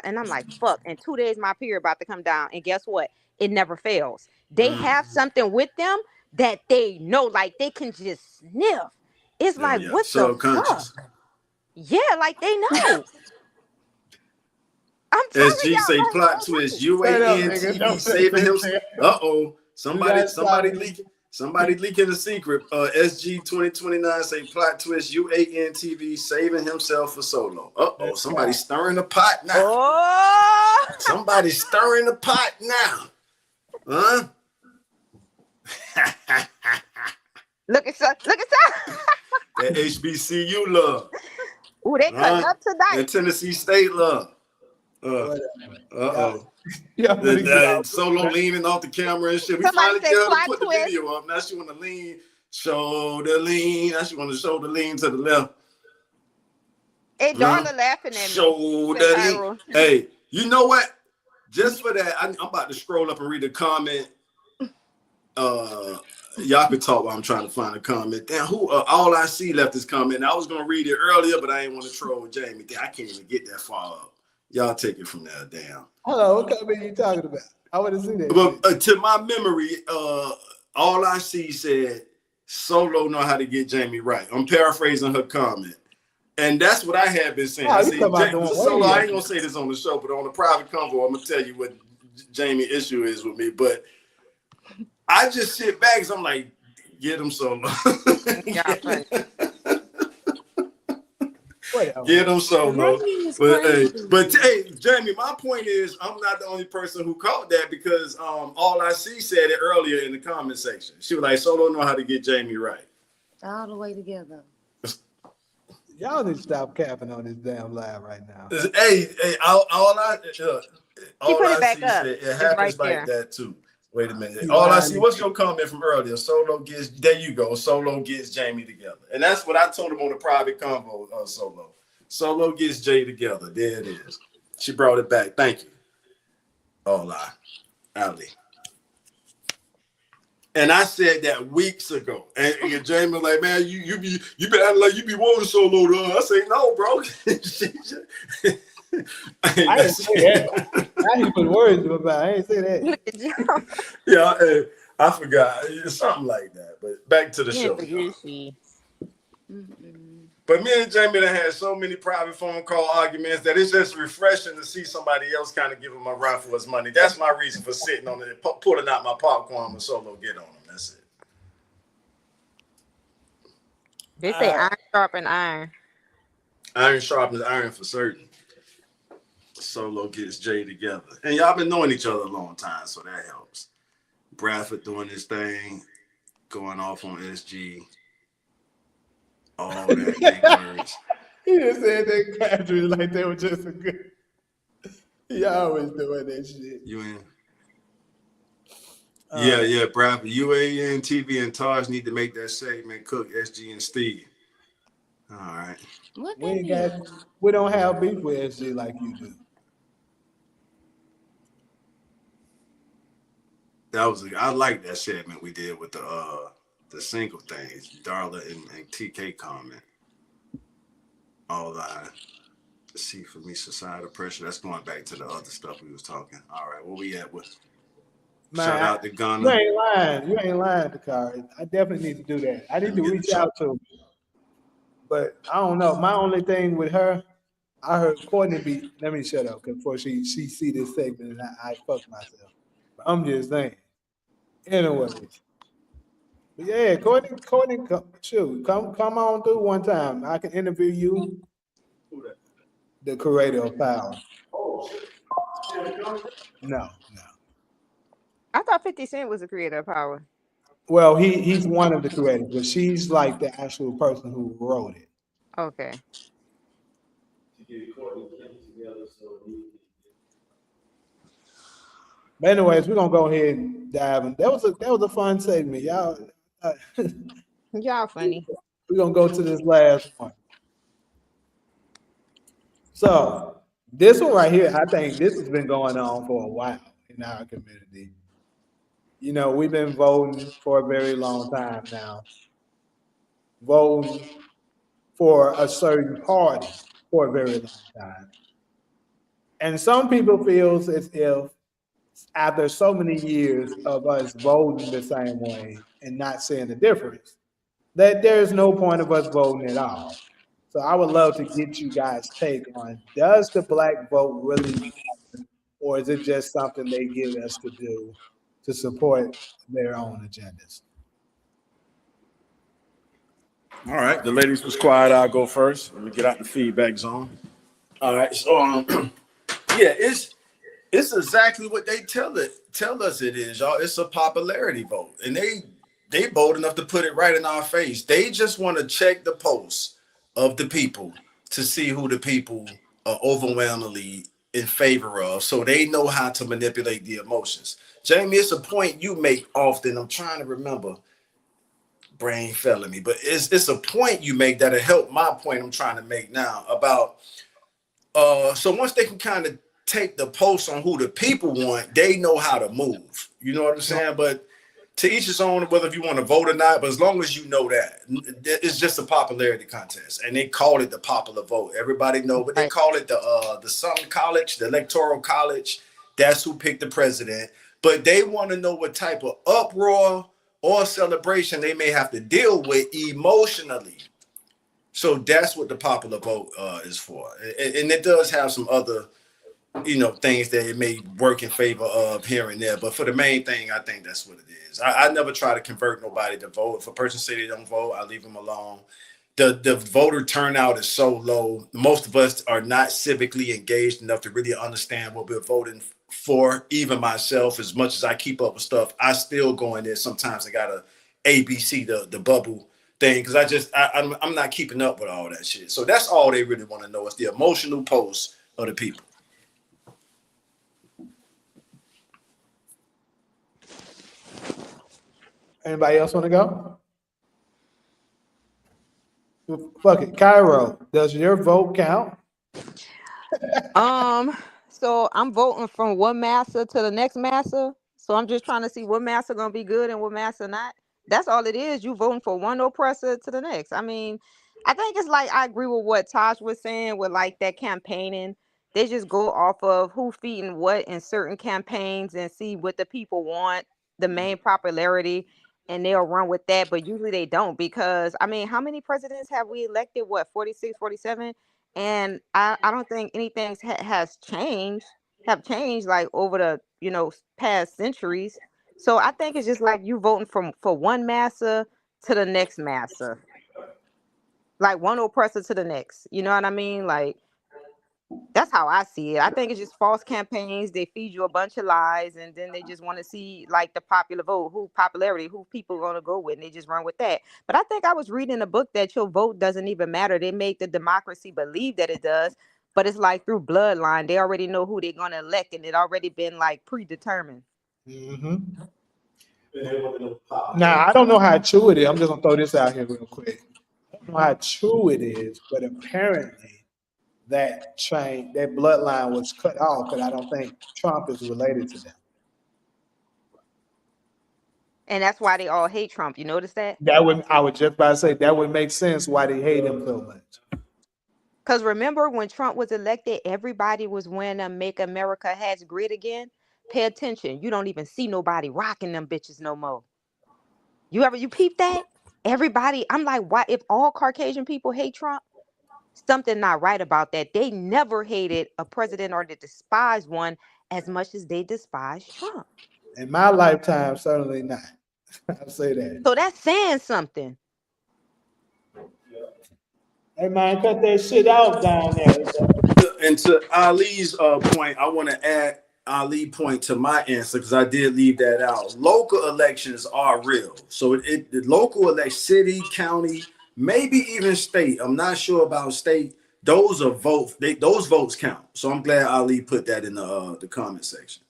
and I'm like, fuck. In 2 days, my period about to come down, and guess what? It never fails. They have something with them that they know, like they can just sniff. It's Oh like, yeah, what the subconscious. fuck? Yeah, like they know. I'm telling SG y'all, say like, plot oh, twist. Straight up, nigga. UAN Don't TV say saving him. that. Uh-oh. You gotta stop it. Leaking. Somebody leaking the secret. SG 2029 say plot twist. UAN TV saving himself for Solo. Uh-oh. That's Somebody right. stirring the pot now. oh. Somebody stirring the pot now. Huh? Look at that. That HBCU love. Ooh, they cutting up That tonight. Tennessee State love. Whatever. Uh-oh. Yeah, Solo leaning off the camera and shit. We Somebody finally say get her to plot put the twist. video up. Now she want to lean, show the lean. Now she want to show the lean to the left. Hey, Darla laughing at me. Show Say the Cairo. lean. Hey, you know what? Just for that, I'm about to scroll up and read the comment. y'all can talk while I'm trying to find a comment. Damn, who? All I see left is comment. I was gonna read it earlier, but I ain't want to troll Jamie. Damn, I can't even get that far up. Y'all take it from there. Damn. Hello, what comment you talking about? I want to see that. But to my memory, all I see said Solo know how to get Jamie right. I'm paraphrasing her comment. And that's what I have been saying. I say, Solo, I ain't gonna say this on the show, but on the private convo, I'm gonna tell you what Jamie issue is with me. But I just sit back because I'm like, get him Solo. Get him Solo. But hey, Jamie, my point is I'm not the only person who caught that because all I see said it earlier in the comment section. She was like, Solo know how to get Jamie right. All the way together. Y'all need to stop capping on this damn live right now. Hey, all I see said it happens right like that too. Wait a minute. All I see, what's your comment from earlier? Solo gets, there you go. Solo gets Jamie together. And that's what I told him on the private convo, Solo. Solo gets Jay together. There it is. She brought it back. Thank you. Ali. And I said that weeks ago. And Jamie was like, man, you been acting like you be wanting Solo to. I say, no, bro. I didn't say that. I didn't put words about. I ain't say that. Yeah, I forgot. Something like that. But back to the show. But me and Jamie done had so many private phone call arguments that it's just refreshing to see somebody else kind of give him a run for his money. That's my reason for sitting on it, pulling out my popcorn when Solo get on him. That's it. They say iron sharpen iron. Iron sharpens iron for certain. Solo gets Jay together. And y'all been knowing each other a long time, so that helps. Bradford doing his thing, going off on SG. All that big words. He just said they graduated like they were just a good. He always doing that shit. You in? Yeah, Bradford. UAN, TV, and Taj need to make that segment. Cook, SG, and Steve. All right. What we don't have beef with SG like you do. I like that segment we did with the single things, Darla and TK comment. All I see for me, societal pressure. That's going back to the other stuff we was talking. All right, where we at with? Man, shout out to Gunner. You ain't lying, Dakari. I definitely need to do that. I need to reach out to her. But I don't know. My only thing with her, I heard Courtney be. Let me shut up before she see this segment and I fuck myself. But I'm just saying. Anyways. But yeah, Courtney, come on through one time. I can interview you. The creator of Power. No. I thought 50 Cent was the creator of Power. Well, he's one of the creators, but she's like the actual person who wrote it. Okay. But anyways, we're gonna go ahead and dive in. That was a fun segment, y'all. Y'all funny. We're gonna go to this last one. So this one right here, I think this has been going on for a while in our community. You know, we've been voting for a very long time now. Voting for a certain party for a very long time. And some people feel as if after so many years of us voting the same way and not seeing the difference, that there's no point of us voting at all. So I would love to get you guys' take on, does the black vote really matter, or is it just something they get us to do to support their own agendas? All right, the ladies was quiet. I'll go first. Let me get out the feedback zone. All right, so yeah, it's exactly what they tell us it is, y'all. It's a popularity vote, and they bold enough to put it right in our face. They just want to check the pulse of the people to see who the people are overwhelmingly in favor of, so they know how to manipulate the emotions. Jamie, it's a point you make often. I'm trying to remember. Brain failing me, but it's a point you make that'll help my point I'm trying to make now about so once they can kind of take the pulse on who the people want, they know how to move. You know what I'm saying? But to each his own, whether if you want to vote or not, but as long as you know that, it's just a popularity contest. And they call it the popular vote. Everybody know, but they call it the something college, the electoral college. That's who picked the president. But they want to know what type of uproar or celebration they may have to deal with emotionally. So that's what the popular vote is for. And it does have some other, things that it may work in favor of here and there. But for the main thing, I think that's what it is. I never try to convert nobody to vote. If a person say they don't vote, I leave them alone. The voter turnout is so low. Most of us are not civically engaged enough to really understand what we're voting for. Even myself, as much as I keep up with stuff, I still go in there. Sometimes I gotta ABC the bubble thing because I'm not keeping up with all that shit. So that's all they really want to know is the emotional post of the people. Anybody else want to go? Fuck it. Cairo, does your vote count? So I'm voting from one massa to the next massa. So I'm just trying to see what massa gonna be good and what massa not. That's all it is. You voting for one oppressor to the next. I mean, I think it's like I agree with what Taj was saying with like that campaigning. They just go off of who feeding what in certain campaigns and see what the people want, the main popularity, and they'll run with that. But usually they don't because I mean, how many presidents have we elected? What, 46, 47? And I don't think anything have changed like over the past centuries. So I think it's just like you voting for one massa to the next massa, like one oppressor to the next. You know what I mean? Like that's how I see it. I think it's just false campaigns. They feed you a bunch of lies, and then they just want to see like the popular vote, who people going to go with, and they just run with that. But I think I was reading a book that your vote doesn't even matter. They make the democracy believe that it does, but it's like through bloodline. They already know who they're going to elect, and it already been like predetermined. Mm-hmm. Now, I don't know how true it is. I'm just going to throw this out here real quick. I don't know how true it is, but apparently that bloodline was cut off, but I don't think Trump is related to them. And that's why they all hate Trump. You notice that? I was just about to say that would make sense why they hate him so much. Because remember when Trump was elected, everybody was wearing a Make America Has Great Again. Pay attention. You don't even see nobody rocking them bitches no more. You peep that? Everybody, I'm like, why? If all Caucasian people hate Trump, something not right about that. They never hated a president or they despised one as much as they despise Trump. In my lifetime, certainly not. I'll say that. So that's saying something. Hey man, cut that shit out down there. And to Ali's point, I want to add Ali point to my answer because I did leave that out. Local elections are real. So the local elect city, county, maybe even state. I'm not sure about state. Those are votes. Those votes count. So I'm glad Ali put that in the comment section.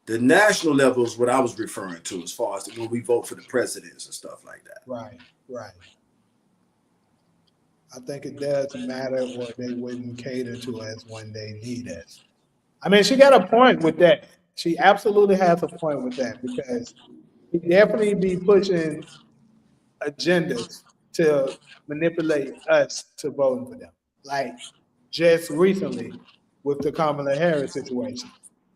The national level is what I was referring to as far as when we vote for the presidents and stuff like that. Right. I think it does matter, or they wouldn't cater to us when they need us. I mean, she got a point with that. She absolutely has a point with that because he definitely be pushing agendas to manipulate us to voting for them. Like just recently with the Kamala Harris situation,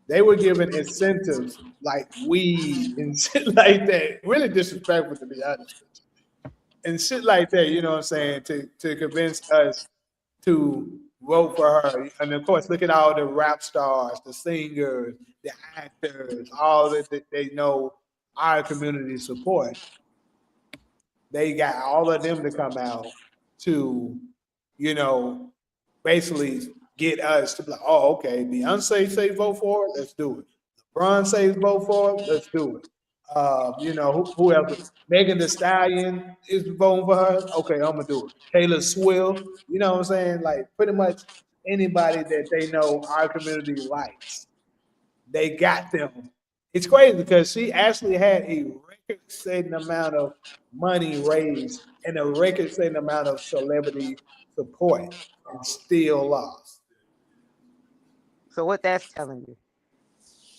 they were giving incentives like weed and shit like that. Really disrespectful, to be honest with you. And shit like that, you know what I'm saying, to convince us to vote for her. And of course, look at all the rap stars, the singers, the actors, all that they know our community support. They got all of them to come out to, basically get us to be like, oh, okay, Beyonce say vote for it, let's do it. LeBron says vote for it, let's do it. Who else? Megan Thee Stallion is voting for her. Okay, I'm gonna do it. Taylor Swift, you know what I'm saying? Like pretty much anybody that they know our community likes, they got them. It's crazy because she actually had a record-setting amount of money raised and a record-setting amount of celebrity support, and still lost. So what that's telling you?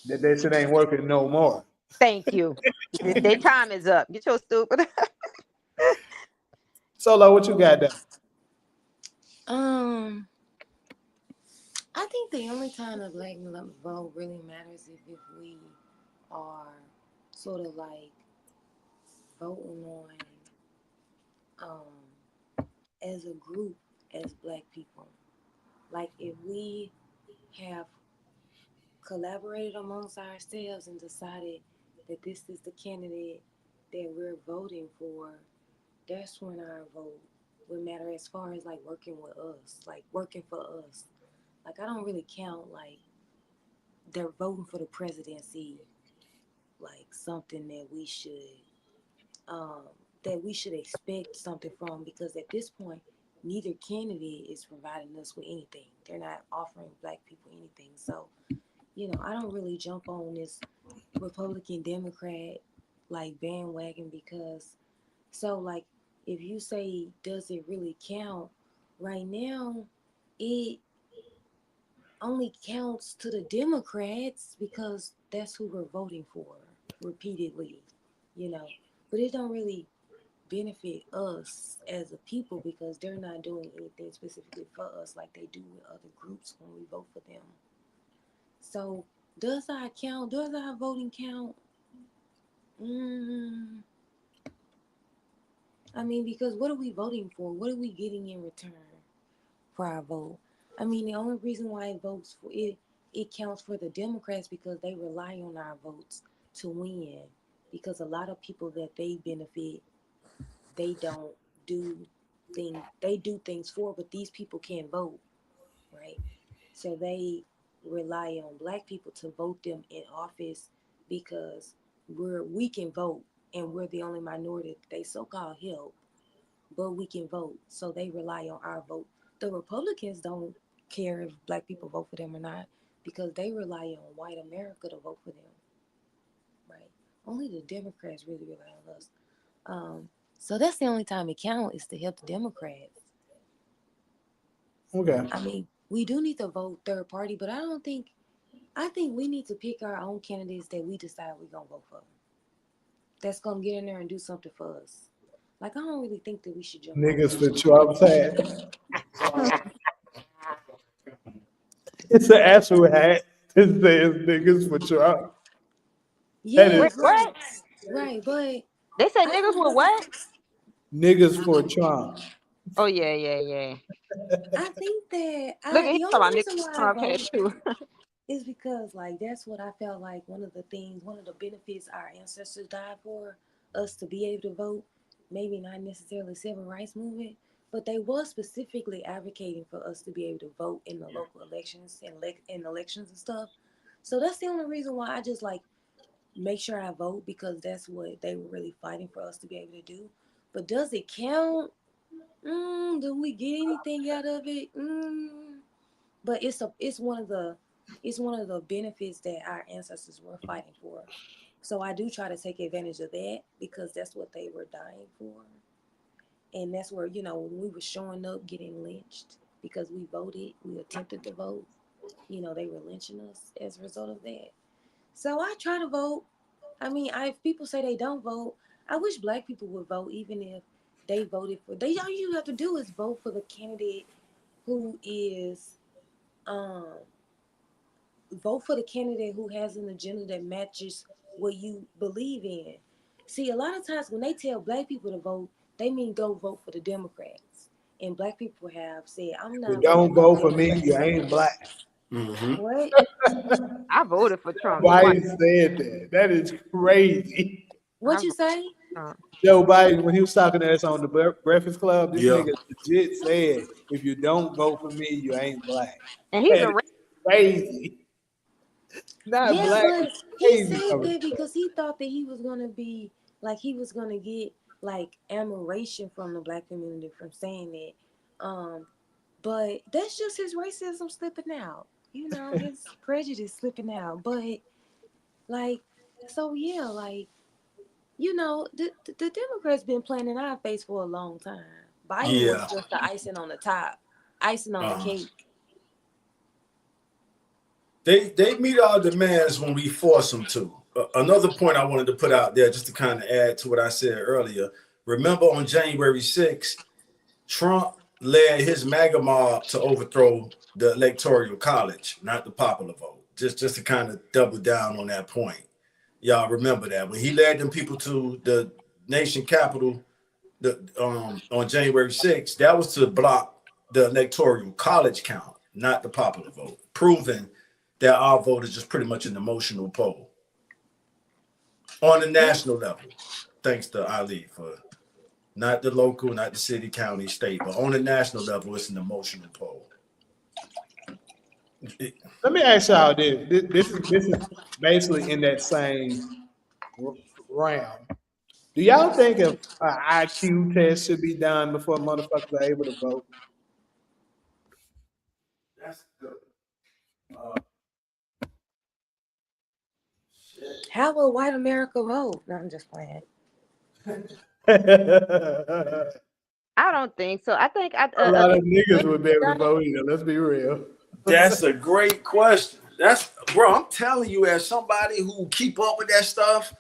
That shit ain't working no more. Thank you. Their time is up. Get your stupid. Solo, what you got there? I think the only time the black vote really matters is if we are sort of like voting on as a group as black people. Like if we have collaborated amongst ourselves and decided that this is the candidate that we're voting for, that's when our vote would matter as far as like working with us, like working for us. Like I don't really count like they're voting for the presidency like something um that we should expect something from, because at this point neither candidate is providing us with anything. They're not offering black people anything. So, I don't really jump on this Republican Democrat like bandwagon, because like if you say does it really count right now, it only counts to the Democrats because that's who we're voting for repeatedly, but it don't really benefit us as a people because they're not doing anything specifically for us like they do with other groups when we vote for them. So does our voting count? I mean, because what are we voting for? What are we getting in return for our vote? I mean, the only reason why it counts for the Democrats because they rely on our votes to win. Because a lot of people that they benefit, they don't do things for, but these people can't vote, right? So they rely on black people to vote them in office because we can vote and we're the only minority they so-called help, but we can vote. So they rely on our vote. The Republicans don't care if black people vote for them or not because they rely on white America to vote for them, right? Only the Democrats really rely on us. So that's the only time it counts is to help the Democrats. Okay. I mean, we do need to vote third party, but I think we need to pick our own candidates that we decide we're gonna vote for. That's gonna get in there and do something for us. Like I don't really think that we should jump on Niggas this for shit. Trump's hat. It's an actual hat that says niggas for Trump. That Yeah, is Wait, what? right, but They said I niggas think with what? niggas for Trump. Oh yeah. I think that Look at him the talking only about reason niggas. why I Okay, vote true. is because like that's what I felt like one of the benefits our ancestors died for us to be able to vote. Maybe not necessarily civil rights movement, but they was specifically advocating for us to be able to vote in the local elections and in elections and stuff. So that's the only reason why I just like make sure I vote, because that's what they were really fighting for us to be able to do. But does it count? Do we get anything out of it? But it's one of the benefits that our ancestors were fighting for. So I do try to take advantage of that because that's what they were dying for. And that's where, when we were showing up getting lynched because we voted, we attempted to vote, they were lynching us as a result of that. So I try to vote. I mean, if people say they don't vote, I wish black people would vote, even if they voted for. All you have to do is vote for the candidate who is, um, vote for the candidate who has an agenda that matches what you believe in. See, a lot of times when they tell black people to vote, they mean go vote for the Democrats. And black people have said, I'm You not voting don't for the vote for me, you Democrats. ain't black. Mm-hmm. What? I voted for Trump. You Why want? he said that? That is crazy. What I you voted say? for Trump. Joe Biden, when he was talking to us on the Breakfast Club, this Yeah. nigga legit said, if you don't vote for me, you ain't black. And he's That a is crazy. Not Yeah, black, but it's he crazy said coming. that because he thought that he was gonna be like he was gonna get like admiration from the black community from saying that. But that's just his racism slipping out. His prejudice slipping out. But like, so yeah, like the Democrats been playing in our face for a long time. Biden was Yeah. just the icing on the top, icing on the Uh, cake. they meet our demands when we force them to. another point I wanted to put out there, just to kind of add to what I said earlier. Remember on January 6th, Trump led his MAGA mob to overthrow the Electoral College, not the popular vote. Just to kind of double down on that point. Y'all remember that when he led them people to the nation capital on January 6th, that was to block the Electoral College count, not the popular vote, proving that our vote is just pretty much an emotional poll on the national level. Thanks to Ali for not the local, not the city, county, state, but on the national level, it's an emotional poll. Let me ask y'all this. This is basically in that same realm. Do y'all think if an IQ test should be done before motherfuckers are able to vote? That's good. How will white America vote? No, I'm just playing. I don't think so. I think A lot of niggas would be able to vote either. Let's be real. That's a great question. Bro, I'm telling you, as somebody who keep up with that stuff,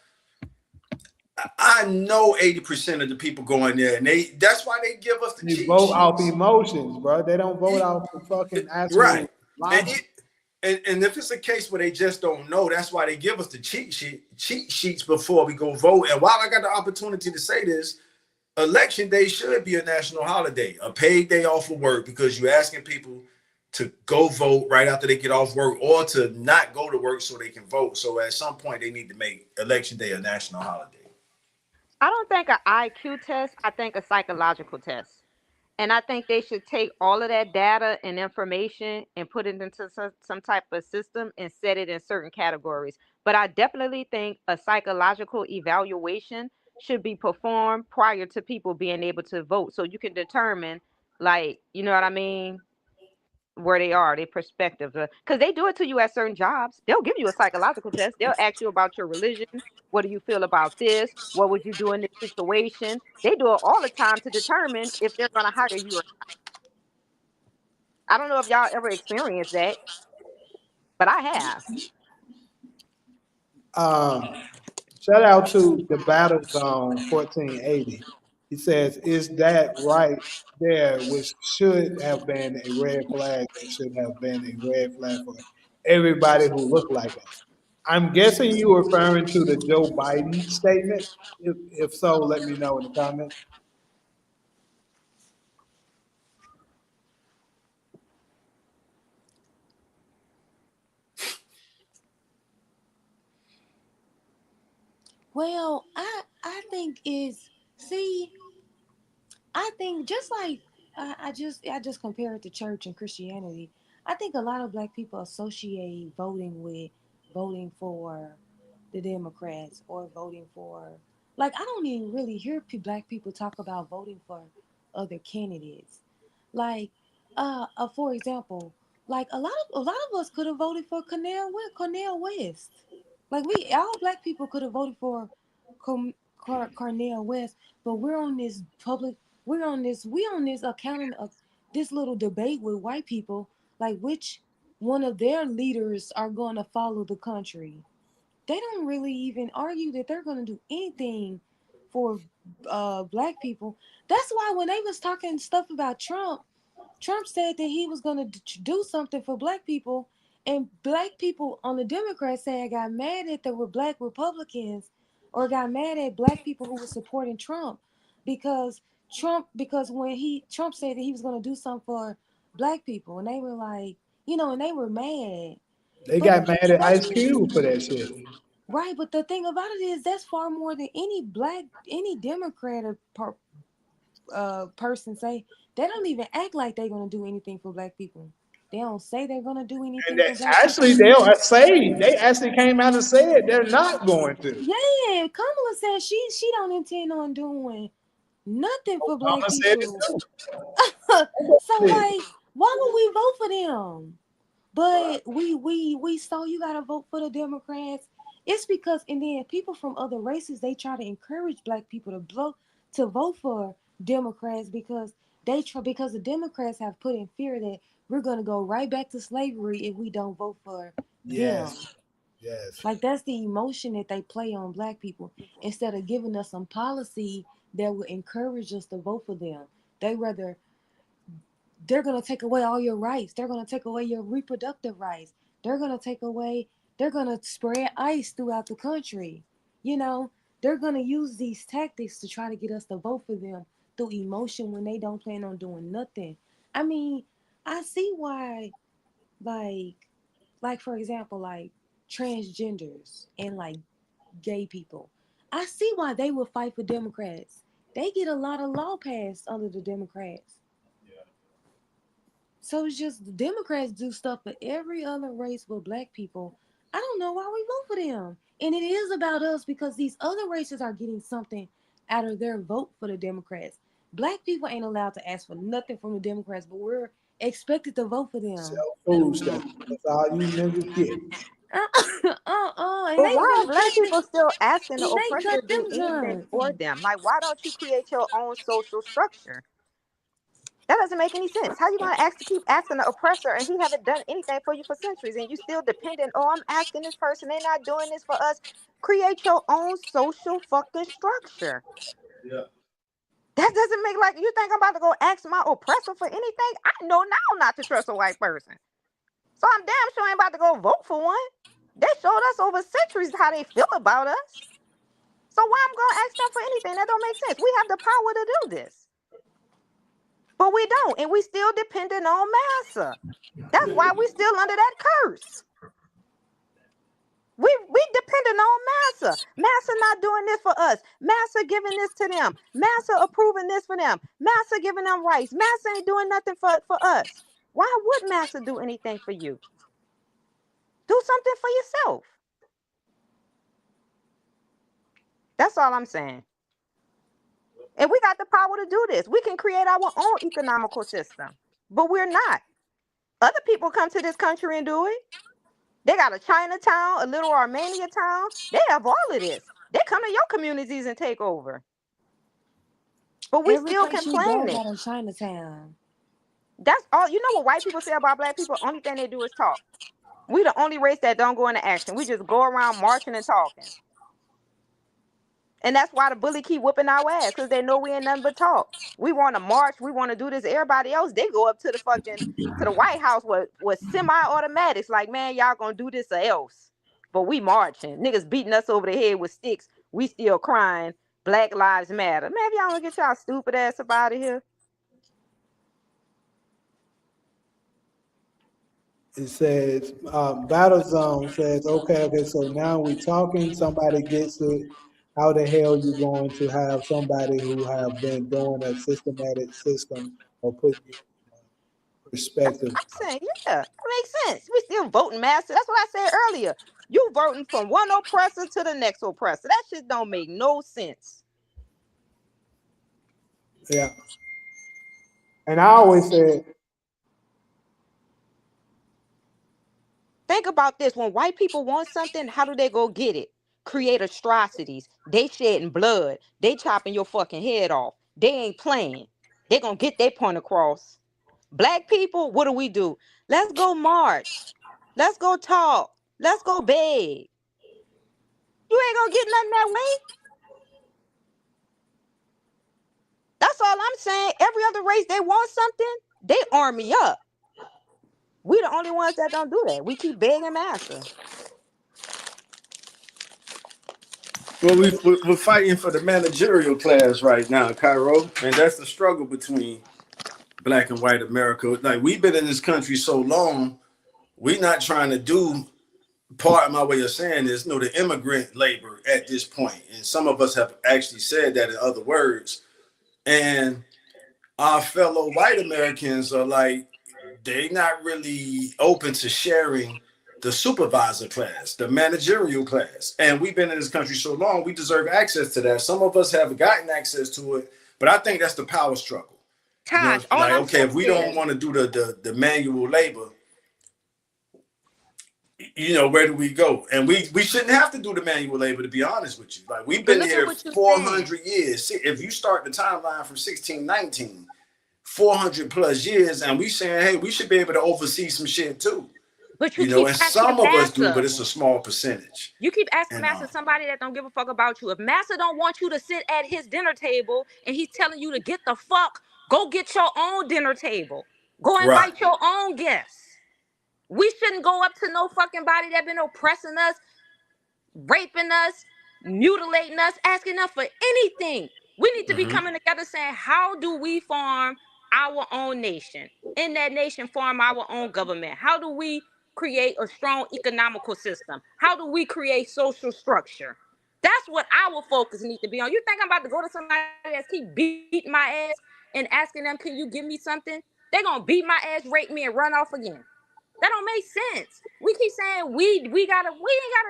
I know 80% of the people go in there, and that's why they give us the They cheat vote sheets. off emotions, bro. They don't vote off the fucking actual right. logic. And if it's a case where they just don't know, that's why they give us the cheat sheets before we go vote. And while I got the opportunity to say this, Election Day should be a national holiday, a paid day off of work, because you're asking people to go vote right after they get off work, or to not go to work so they can vote. So at some point, they need to make Election Day a national holiday. I don't think an IQ test. I think a psychological test. And I think they should take all of that data and information and put it into some type of system and set it in certain categories. But I definitely think a psychological evaluation should be performed prior to people being able to vote. So you can determine, like, you know what I mean, where they are, their perspective. Because they do it to you at certain jobs. They'll give you a psychological test. They'll ask you about your religion. What do you feel about this? What would you do in this situation? They do it all the time to determine if they're going to hire you or not. I don't know if y'all ever experienced that, but I have. Shout out to the Battle Zone 1480. He says, "Is that right there? Which should have been a red flag. That should have been a red flag for everybody who looked like us." I'm guessing you were referring to the Joe Biden statement. If so, let me know in the comments. Well, I think I think just like I just compare it to church and Christianity. I think a lot of black people associate voting with voting for the Democrats or voting for, like, I don't even really hear black people talk about voting for other candidates. Like for example, like a lot of us could have voted for Cornel West. Like we all black people could have voted for Cornel West, but we on this accounting of this little debate with white people, like which one of their leaders are going to follow the country. They don't really even argue that they're going to do anything for black people. That's why when they was talking stuff about Trump said that he was going to do something for black people, and black people on the Democrat side got mad that there were black Republicans, or got mad at black people who were supporting Trump because Trump said that he was going to do something for black people, and they were like, and they were mad. They But got mad at Ice Cube for that shit. right, but the thing about it is that's far more than any Democrat or person say. They don't even act like they're gonna do anything for black people. They don't say they're gonna do And anything for that, black actually, people. they actually came out and said they're not going to. Yeah, Kamala said she don't intend on doing nothing for black Obama said it people. too. So like, why would we vote for them? But we so you gotta vote for the Democrats. It's because, and then people from other races, they try to encourage black people to vote for Democrats because because the Democrats have put in fear that we're gonna go right back to slavery if we don't vote for them. Yes. Yes. Like that's the emotion that they play on black people instead of giving us some policy that would encourage us to vote for them. They're gonna take away all your rights. They're gonna take away your reproductive rights. They're gonna spread ice throughout the country. You know, they're gonna use these tactics to try to get us to vote for them through emotion when they don't plan on doing nothing. I mean, I see why, like, for example, like transgenders and like gay people. I see why they would fight for Democrats. They get a lot of law passed under the Democrats. So it's just the Democrats do stuff for every other race but black people. I don't know why we vote for them. And it is about us because these other races are getting something out of their vote for the Democrats. Black people ain't allowed to ask for nothing from the Democrats, but we're expected to vote for them. Sell food stamps. That's all you niggas get. And But they why are want to black cut people still asking the and they oppressor cut to do them anything jobs. for them? Like, why don't you create your own social structure? That doesn't make any sense. How you gonna ask to keep asking the oppressor and he haven't done anything for you for centuries and you still dependent? Oh, I'm asking this person, they're not doing this for us. Create your own social fucking structure. Yeah. That doesn't make like you think I'm about to go ask my oppressor for anything. I know now not to trust a white person. So I'm damn sure I ain't about to go vote for one. They showed us over centuries how they feel about us. So why I'm gonna ask them for anything? That don't make sense. We have the power to do this. But we don't, and we still dependent on massa. That's why we still under that curse. We dependent on massa. Massa not doing this for us. Massa giving this to them. Massa approving this for them. Massa giving them rights. Massa ain't doing nothing for us. Why would massa do anything for you? Do something for yourself. That's all I'm saying. And we got the power to do this. We can create our own economical system, but we're not. Other people come to this country and do it. They got a Chinatown, a little Armenia town. They have all of this. They come to your communities and take over. But we Every still place you go complaining. got a Chinatown. That's all. You know what white people say about black people? Only thing they do is talk. We the only race that don't go into action. We just go around marching and talking. And that's why the bully keep whipping our ass, because they know we ain't nothing but talk. We want to march. We want to do this. Everybody else, they go up to the White House with semi-automatics. Like, man, y'all gonna do this or else. But we marching. Niggas beating us over the head with sticks. We still crying. Black Lives Matter. Man, if y'all don't get y'all stupid ass up out of here. It says, Battle Zone says, okay, so now we talking, somebody gets it. How the hell you going to have somebody who have been doing a systematic system or put you in perspective? I'm saying, yeah, that makes sense. We still voting master. That's what I said earlier. You voting from one oppressor to the next oppressor. That shit don't make no sense. Yeah. And I always said, think about this. When white people want something, how do they go get it? Create atrocities. They shedding blood. They chopping your fucking head off. They ain't playing. They gonna get their point across. Black people, what do? Let's go march. Let's go talk. Let's go beg. You ain't gonna get nothing that way. That's all I'm saying. Every other race, they want something, they army up. We the only ones that don't do that. We keep begging massa. Well, we're fighting for the managerial class right now, Cairo, and that's the struggle between black and white America. Like, we've been in this country so long, we're not trying to do, part of my way of saying is, the immigrant labor at this point. And some of us have actually said that in other words. And our fellow white Americans are like, they're not really open to sharing the supervisor class, the managerial class. And we've been in this country so long, we deserve access to that. Some of us have gotten access to it, but I think that's the power struggle. Tosh, all Like, I'm okay, if we saying don't want to do the manual labor, where do we go? And we shouldn't have to do the manual labor, to be honest with you. Like, we've been look at here what you're 400 years. If you start the timeline from 1619, 400 plus years, and we saying, hey, we should be able to oversee some shit too. But you You know, keep and asking some of us do, but Massa. it's a small percentage. You keep asking And Massa somebody that don't give a fuck about you. If Massa don't want you to sit at his dinner table and he's telling you to get the fuck, go get your own dinner table. Go right. invite your own guests. We shouldn't go up to no fucking body that been oppressing us, raping us, mutilating us, asking us for anything. We need to be Mm-hmm. coming together saying, how do we form our own nation? In that nation, form our own government. How do we create a strong economical system? How do we create social structure? That's what our focus needs to be on. You think I'm about to go to somebody that keep beating my ass and asking them, can you give me something? They're going to beat my ass, rape me, and run off again. That don't make sense. We keep saying we ain't gotta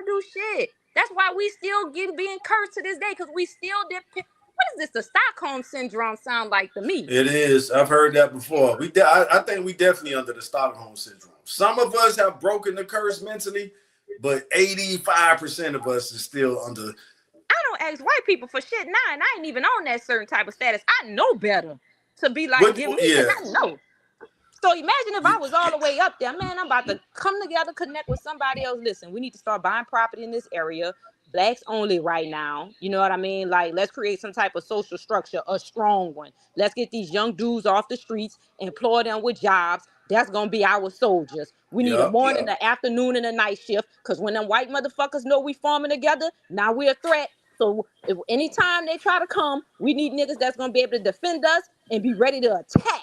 do shit. That's why we still being cursed to this day, because we still depend. What is this? The Stockholm syndrome sound like to me? It is. I've heard that before. I think we definitely under the Stockholm syndrome. Some of us have broken the curse mentally, but 85% of us is still under. I don't ask white people for shit now, and I ain't even on that certain type of status. I know better to be like, But give me, because yeah, I know. So imagine if I was all the way up there, man, I'm about to come together, connect with somebody else. Listen, we need to start buying property in this area. Blacks only right now. You know what I mean? Like, let's create some type of social structure, a strong one. Let's get these young dudes off the streets, employ them with jobs. That's going to be our soldiers. We need a yep, morning, an afternoon, and a night shift. Because when them white motherfuckers know we farming together, now we're a threat. So if anytime they try to come, we need niggas that's going to be able to defend us and be ready to attack.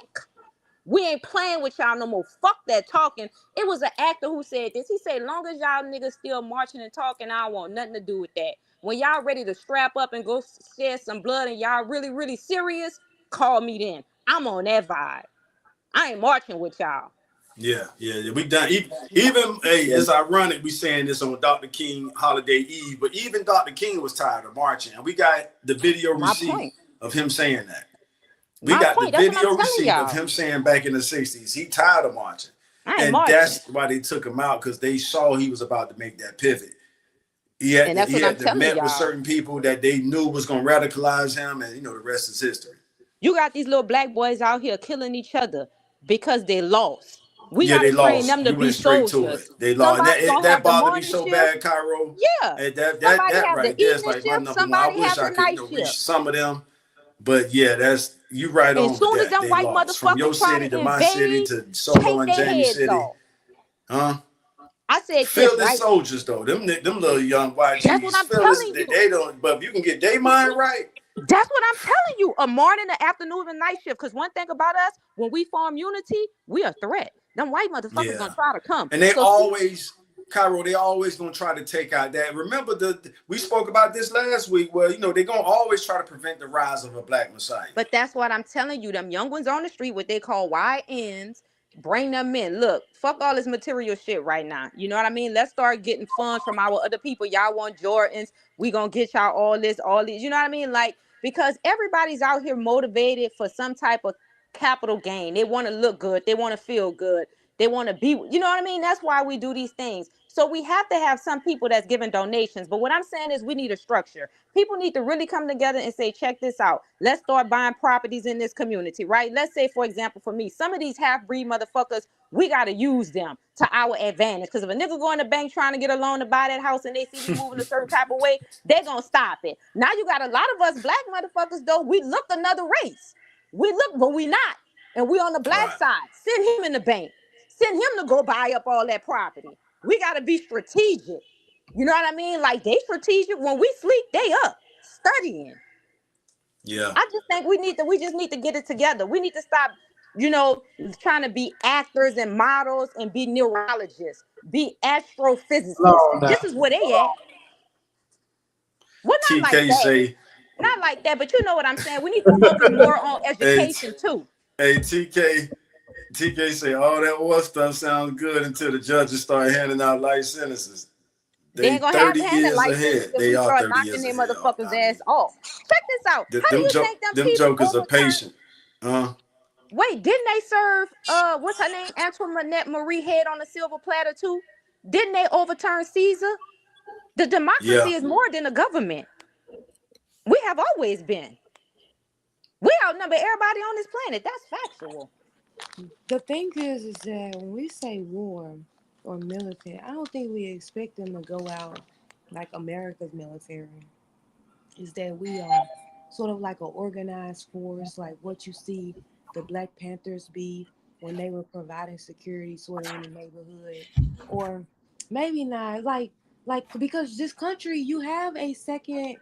We ain't playing with y'all no more. Fuck that talking. It was an actor who said this. He said, long as y'all niggas still marching and talking, I don't want nothing to do with that. When y'all ready to strap up and go shed some blood and y'all really, really serious, call me then. I'm on that vibe. I ain't marching with y'all. yeah. We done. Even hey, it's ironic we saying this on Dr. King holiday eve, but even Dr. King was tired of marching, and we got the video My receipt point. of him saying that. We My got the point. That's what I'm video telling receipt of y'all. him saying back in the 60s, he tired of marching. I ain't And marching. that's why they took him out, because they saw he was about to make that pivot. And that's He what I'm had to telling met with y'all. certain people that they knew was gonna radicalize him, and the rest is history. You got these little black boys out here killing each other because they lost. We Yeah, got to they train lost. them to You be went straight to it. soldiers. They lost, and Somebody gonna that have the bothered me morning so shift. bad, Cairo. Yeah. And that Somebody that have the right there is evening like my shift. number one. I Somebody wish have I the could night shift. reach some of them, but yeah, that's you right And on with soon as that. them They white lost from your motherfuckers try city to to my city invade, to Solo take and their Jamie heads City, off. huh? I said this, Fearless right? soldiers though, them little young That's what YGs, I'm fearless. telling you. They don't. But if you can get their mind right, That's what I'm telling you. A morning, an afternoon, and night shift. Because one thing about us, when we form unity, we a threat. Them white motherfuckers yeah. gonna try to come. And they So see, always, Cairo, they always gonna try to take out that. Remember we spoke about this last week. Well, they're gonna always try to prevent the rise of a black messiah. but that's what I'm telling you. Them young ones on the street, what they call YNs, bring them in. Look, fuck all this material shit right now. You know what I mean? Let's start getting funds from our other people. Y'all want Jordans. We gonna get y'all all this, all these. You know what I mean? Like, because everybody's out here motivated for some type of capital gain. They want to look good. They want to feel good. They want to be, you know what I mean? That's why we do these things. So we have to have some people that's giving donations. But what I'm saying is we need a structure. People need to really come together and say, check this out. Let's start buying properties in this community, right? Let's say, for example, for me, some of these half-breed motherfuckers, we got to use them to our advantage. Because if a nigga go in the bank trying to get a loan to buy that house and they see we moving a certain type of way, they're going to stop it. Now you got a lot of us black motherfuckers, though, we look another race. We look, but we not. And we on the black Right. side. Send him in the bank. Send him to go buy up all that property. We got to be strategic. You know what I mean? Like, they strategic. When we sleep, they up studying. Yeah. I just think we just need to get it together. We need to stop, trying to be actors and models and be neurologists, be astrophysicists. No, This is where they at. Well, not like TK that. say, Not like that, but you know what I'm saying. We need to focus more on hey, education too. hey, TK say, all that war stuff sounds good until the judges start handing out life sentences. They They ain't gonna have 30 handing years licenses ahead. if They we are start 30 knocking years their ahead. motherfuckers I ass mean, off. Check this out. How do you think them them people jokers are overturned? patient. Wait, didn't they serve what's her name? Antoinette Marie Head on a silver platter too? Didn't they overturn Caesar? The Yeah. democracy is more than a government. We have always been. We outnumber everybody on this planet. That's factual. The thing is that when we say war, or military. I don't think we expect them to go out like America's military. Is that we are sort of like an organized force, like what you see the Black Panthers be when they were providing security sort of in the neighborhood. Or maybe not like because this country you have a second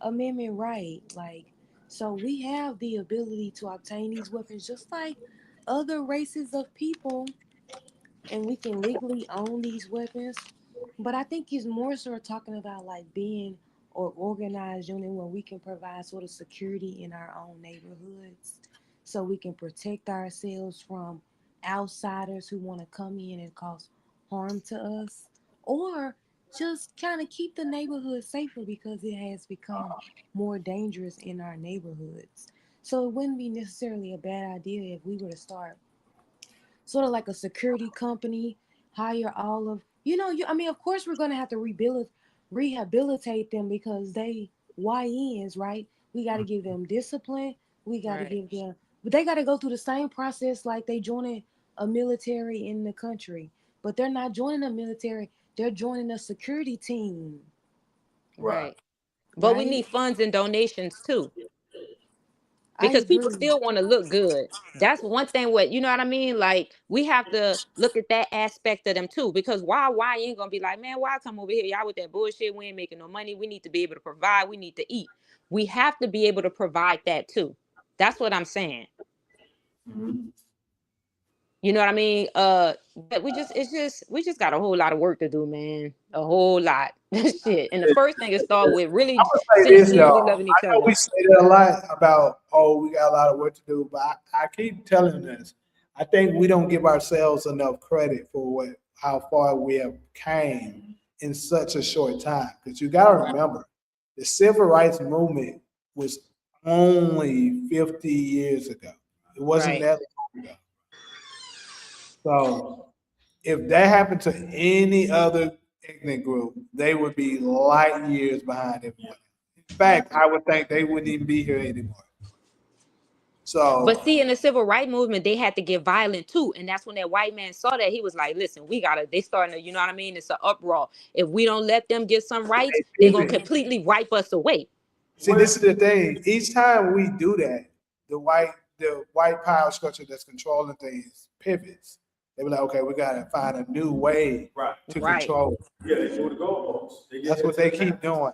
amendment right. Like so we have the ability to obtain these weapons just like other races of people and we can legally own these weapons. But I think he's more sort of talking about like being or organized unit where we can provide sort of security in our own neighborhoods so we can protect ourselves from outsiders who want to come in and cause harm to us or just kind of keep the neighborhood safer because it has become more dangerous in our neighborhoods. So it wouldn't be necessarily a bad idea if we were to start sort of like a security company, hire all of I mean, of course we're gonna have to rehabilitate them because they YNs, right? We gotta give them discipline, we gotta Right. give them but they gotta go through the same process like they joining a military in the country. But they're not joining a military, they're joining a security team, Right. Right. But we right? need funds and donations too, I because people agree. still want to look good. That's one thing. What you know what I mean? Like we have to look at that aspect of them too. Because why ain't gonna be like, man, why come over here? Y'all with that bullshit? We ain't making no money. We need to be able to provide. We need to eat. We have to be able to provide that too. That's what I'm saying. Mhm. You know what I mean? But we just got a whole lot of work to do, man. A whole lot. Shit. And the first thing is start with I'm really gonna say this sincerely though. loving each I know other. we say that a lot about, oh, we got a lot of work to do, but I keep telling this. I think we don't give ourselves enough credit for how far we have came in such a short time. Because you got to remember, the civil rights movement was only 50 years ago. It wasn't Right. that long ago. So if that happened to any other ethnic group, they would be light years behind everyone. In fact, I would think they wouldn't even be here anymore. But So see, in the civil rights movement, they had to get violent too. And that's when that white man saw that. He was like, listen, we gotta, they starting to, you know what I mean? It's an uproar. If we don't let them get some rights, they they're gonna pivot. completely wipe us away. See, this is the thing. Each time we do that, the white power structure that's controlling things pivots. They be like, okay, we gotta find a new way Right. to Right. control it. Yeah, they move the goalposts. They get That's what into they the keep Panthers. doing.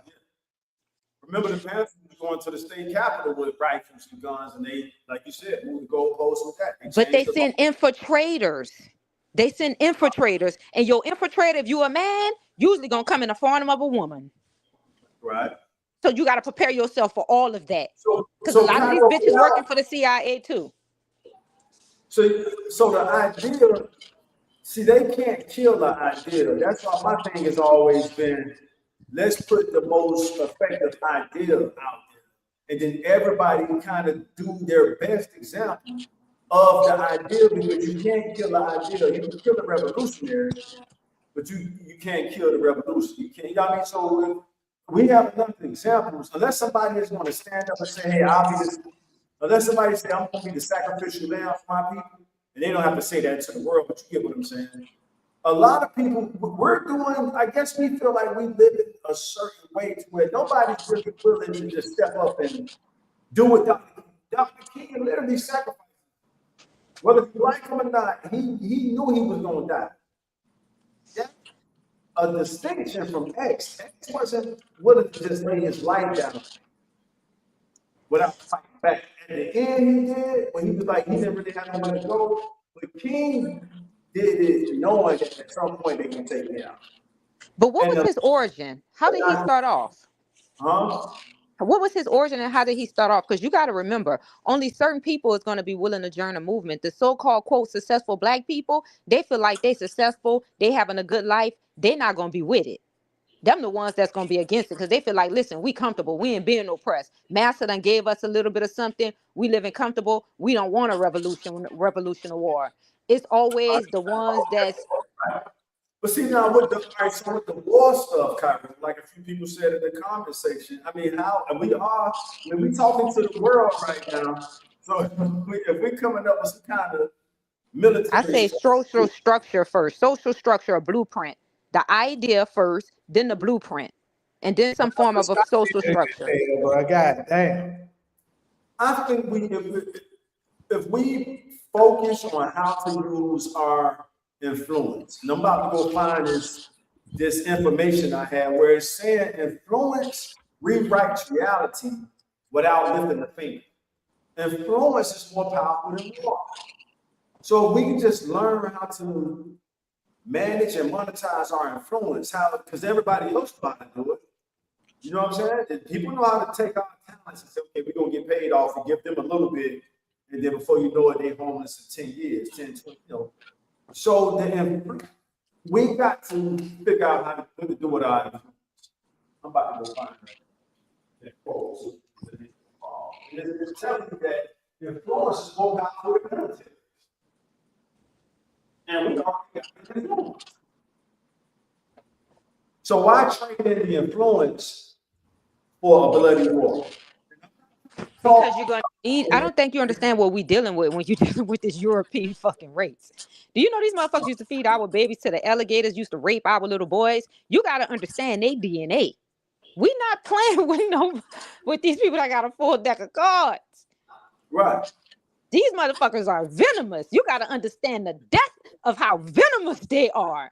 Remember the Panthers was going to the state capitol with rifles and guns, and they, like you said, moved the goalposts with that. They But they changed the law. send infiltrators. They send infiltrators. And your infiltrator, if you a man, usually gonna come in the form of a woman. Right. So you gotta prepare yourself for all of that. So, Because a so lot of these Cairo, bitches working for the CIA too. so the idea, see, they can't kill the idea. That's why my thing has always been, let's put the most effective idea out there, and then everybody kind of do their best example of the idea, because you can't kill the idea. You can kill a revolutionary, but you can't kill the revolution. You can't. You know what I mean? So we have enough examples. Unless somebody is going to stand up and say, "Hey, I'll be this." Unless somebody say, "I'm going to be the sacrificial lamb for my people," and they don't have to say that to the world, but you get what I'm saying. A lot of people, we're doing. I guess we feel like we live in a certain way to where nobody's really willing to just step up and do what Dr. King literally sacrificed. Whether you like him or not, he knew he was going to die. That's a distinction from X. X wasn't willing to just lay his life down without fighting back. At the end, he did, when he was like, he didn't really have nowhere to go. But King did it knowing that at some point they can take me out. But what And was his origin? How did he start off? huh? What was his origin and how did he start off? Because you got to remember, only certain people is going to be willing to join a movement. The so-called, quote, successful black people, they feel like they successful, they having a good life, they're not going to be with it. Them the ones that's going to be against it because they feel like, listen, we comfortable. We ain't being oppressed. Master done gave us a little bit of something. We living comfortable. We don't want a revolution or war. It's always the ones that's, But see now with the all right, so with the war stuff, Kyrie, like a few people said in the comment section, I mean, how and we talking to the world right now. So if we're coming up with some kind of military. I say social structure first. Social structure, a blueprint. The idea first, then the blueprint, and then some form of a social structure. Bro, God damn. I think if we focus on how to use our influence, and I'm about to go find this information I had where it's saying influence rewrites reality without lifting the finger. Influence is more powerful than war. So we can just learn how to manage and monetize our influence, how because everybody else about to do it. You know what I'm saying? And people know how to take our talents and say, okay, we're gonna get paid off and give them a little bit, and then before you know it, they're homeless in 10 years, 10, 20, you know. So we got to figure out how to do it our influence. I'm about to go find that quote. And it's telling you that influence is more powerful than military. And we already got influence. So why trade in the influence for a bloody war? Because you're gonna need. I don't think you understand what we're dealing with when you're dealing with this European fucking race. Do you know these motherfuckers used to feed our babies to the alligators, used to rape our little boys? You gotta understand their DNA. We not playing with these people that got a full deck of cards. Right. These motherfuckers are venomous. You gotta understand the depth of how venomous they are.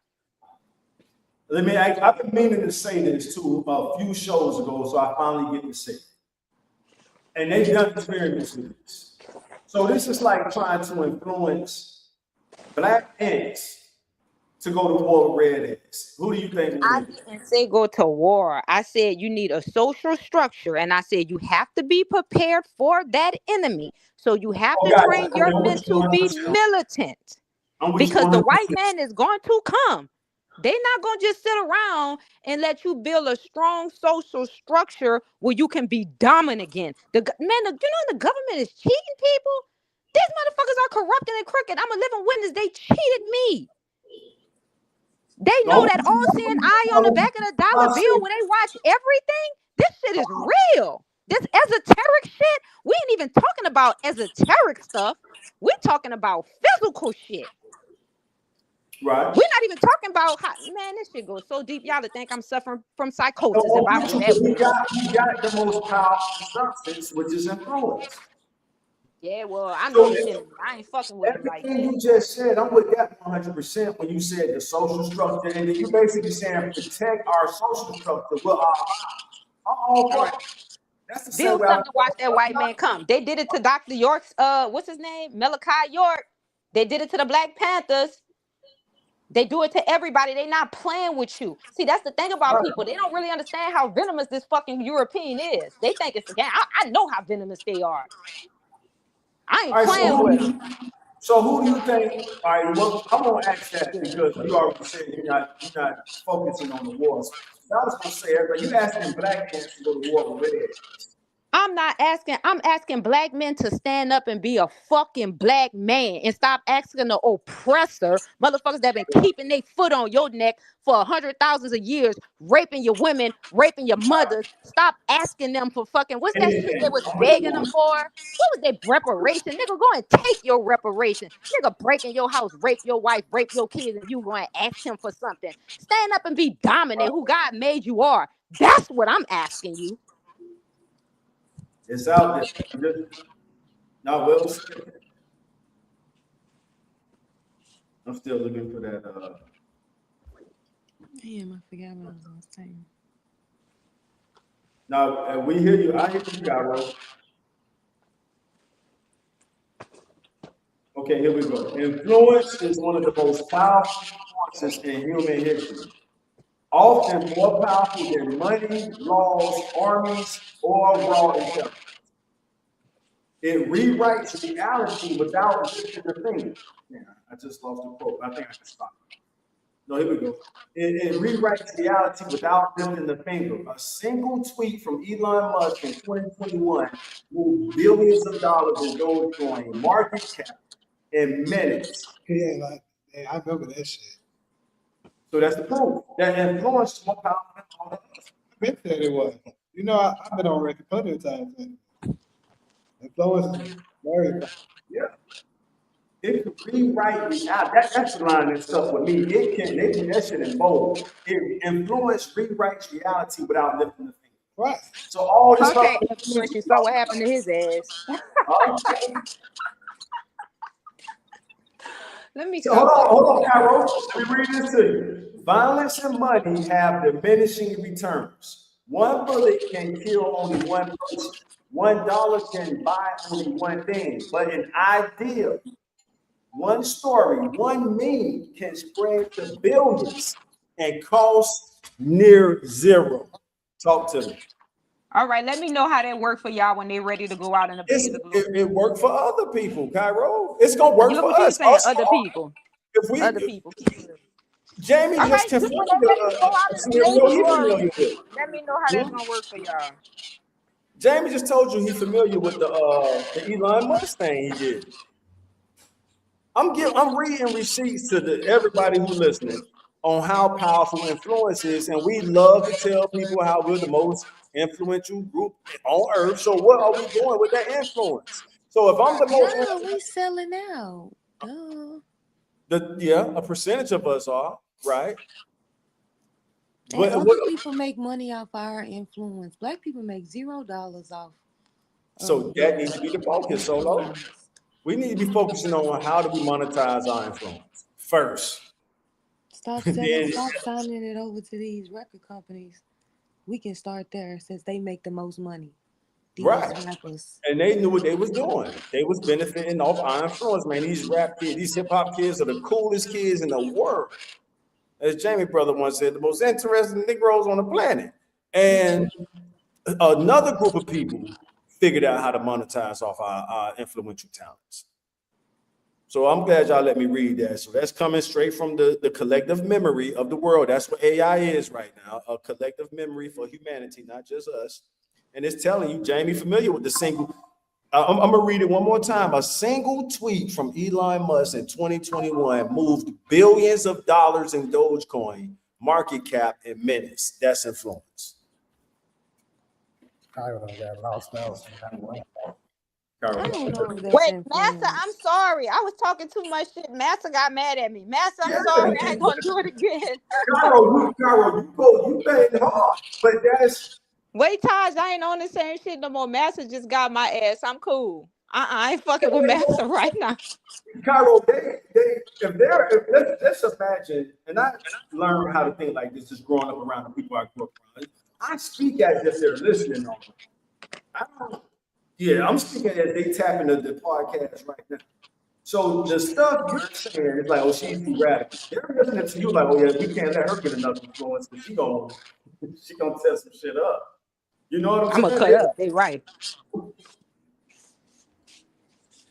I've been meaning to say this too a few shows ago, so I finally get to say it. And they've done experiments with this. So this is like trying to influence black ants to go to war with red ants. Who do you think? I didn't say go to war. I said you need a social structure, and I said you have to be prepared for that enemy. So you have to train your men to be militant, because the white man is going to come. They're not going to just sit around and let you build a strong social structure where you can be dominant again. The government is cheating people. These motherfuckers are corrupt and crooked. I'm a living witness. They cheated me. They know that all-seeing eye on the back of the dollar bill when they watch everything. This shit is real. This esoteric shit. We ain't even talking about esoteric stuff. We're talking about physical shit. Right. We're not even talking about how, man, this shit goes so deep. Y'all would think I'm suffering from psychosis if I was that way. We got the most powerful substance, which is influence. Yeah, well, I know the enemy. I ain't fucking with him like that. Everything you just said, I'm with that 100% when you said the social structure, and then you basically saying protect our social structure with our all right. That's the Build something to watch that white man come. They did it to Dr. York's, what's his name? Malachi York. They did it to the Black Panthers. They do it to everybody. They not playing with you. See, that's the thing about people. They don't really understand how venomous this fucking European is. They think it's a game. I know how venomous they are. I ain't playing with them. So who do you think? All right, well, I'm gonna ask that because you already said you're not focusing on the wars. So I was gonna say, you asking black men to go to war with red. I'm asking black men to stand up and be a fucking black man and stop asking the oppressor, motherfuckers that been keeping their foot on your neck for 100,000 of years, raping your women, raping your mothers. Stop asking them for fucking, what's that shit they was begging them for? What was their reparation? Nigga, go and take your reparation. Nigga, break in your house, rape your wife, rape your kids, and you going to ask him for something. Stand up and be dominant, who God made you are. That's what I'm asking you. It's out there. Now, well, I'm still looking for that. Damn, I forgot what I was saying. Now, we hear you. I hear you, Gyro. Okay, here we go. Influence is one of the most powerful forces in human history. Often more powerful than money, laws, armies, or raw intelligence. It rewrites reality without lifting the finger. Yeah, I just lost the quote. I think I can stop. No, here we go. It rewrites reality without lifting the finger. A single tweet from Elon Musk in 2021 moved billions of dollars in Dogecoin market cap in minutes. Yeah, I remember that shit. So that's the proof. That influence is more powerful than all of us. I bet that it was. You know, I've been on record plenty of times. Influence is very powerful. Yeah. It can rewrite reality. That's the line that stuck with me. It can, they put that shit in bold. It influence rewrites reality without lifting the finger. Right. So all this Fuck stuff. that influence. You saw what happened to his ass. Let me So hold stop on, fucking hold with on, you. Carol. Let me read this to you. Violence and money have diminishing returns. One bullet can kill only one person. $1 can buy only one thing. But an idea, one story, one meme can spread to billions and cost near zero. Talk to me. All right, let me know how that worked for y'all when they're ready to go out in a blaze of glory. It worked for other people, Cairo. It's gonna work You for what you us. saying? Us Other small. people. If we, Other people. Jamie All just right, confirmed when they're ready to go out a in a blaze scenario of he's glory, familiar with. let me know how that's gonna work for y'all. Jamie just told you he's familiar with the Elon Musk thing he did. I'm reading receipts to everybody who listening on how powerful influence is, and we love to tell people how we're the most influential group on earth. So what are we doing with that influence? So if I'm the most No, we selling out. Duh. a percentage of us are, right? And What, other people make money off our influence. Black people make $0 off. so that needs to be the focus. So low. influence. We need to be focusing on how do we monetize our influence first. Stop Then signing it over to these record companies. We can start there since they make the most money. These right. rappers. And they knew what they was doing. They was benefiting off our influence, man. These rap kids, these hip hop kids are the coolest kids in the world. As Jamie brother once said, the most interesting Negroes on the planet. And another group of people figured out how to monetize off our influential talents. So I'm glad y'all let me read that. So that's coming straight from the collective memory of the world. That's what AI is right now, a collective memory for humanity, not just us. And it's telling you, Jamie, familiar with the single. I'm going to read it one more time. A single tweet from Elon Musk in 2021 moved billions of dollars in Dogecoin market cap in minutes. That's influence. I got lost out. I don't know if that's Wait, Master, influence. I'm sorry. I was talking too much shit. Master got mad at me. Master, I'm Yeah, sorry. I ain't gonna do it again. Carol, you played hard, but that's Wait, Taj, I ain't on the same shit no more. Master just got my ass. I'm cool. I ain't fucking with Master right now. Cairo, let's imagine, and I learned how to think like this just growing up around the people I grew up around. I speak as if they're listening on me. I'm speaking as they tap into the podcast right now. So the stuff you're saying is like, oh, she's too radical. They're listening to you like, oh yeah, we can't let her get enough influence because she gonna tell some shit up. You know what I'm I'm gonna saying? cut up. They right.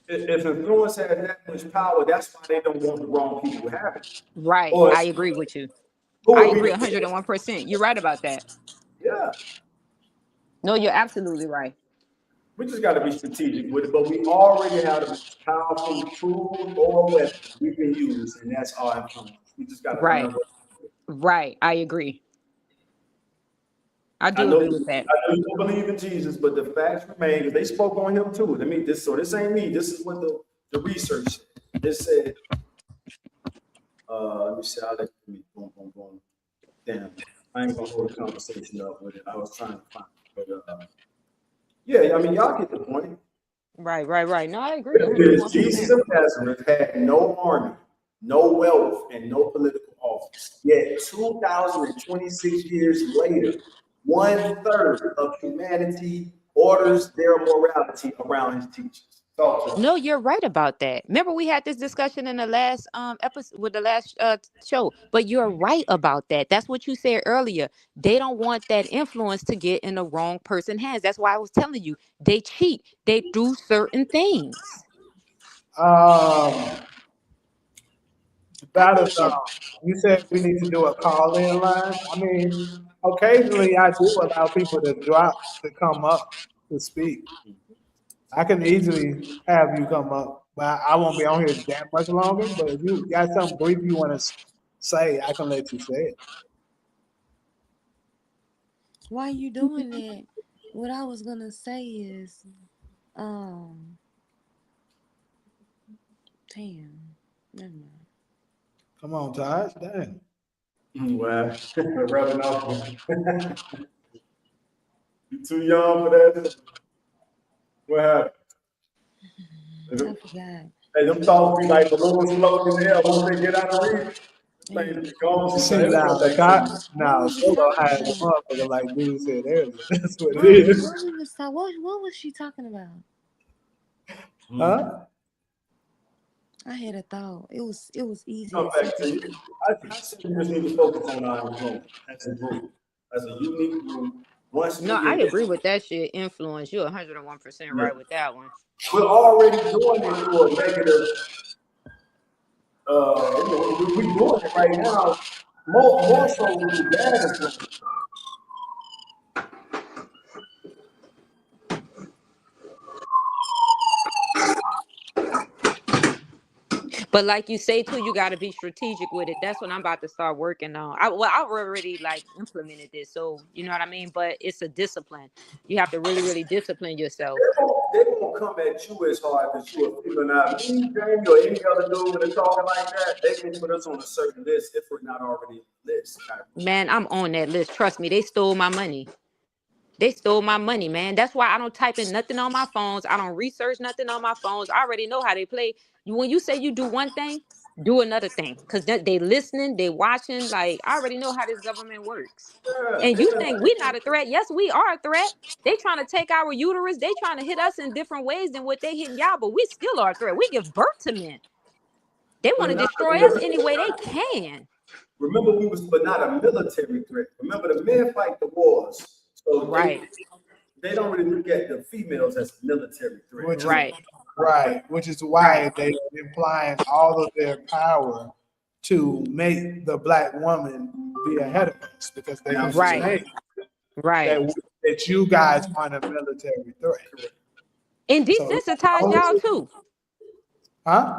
If influence has that much power, that's why they don't want the wrong people to have it. Right. Or I agree with you. who I would be agree the 101%. You're right about that. yeah. No, you're absolutely right. We just got to be strategic with it, but we already have a powerful tool or weapon we can use, and that's our influence. We just got to Right. learn what. Right. I agree. I I do know, agree with that. I know you don't believe in Jesus, but the facts remain because they spoke on him too. This ain't me. This is what the research said. It said, let me see. I'll let me boom, boom, boom. Damn, I ain't gonna hold the conversation up with it. I was trying to find it, but yeah, I mean, y'all get the point. Right. No, I agree Jesus 101%. of Nazareth had no army, no wealth, and no political office. Yet 2,026 years later, 1/3 of humanity orders their morality around his teachings. Talk to me. No, you're right about that. Remember, we had this discussion in the last episode with the last show. But you're right about that. That's what you said earlier. They don't want that influence to get in the wrong person's hands. That's why I was telling you they cheat. They do certain things. Um, I that is, think that you said we need to do a call-in line. I mean, occasionally I do allow people to come up to speak. I can easily have you come up, but I won't be on here that much longer. But if you got something brief you want to say, I can let you say it. why you doing that? What I was gonna say is, um, Damn. Never mind. Come on, Taj. Damn. Well, rubbing off. You too young for that. What happened? I forgot. Hey, them thoughts be like balloons floating in the air once they get out of reach. Damn. Like, gone See, sometimes. now, Like, now, was we Solo talking has a about? motherfucker like dude said earlier. That's what it Right. is. What was she talking about? Huh? I had a thought. It was easy come as back to you. simple. I said we just need to focus on our influence as a group, as a unique group. Once No, we I get, agree with that shit. Influence. You're 101% right with that one. we're already doing it through a negative. We're doing it right now. More so with bad influence. But like you say too, you got to be strategic with it. That's what I'm about to start working on. I already like implemented this, so you know what I mean. But it's a discipline. You have to really, really discipline yourself. They won't come at you as hard as you are feeling out. Me, Jamie, or any other dude when they're talking like that, they can put us on a certain list if we're not already on the list. Man, I'm on that list. Trust me, they stole my money. They stole my money, man. That's why I don't type in nothing on my phones. I don't research nothing on my phones. I already know how they play. When you say you do one thing, do another thing. Because they listening, they watching. Like, I already know how this government works. And you think we're not a threat. Yes, we are a threat. They trying to take our uterus. They trying to hit us in different ways than what they hitting y'all. But we still are a threat. We give birth to men. They want to destroy us any way they can. Remember, we was but not a military threat. Remember, the men fight the wars. So Right. they don't really look at the females as a military threat. Which is why they're implying all of their power to make the black woman be ahead of us because they understand that you guys aren't a military threat. And desensitize y'all too. Huh?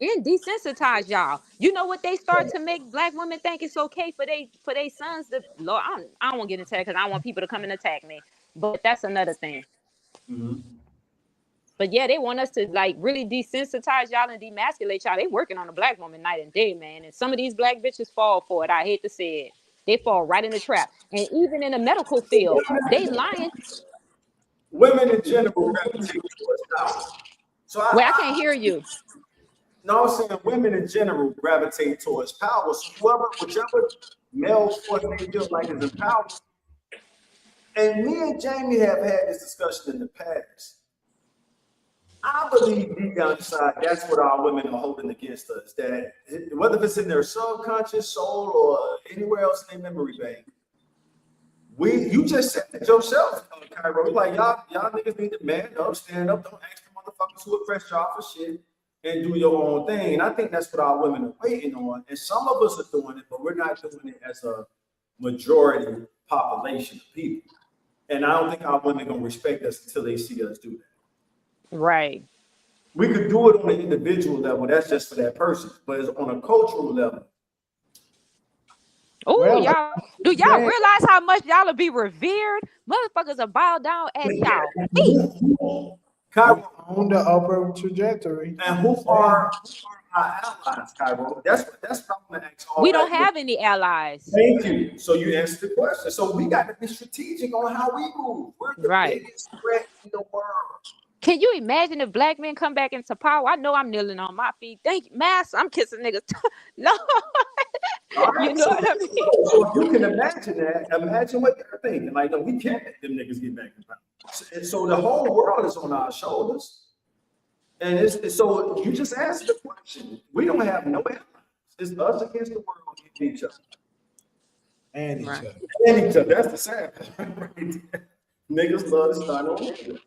And desensitize y'all. You know what they start to make black women think it's okay for they sons to Lord, I don't want to get into that because I don't want people to come and attack me. But that's another thing. Mm-hmm. But yeah, they want us to like really desensitize y'all and demasculate y'all. They working on a black woman night and day, man. And some of these black bitches fall for it. I hate to say it. They fall right in the trap. And even in the medical field, they lying. Women in general gravitate towards power. So I can't hear you. No, I'm saying women in general gravitate towards power. So whichever male force they feel like is in power. And me and Jamie have had this discussion in the past. I believe deep down inside, that's what our women are holding against us. That whether it's in their subconscious soul or anywhere else in their memory bank, you just said it yourself, Cairo. Like y'all niggas need to man up, stand up, don't ask the motherfuckers who oppress y'all for shit, and do your own thing. And I think that's what our women are waiting on. And some of us are doing it, but we're not doing it as a majority population of people. And I don't think our women gonna respect us until they see us do that. Right. We could do it on an individual level. That's just for that person. But it's on a cultural level. Oh, y'all. Do y'all realize how much y'all will be revered? Motherfuckers will bow down at y'all feet. Cairo, on the upper trajectory. And who are our allies, Cairo? That's what I'm gonna ask all. We don't have any allies. Thank you. So you answered the question. So we got to be strategic on how we move. We're the biggest threat in the world. Can you imagine if black men come back into power? I know I'm kneeling on my feet. Thank you, Master. I'm kissing niggas. Lord. Right, you know what I mean? So if you can imagine that, imagine what they're thinking. Like, no, we can't let them niggas get back in power. So the whole world is on our shoulders. And so you just asked the question. We don't have no allies. It's us against the world against each other. And each other. And each other. That's the sad part. Niggas love to start on niggas.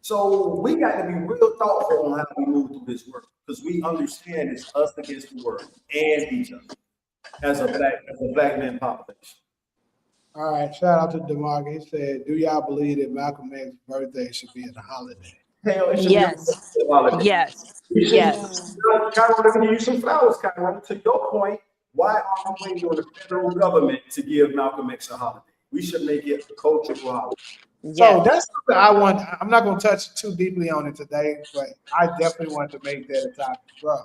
So we got to be real thoughtful on how we move through this work, because we understand it's us against the world and each other as a black man population. All right, shout out to DeMarc. He said, "Do y'all believe that Malcolm X's birthday should be a holiday?" Hell, it should yes. be a holiday. Yes. Yes. Cairo, let me give you some flowers, Cairo. To your point, why are we waiting on the federal government to give Malcolm X a holiday? We should make it a cultural holiday. So Yes. that's something I want. I'm not going to touch too deeply on it today, but I definitely want to make that a topic, bro.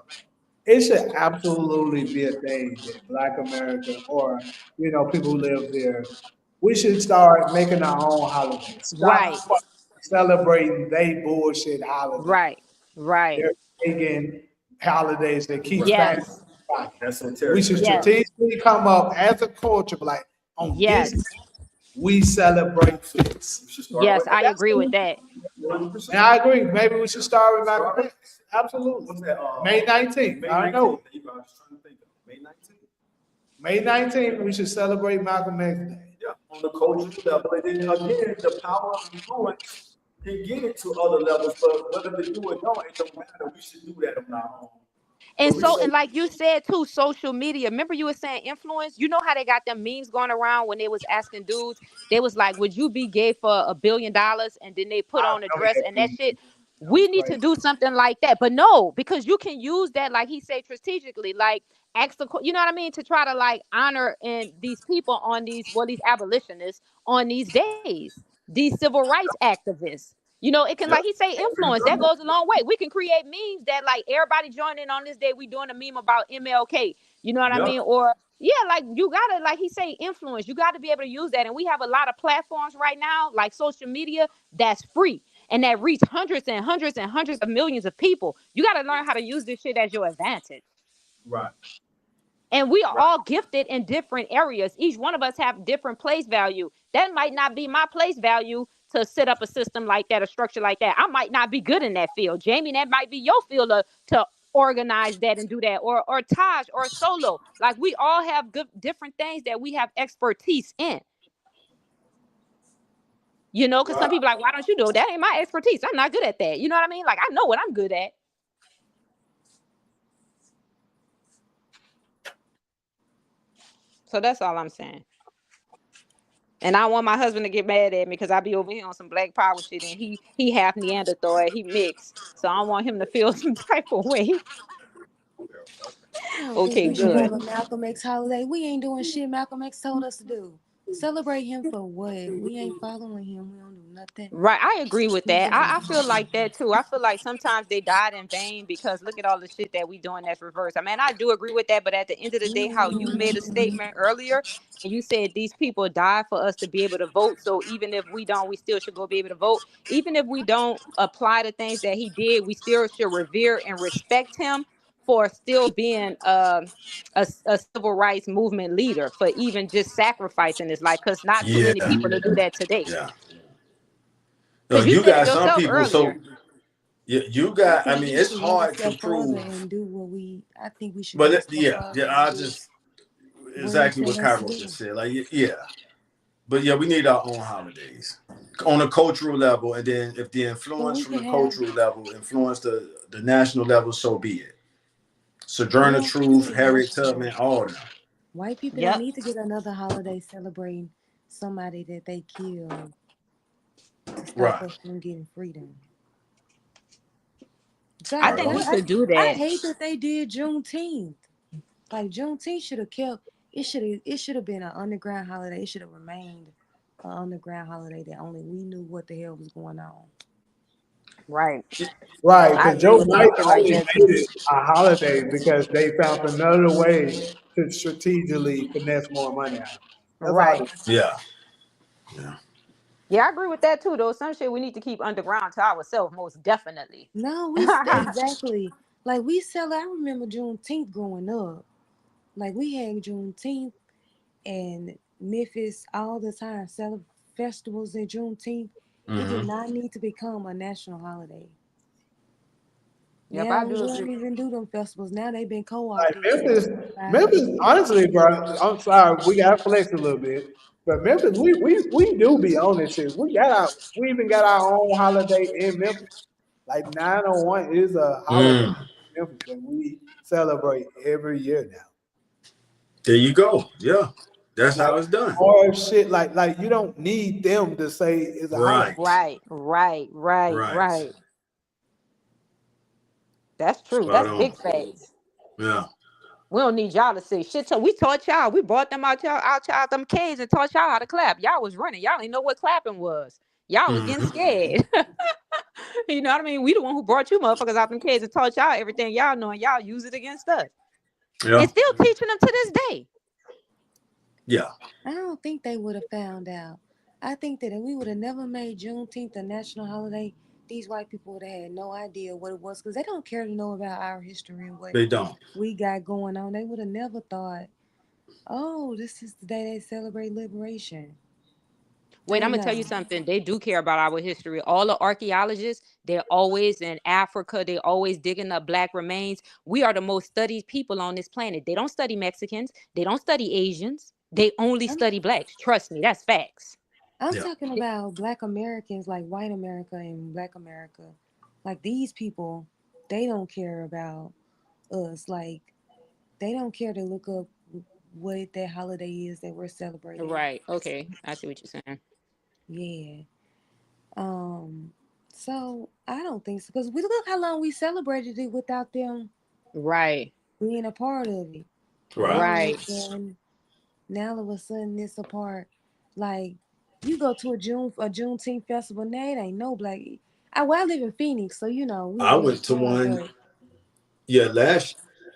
It should absolutely be a thing that Black America or people who live here, we should start making our own holidays. Stop Right. celebrating they bullshit holidays. Right. Right. They're making holidays that keep Right. fat in Yes. the pocket. That's We should esoteric. Yes. strategically come up as a culture, like on this day, Yes. we celebrate this. We should start Yes. with I that. That's agree what with we that. 100%. And I agree. Maybe we should start with Malcolm X. Absolutely. What's that? May 19th. May I 19th. know. There you go. I was trying to think of May 19th. May 19th, we should celebrate Malcolm X Day. Yeah, on the cultural level. And then again, the power of influence can get it to other levels, but whether they do it or don't, it don't matter. We should do that on our own. And But we so, say, and like you said too, social media. Remember you were saying influence? You know how they got them memes going around when they was asking dudes, they was like, would you be gay for $1 billion? And then they put I on a remember dress that and that thing. shit. That was We need to crazy. do something like that. But no, because you can use that, like he said, strategically, like ask the, you know what I mean? To try to like honor and these people on these, well, these abolitionists on these days, these civil rights activists. You know, it can, yep, like he say, influence. That goes a long way. We can create memes that like everybody join in on this day. We doing a meme about MLK. You know what I yep, mean? Or yeah, like you gotta, like he say, influence. You got to be able to use that. And we have a lot of platforms right now, like social media, that's free and that reach hundreds and hundreds and hundreds of millions of people. You got to learn how to use this shit as your advantage. right, And we are right, all gifted in different areas. Each one of us have different place value. That might not be my place value to set up a system like that, a structure like that. I might not be good in that field. Jamie, that might be your field to organize that and do that. Or Taj or Solo. Like we all have good different things that we have expertise in. You know, because some right. people are like, why don't you do it? That ain't my expertise. I'm not good at that. You know what I mean? Like I know what I'm good at. So that's all I'm saying. And I want my husband to get mad at me because I be over here on some Black Power shit, and he half Neanderthal, he mixed. So I want him to feel some type of way. I don't think Okay, we should good. have a Malcolm X holiday. We ain't doing shit Malcolm X told us to do. Celebrate him for what? We ain't following him. We don't do nothing. Right, I agree with He that. just I feel like that too. I feel like sometimes they died in vain because look at all the shit that we doing that's reverse. I mean, I do agree with that, but at the end of the day, how you made a statement earlier and you said these people died for us to be able to vote. So even if we don't, we still should go be able to vote. Even if we don't apply the things that he did, we still should revere and respect him for still being a civil rights movement leader, for even just sacrificing his life, because not too many Yeah, people to do that today. yeah. No, Because you you said it got some yourself people. earlier. So yeah, you I got. I think mean, we it's should love a hard to step further prove. and do what we. I think we should But go a step yeah, further yeah. and I do just what he exactly what tell us to Cairo do. just said. Like yeah, but yeah, we need our own holidays on a cultural level, and then if the But influence we from can the have. cultural level influence the national level, so be it. We Sojourner don't need Truth, a Harriet national. Tubman, all of them. White people don't Yep. need to get another holiday celebrating somebody that they killed to stop Right. us from getting freedom. I Besides, Right think we on. should do I that. hate that they did Juneteenth. Like Juneteenth should have kept. It should have been an underground holiday. It should have remained an underground holiday that only we knew what the hell was going on. Right. Right, I because agree Joe with some Biden shit like only that made too. it a holiday because they found another way to strategically finesse more money out. That's all. Right. Yeah. Yeah. Yeah, I agree with that too, though. Some shit we need to keep underground to ourselves, most definitely. No, exactly like we sell. I remember Juneteenth growing up. Like we had Juneteenth and Memphis all the time. Festivals in Juneteenth. It did Mm-hmm. not need to become a national holiday. Yep, Now I we do don't agree. even do them festivals. Now they've been Like co-opted to Memphis, by the Memphis, big honestly, bro, I'm sorry, we got to flex a little bit. But Memphis, we do be on this shit. We even got our own holiday in Memphis. Like 901 is a holiday Mm. in Memphis that we celebrate every year now. There you go. Yeah. That's Like how it's done. or shit, like you don't need them to say it's a holiday. Right. Right, right, right, Right. right. That's true. Spot That's on. big facts. Yeah. We don't need y'all to say shit. So we taught y'all. We brought them out y'all them caves and taught y'all how to clap. Y'all was running. Y'all didn't know what clapping was. Y'all was getting scared. You know what I mean? We the one who brought you motherfuckers out them kids and taught y'all everything y'all know, and y'all use it against us. Yeah. And still teaching them to this day. Yeah. I don't think they would have found out. I think that if we would have never made Juneteenth a national holiday, these white people would have had no idea what it was, because they don't care to know about our history and what They don't. we got going on. They would have never thought, oh, this is the day they celebrate liberation. Wait, I'm gonna tell you something. They do care about our history. All the archaeologists, they're always in Africa. They're always digging up black remains. We are the most studied people on this planet. They don't study Mexicans. They don't study Asians. They only study blacks. Trust me, that's facts. I'm talking about black Americans, like white America and black America. Like these people, they don't care about us. Like they don't care to look up what that holiday is that we're celebrating. Right. Okay. I see what you're saying. Yeah. So I don't think so, because we look how long we celebrated it without them Right. being a part of it. Right. Now all of a sudden it's a part. Like you go to a Juneteenth festival, now it ain't no black. I live in Phoenix, so you know. I went to one. Yeah,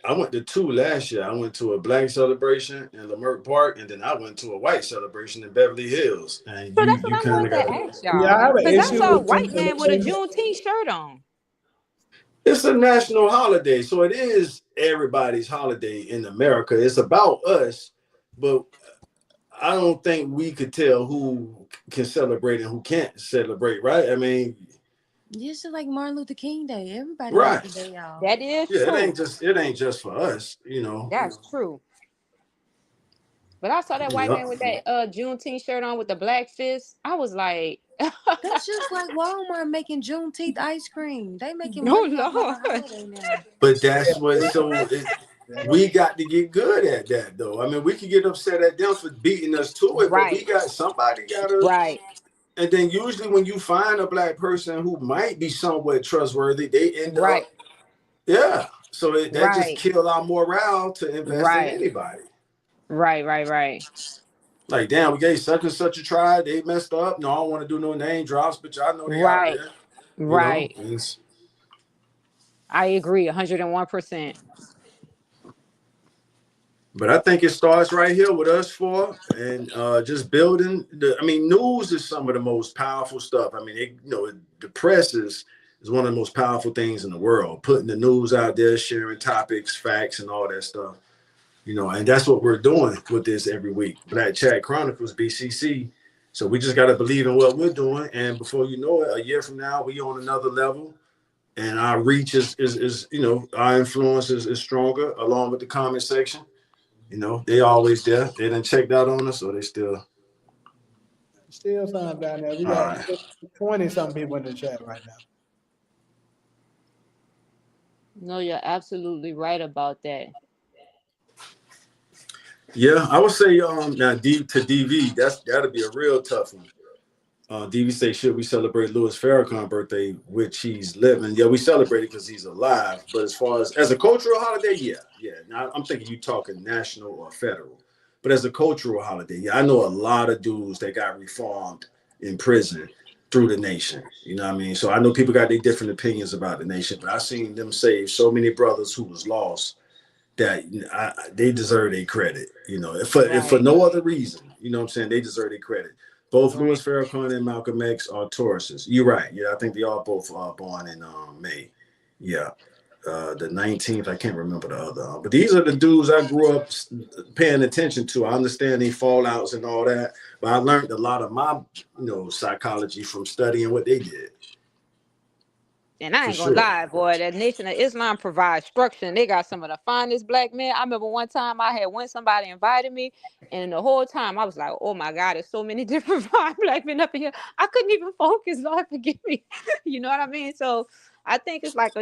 I went to two last year. I went to a black celebration in Leimert Park, and then I went to a white celebration in Beverly Hills. And So that's what I wanted to ask y'all. Yeah, I have an Because I issue saw a with white them man with a saying- Juneteenth shirt on. It's a national holiday, so it is everybody's holiday in America. It's about us, but I don't think we could tell who can celebrate and who can't celebrate, right? I mean, just like Martin Luther King Day, everybody right. has a day off. That is yeah, true. it ain't just for us, you know. That's true. But I saw that white man with that Juneteenth shirt on with the black fist. I was like, that's just like Walmart making Juneteenth ice cream. They making no, money off of the Lord. holiday now. But that's what. We got to get good at that, though. I mean, we can get upset at them for beating us to it, but we got somebody got to. Right. And then usually when you find a black person who might be somewhat trustworthy, they end up. Yeah. So that just kill our morale to invest in anybody. Right. Like, damn, we gave such and such a try. They messed up. No, I don't want to do no name drops, but y'all know they out there. Right. You know? I agree 101%. But I think it starts right here with us four and just building news is some of the most powerful stuff. I mean, the press is one of the most powerful things in the world, putting the news out there, sharing topics, facts, and all that stuff. And that's what we're doing with this every week. Black Chat Chronicles, BCC. So we just got to believe in what we're doing. And before you know it, a year from now, we on another level. And our reach is our influence is stronger along with the comment section. They always there. They done checked out on us, so they still some down there. We got 20-something people in the chat right now. No, you're absolutely right about that. Yeah, I would say now to DV, that'll be a real tough one. DV say, should we celebrate Louis Farrakhan's birthday, which he's living? Yeah, we celebrate it because he's alive. But as far as a cultural holiday, yeah. Now I'm thinking you talking national or federal. But as a cultural holiday, yeah, I know a lot of dudes that got reformed in prison through the nation. You know what I mean? So I know people got their different opinions about the nation, but I've seen them save so many brothers who was lost that they deserve their credit. If for no other reason, you know what I'm saying? They deserve their credit. Both Louis Farrakhan and Malcolm X are Tauruses. You're right. Yeah, I think they are both born in May. Yeah. The 19th, I can't remember the other. But these are the dudes I grew up paying attention to. I understand the fallouts and all that, but I learned a lot of my, psychology from studying what they did. And I ain't gonna lie, boy, that Nation of Islam provides structure, and they got some of the finest black men. I remember one time somebody invited me, and the whole time I was like, oh my God, there's so many different fine black men up in here. I couldn't even focus, Lord forgive me. You know what I mean? So I think it's like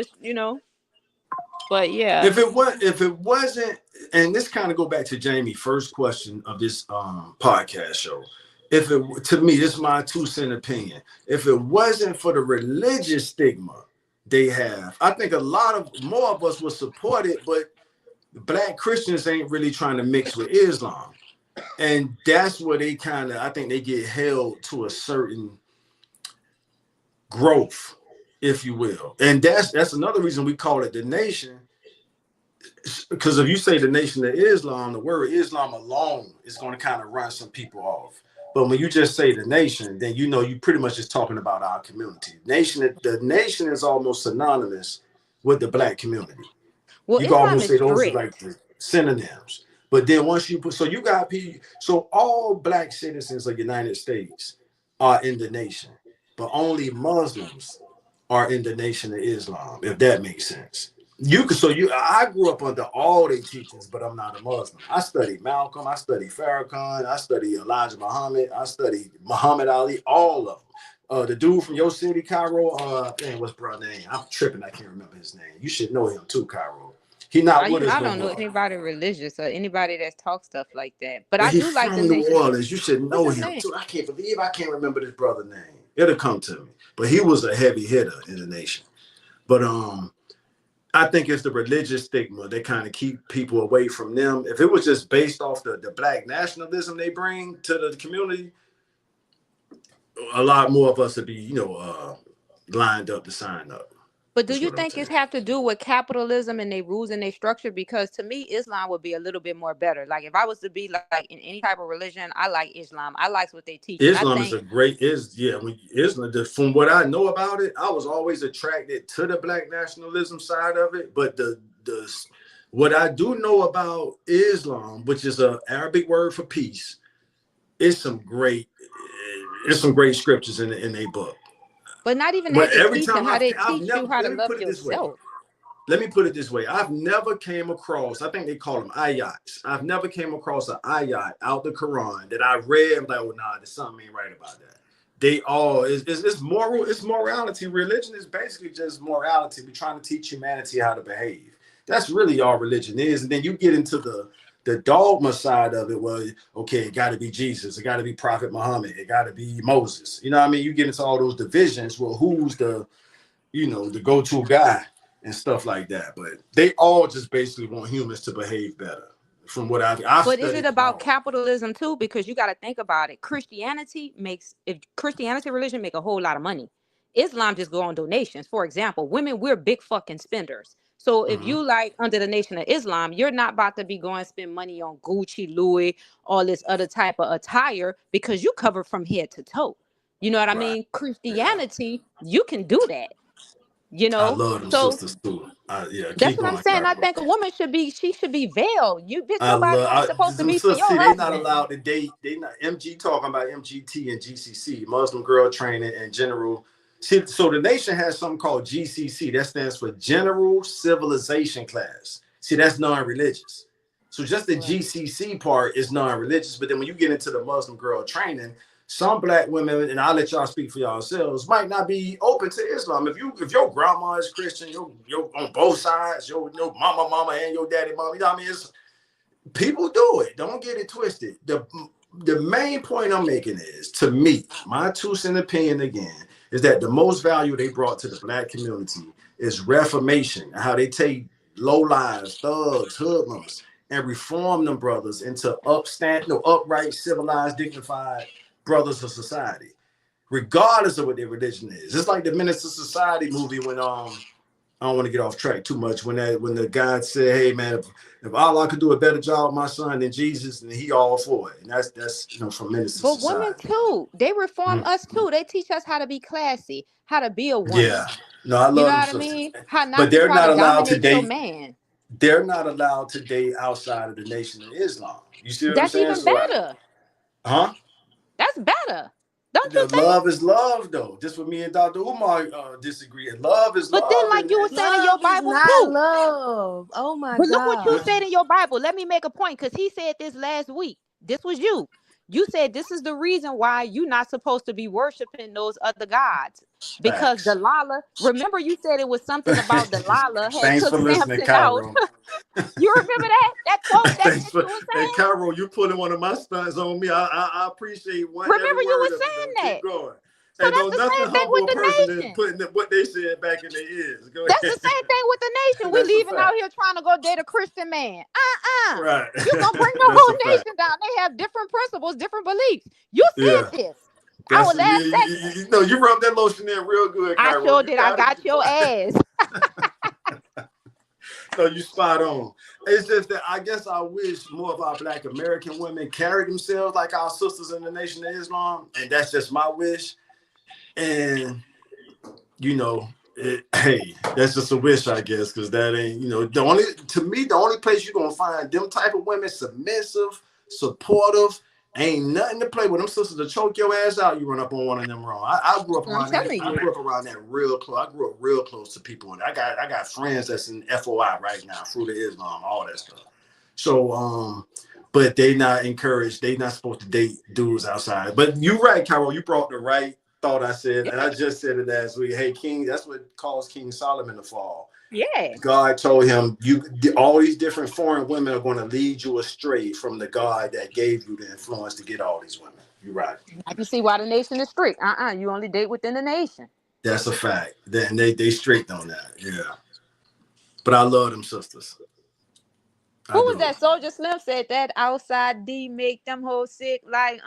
but yeah. If it wasn't, and this kind of go back to Jamie's first question of this podcast show. To me, this is my 2-cent opinion. If it wasn't for the religious stigma they have, I think more of us would support it, but Black Christians ain't really trying to mix with Islam. And that's where I think they get held to a certain growth, if you will. And that's another reason we call it the nation. Because if you say the Nation of Islam, the word Islam alone is going to kind of run some people off. But when you just say the nation, then you know you pretty much just talking about our community. The nation is almost synonymous with the black community. Well, You can Islam almost is say those are strict. like the synonyms. But then once you put, so you got people, so all black citizens of the United States are in the nation, but only Muslims are in the Nation of Islam, if that makes sense. I grew up under all their teachings, but I'm not a Muslim. I studied Malcolm, I studied Farrakhan, I studied Elijah Muhammad, I studied Muhammad Ali, all of them. The dude from your city, Cairo, man, what's bro name? I'm tripping, I can't remember his name. You should know him too, Cairo. He not with us I no don't know more. anybody religious or anybody that talks stuff like that. But But I he's do like the from New nation. Orleans. You should What's know his him name? too. I can't believe I can't remember this brother name. It'll come to me. But he was a heavy hitter in the nation. But I think it's the religious stigma that kind of keep people away from them. If it was just based off the black nationalism they bring to the community, a lot more of us would be, lined up to sign up. But do That's you what I'm think it saying. have to do with capitalism and their rules and their structure? Because to me, Islam would be a little bit more better. Like if I was to be like in any type of religion, I like Islam. I like what they teach. And I Islam is think, a great Islam. From what I know about it, I was always attracted to the black nationalism side of it. But the what I do know about Islam, which is an Arabic word for peace, it's some great scriptures in a book. but not even But that, the every teaching, time how they I've teach you never how to let me love put it this way. yourself. Let me put it this way. I've never came across, I think they call them ayats. I've never came across an ayat out the Quran that I read and like, oh, nah, there's something ain't right about that. They all, it's moral, it's morality. Religion is basically just morality. We're trying to teach humanity how to behave. That's really all religion is. And then you get into the dogma side of it. Well, okay, it got to be Jesus. It got to be Prophet Muhammad. It got to be Moses. You know what I mean? You get into all those divisions. Well, who's the go-to guy and stuff like that. But they all just basically want humans to behave better. From what I've But is it studied them about all. capitalism too? Because you got to think about it. If Christianity religion make a whole lot of money, Islam just go on donations. For example, women, we're big fucking spenders. So if Mhm. you like under the Nation of Islam, you're not about to be going to spend money on Gucci, Louis, all this other type of attire because you cover from head to toe. You know what I Right. mean? Yeah. Christianity, you can do that. You I know, love them so sisters too. Yeah, that's keep what I'm going, saying. I Cairo. think a woman should be veiled. You bitch, I your body love ain't supposed to them be for sisters. your See, they not husband. allowed to date. They not MG talking about MGT and GCC, Muslim Girl Training and General. See, so the nation has something called GCC. That stands for General Civilization Class. See, that's non-religious. So just the Right. GCC part is non-religious. But then when you get into the Muslim Girl Training, some black women, and I'll let y'all speak for yourselves, might not be open to Islam. If your grandma is Christian, your on both sides, your mama and your daddy mama, you know what I mean? It's, people do it. Don't get it twisted. The main point I'm making is, to me, my 2 cent opinion again, is that the most value they brought to the black community is reformation, how they take low lives, thugs, hoodlums, and reform them brothers into upright, civilized, dignified brothers of society, regardless of what their religion is. It's like the Menace to Society movie when I don't want to get off track too much. When the guy said, "Hey man, if Allah could do a better job with my son than Jesus, then he all for it." And that's from Menace to But women Society. too, they reform Mhm. us too. They teach us how to be classy, how to be a woman. Yeah, no, I You know love them what I sisters, mean? How but not to try to dominate your man. they're not allowed to date outside of the Nation of Islam. You see what I'm That's saying? even So, better. huh? That's better. Don't you The think? love is love, though. Just what me and Dr. Umar disagree. Love is But then, love, like you were saying in your Love is Bible not too. love. Oh my But look what you God. said in your Bible. Let me make a point because he said this last week. This was you. You said this is the reason why you're not supposed to be worshiping those other gods. Because facts. Delilah, remember you said it was something about Delilah had Thanks took for listening, Samson out. Cairo. You remember that? That quote that Thanks you for, was hey, saying? Cairo, you putting one of my stunts on me. I appreciate every Remember you word was of it, saying though. that. Keep going. So And that's don't the nothing same thing with humble a the person than nation. putting what they said back in their ears. Go That's the ahead. same thing with the nation. We That's a leaving out fact. here trying to go date a Christian man. Right. You gonna bring the That's a whole fact. nation down. They have different principles, different beliefs. You Yeah. said this. I was last segment. You know, you rubbed that lotion in real good, I Cairo. sure did. I got your ass. No, you spot on. It's just that I guess I wish more of our Black American women carried themselves like our sisters in the Nation of Islam, and that's just my wish. And you know, hey, that's just a wish, I guess, because that ain't, you know, the only place you're gonna find them type of women submissive, supportive. Ain't nothing to play with. Them sisters to choke your ass out. You run up on one of them wrong. I grew up around that. I grew up around that real close. I grew up real close to people. And I got friends that's in FOI right now, Fruit of Islam, all that stuff. So but they not encouraged. They not supposed to date dudes outside. But you're right, Carol. You brought the right thought. I said, and I just said it last week. Hey, King, that's what caused King Solomon to fall. Yeah. God told him, all these different foreign women are going to lead you astray from the God that gave you the influence to get all these women. You're right. I can see why the nation is strict. You only date within the nation. That's a fact. Then they strict on that. Yeah. But I love them sisters. Who was that? Soldier Slim said that outside D make them hoes sick. Like,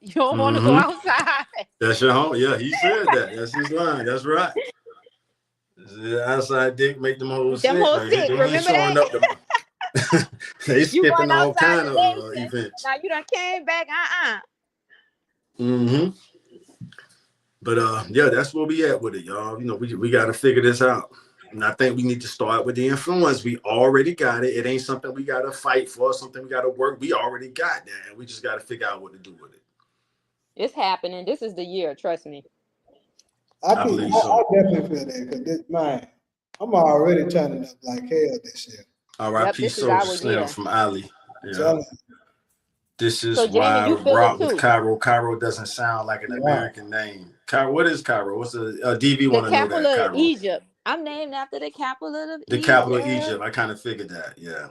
you don't want to go outside. That's your home. Yeah, he said that. That's his line. That's right. Outside dick make them hoes sick. Remember that? They skipping all kind of events. Now you done came back. But yeah, that's where we at with it, y'all. You know, we got to figure this out. And I think we need to start with the influence. We already got it. It ain't something we got to fight for, something we got to work. We already got that. And we just got to figure out what to do with it. It's happening. This is the year. Trust me. I definitely feel that because man, I'm already turning up like hell this year. R.I.P. Soldier Slim from Ali. Yeah. This is so, why Jamie, I rock with Cairo. Cairo doesn't sound like an American name. Cairo, what is Cairo? What's the DV want to know that? The capital of Egypt. I'm named after the capital of Egypt. The capital of Egypt. I kind of figured that. Yeah.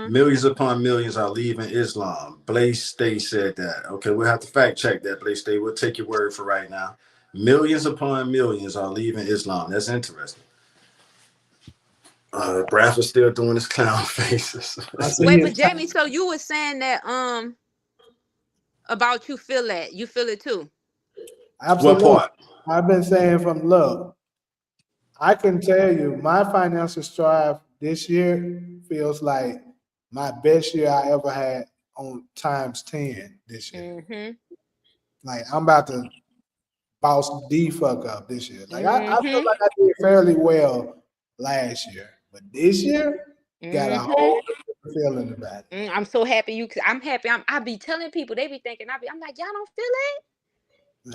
Millions upon millions are leaving Islam. Blaze Stay said that. Okay, we'll have to fact check that, Blaze Stay. We'll take your word for right now. Millions upon millions are leaving Islam. That's interesting. Bradford's still doing his clown faces. Wait, but Jamie, so you were saying that about you feel that. You feel it too. Absolutely. What part? I've been saying from love. I can tell you my financial strive this year feels like my best year I ever had on times 10 this year. Like I'm about to boss the fuck up this year. Like I feel like I did fairly well last year, but this year got a whole different feeling about it. I'm so happy I'm happy. I be telling people, they be thinking I'm like, y'all don't feel it?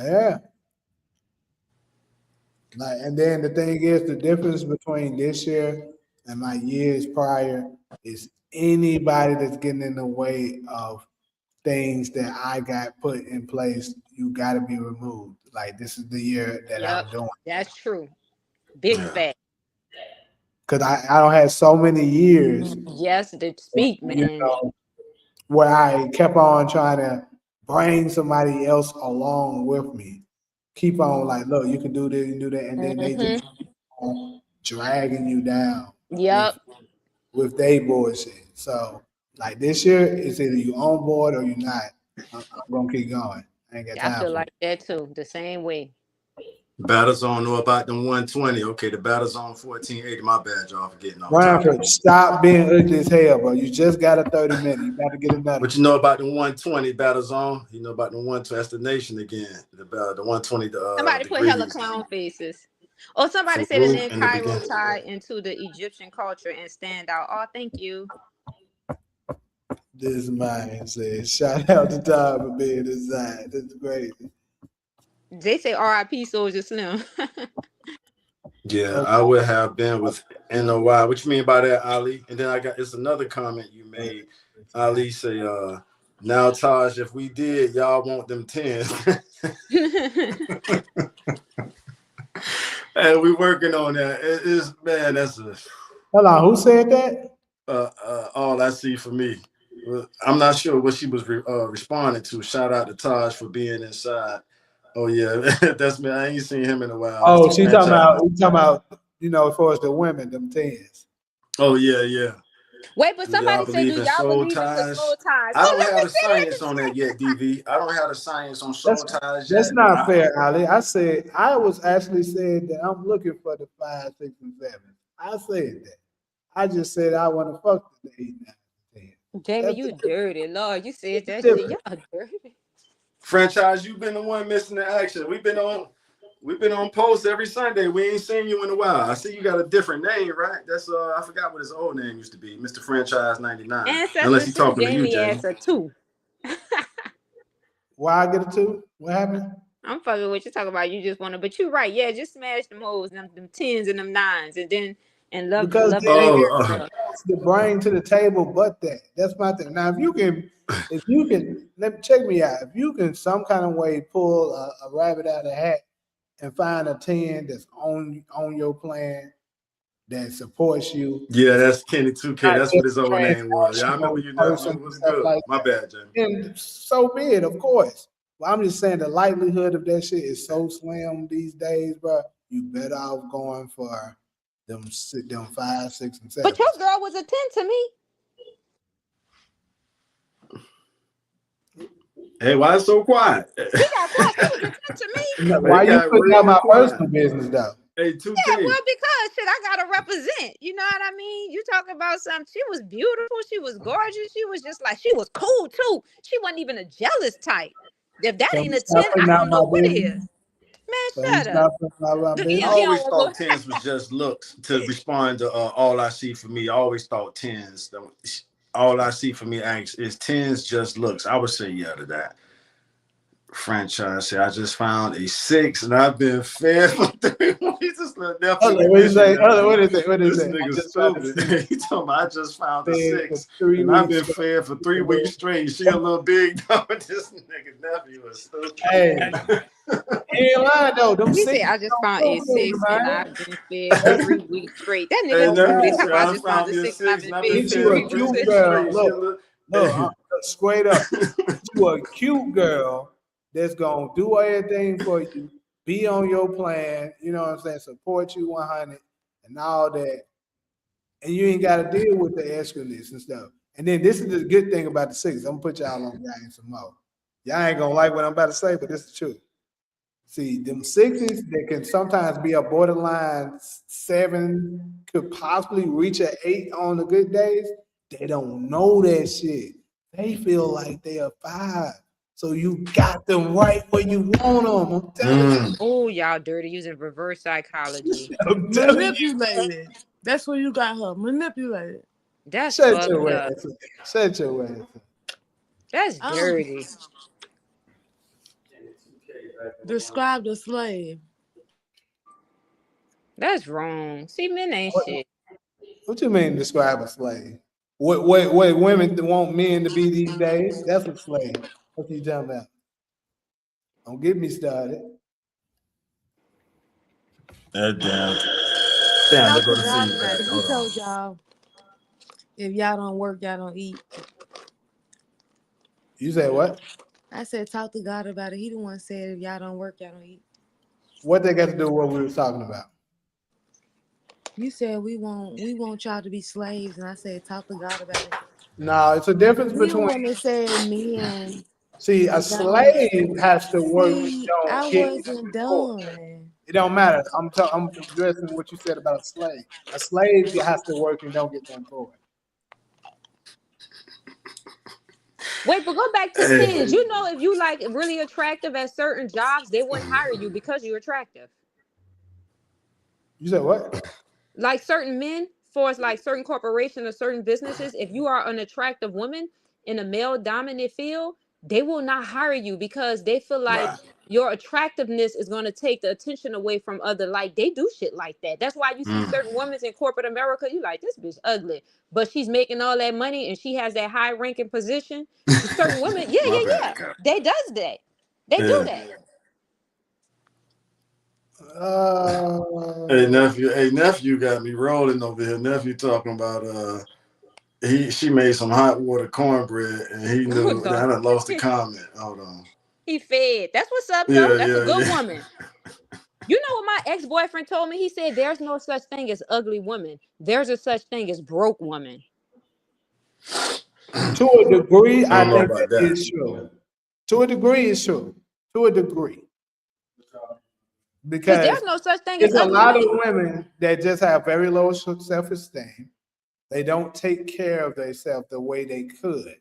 Yeah. Like, and then the thing is, the difference between this year and my years prior is anybody that's getting in the way of things that I got put in place, you got to be removed. Like, this is the year that I'm doing. That's true. Big fact. Because I don't have so many years. Yes, to speak, man. You know, where I kept on trying to bring somebody else along with me. Keep on like, look, you can do this, you can do that, and then they just keep on dragging you down. With their bullshit. So, like this year, it's either you on board or you're not. I'm gonna keep going. I ain't got time. I feel like that too. The same way. Battle Zone know about them 120. Okay, the Battle Zone 1480. My bad, y'all, for getting off. Bradford, stop being ugly as hell, bro. You just got a 30 minute. You got to get another. What you know about the 120 Battle Zone? You know about the 120. That's the nation again. The 120. Somebody put hella clown faces. Oh, somebody said the name Cairo tie into the Egyptian culture and stand out. Oh, thank you. This man says, shout out to Tom for being inside. That's crazy. They say R.I.P. Soldier Slim. Yeah, I would have been with NOY. What you mean by that, Ali? And then it's another comment you made. Ali say, now Taj, if we did, y'all want them 10s. And we working on that. It is, man, that's a... Hold on, who said that? All I see for me. I'm not sure what she was responding to. Shout out to Taj for being inside. Oh yeah, that's me. I ain't seen him in a while. Oh, she's talking about, you know, as far as the women, them 10s. Oh yeah. Wait, but Do y'all somebody said, believe do in y'all soul believe in the ties? soul ties? I Oh, don't let have me the finish. science on that yet, DV. I don't have the science on soul That's ties that's yet. not fair, Ali. I said I was actually said that I'm looking for the 5, 6, and 7. I said that. I just said I want to fuck the 8, 9, and 10. Jamie, That's you dirty. Lord, you said that shit. different. Y'all dirty. Franchise, you've been the one missing the action. We've been on post every Sunday. We ain't seen you in a while. I see you got a different name, right? That's I forgot what his old name used to be, Mr. Franchise 99. Unless Ancestors he's should talking to gave you, me Jamie. ass a 2. Why I get a 2? What happened? I'm fucking with you talking about you just wanna, but you're right, yeah, just smash them hoes, them 10s and them 9s, and then Because love they that ain't Oh, girl. to bring to the table but that. That's my thing. Now, if you can, check me out. If you can some kind of way pull a rabbit out of the hat and find a 10 that's on your plan that supports you, yeah, that's Kenny 2K. not That's what just his old name was. Yeah, I remember transactional you, nephew. person It and was stuff good. like My bad, Jamie. that, then so be it, of course. But I'm just saying the likelihood of that shit is so slim these days, bro. You better off going for them 5, 6, and 7. But your girl was a 10 to me. Hey, why it's so quiet? He got quiet. She was a 10 to me. Why It you got putting out real my quiet. personal business though? Hey, Yeah, 2K. well, because shit, I gotta represent. You know what I mean? You talk about something. She was beautiful. She was gorgeous. She was just like, she was cool too. She wasn't even a jealous type. If that So ain't you a stop 10, I putting out don't know my what business. is. So Man, you shut up. stop putting out my Look, I business. he don't always want to go. thought tens was just looks to respond to all I see for me. I always thought tens. All I see for me is tens just looks. I would say yeah to that. Franchise. Say I just found a 6 and I've been fed for 3 weeks. This little nephew, Hold we on, what you miss you, say? Hold on, nephew. what is it? What is This it? I nigga just tried to see stupid. He told me I just found a fed for 6 3 and I've weeks. been fed for 3 weeks straight. She a little big though. This nigga nephew is stupid. Hey, he ain't lying though. Them He said, 6 I just don't found feel a good, 6 and man. I've been fed for 3 weeks straight. That nigga Hey, That's stupid. He nephew right. talking said about I I just found found a me a 6 and I've 6 and been I've been fed Get for you fed a for 3 weeks. 3 cute weeks girl. straight. She a Look, little, look, straight up. Get you a cute girl that's gonna do everything for you, be on your plan, you know what I'm saying, support you 100 and all that. And you ain't gotta deal with the extraness and stuff. And then this is the good thing about the 6. I'm gonna put y'all on game some more. Y'all ain't gonna like what I'm about to say, but this is the truth. See, them 6s, they can sometimes be a borderline 7, could possibly reach an 8 on the good days. They don't know that shit. They feel like they are 5. So you got them right where you want them. I'm telling you. Oh, y'all dirty using reverse psychology. I'm telling you. Manipulated. That's what you got her manipulated. That's Shut fucked your up. ass up. Shut your ass up. That's Um, dirty. describe the slave. That's wrong. See, men ain't shit. What you mean describe a slave? What women want men to be these days? That's a slave. What you talking about? Don't get me started. Damn. Damn, there Talk go to the God about feedback. it. He Hold on. told y'all if y'all don't work, y'all don't eat. You said what? I said talk to God about it. He the one said if y'all don't work, y'all don't eat. What they got to do with what we were talking about? You said we want y'all to be slaves, and I said talk to God about it. No, it's a difference We the between. one that said men. See, a slave has to work and See, I don't get wasn't support. done. It don't matter. I'm addressing what you said about a slave. A slave has to work and don't get nothing for it. Wait, but go back to Hey. tens. You know, if you like really attractive at certain jobs, they wouldn't hire you because you're attractive. You said what? Like certain men, for us, like certain corporations or certain businesses, if you are an attractive woman in a male dominant field, they will not hire you because they feel like Right. your attractiveness is going to take the attention away from other, like they do shit like that. That's why you see certain women in corporate America, you like this bitch ugly, but she's making all that money and she has that high ranking position. Certain women, yeah, My yeah, bad, yeah, Cap. they does that. They do Yeah. that. Uh, Hey nephew got me rolling over here. Nephew talking about she made some hot water cornbread and he Oh knew that I God. done lost the comment. Hold on. He fed. That's what's up though. Yeah, That's a yeah, good yeah. woman. You know what my ex-boyfriend told me? He said there's no such thing as ugly women. There's a such thing as broke woman. To a degree, I I don't know think about that that. is true. To a degree, it's true. To a degree. Because Because there's no such thing as there's a ugly lot of men. women that just have very low self-esteem. They don't take care of themselves the way they could.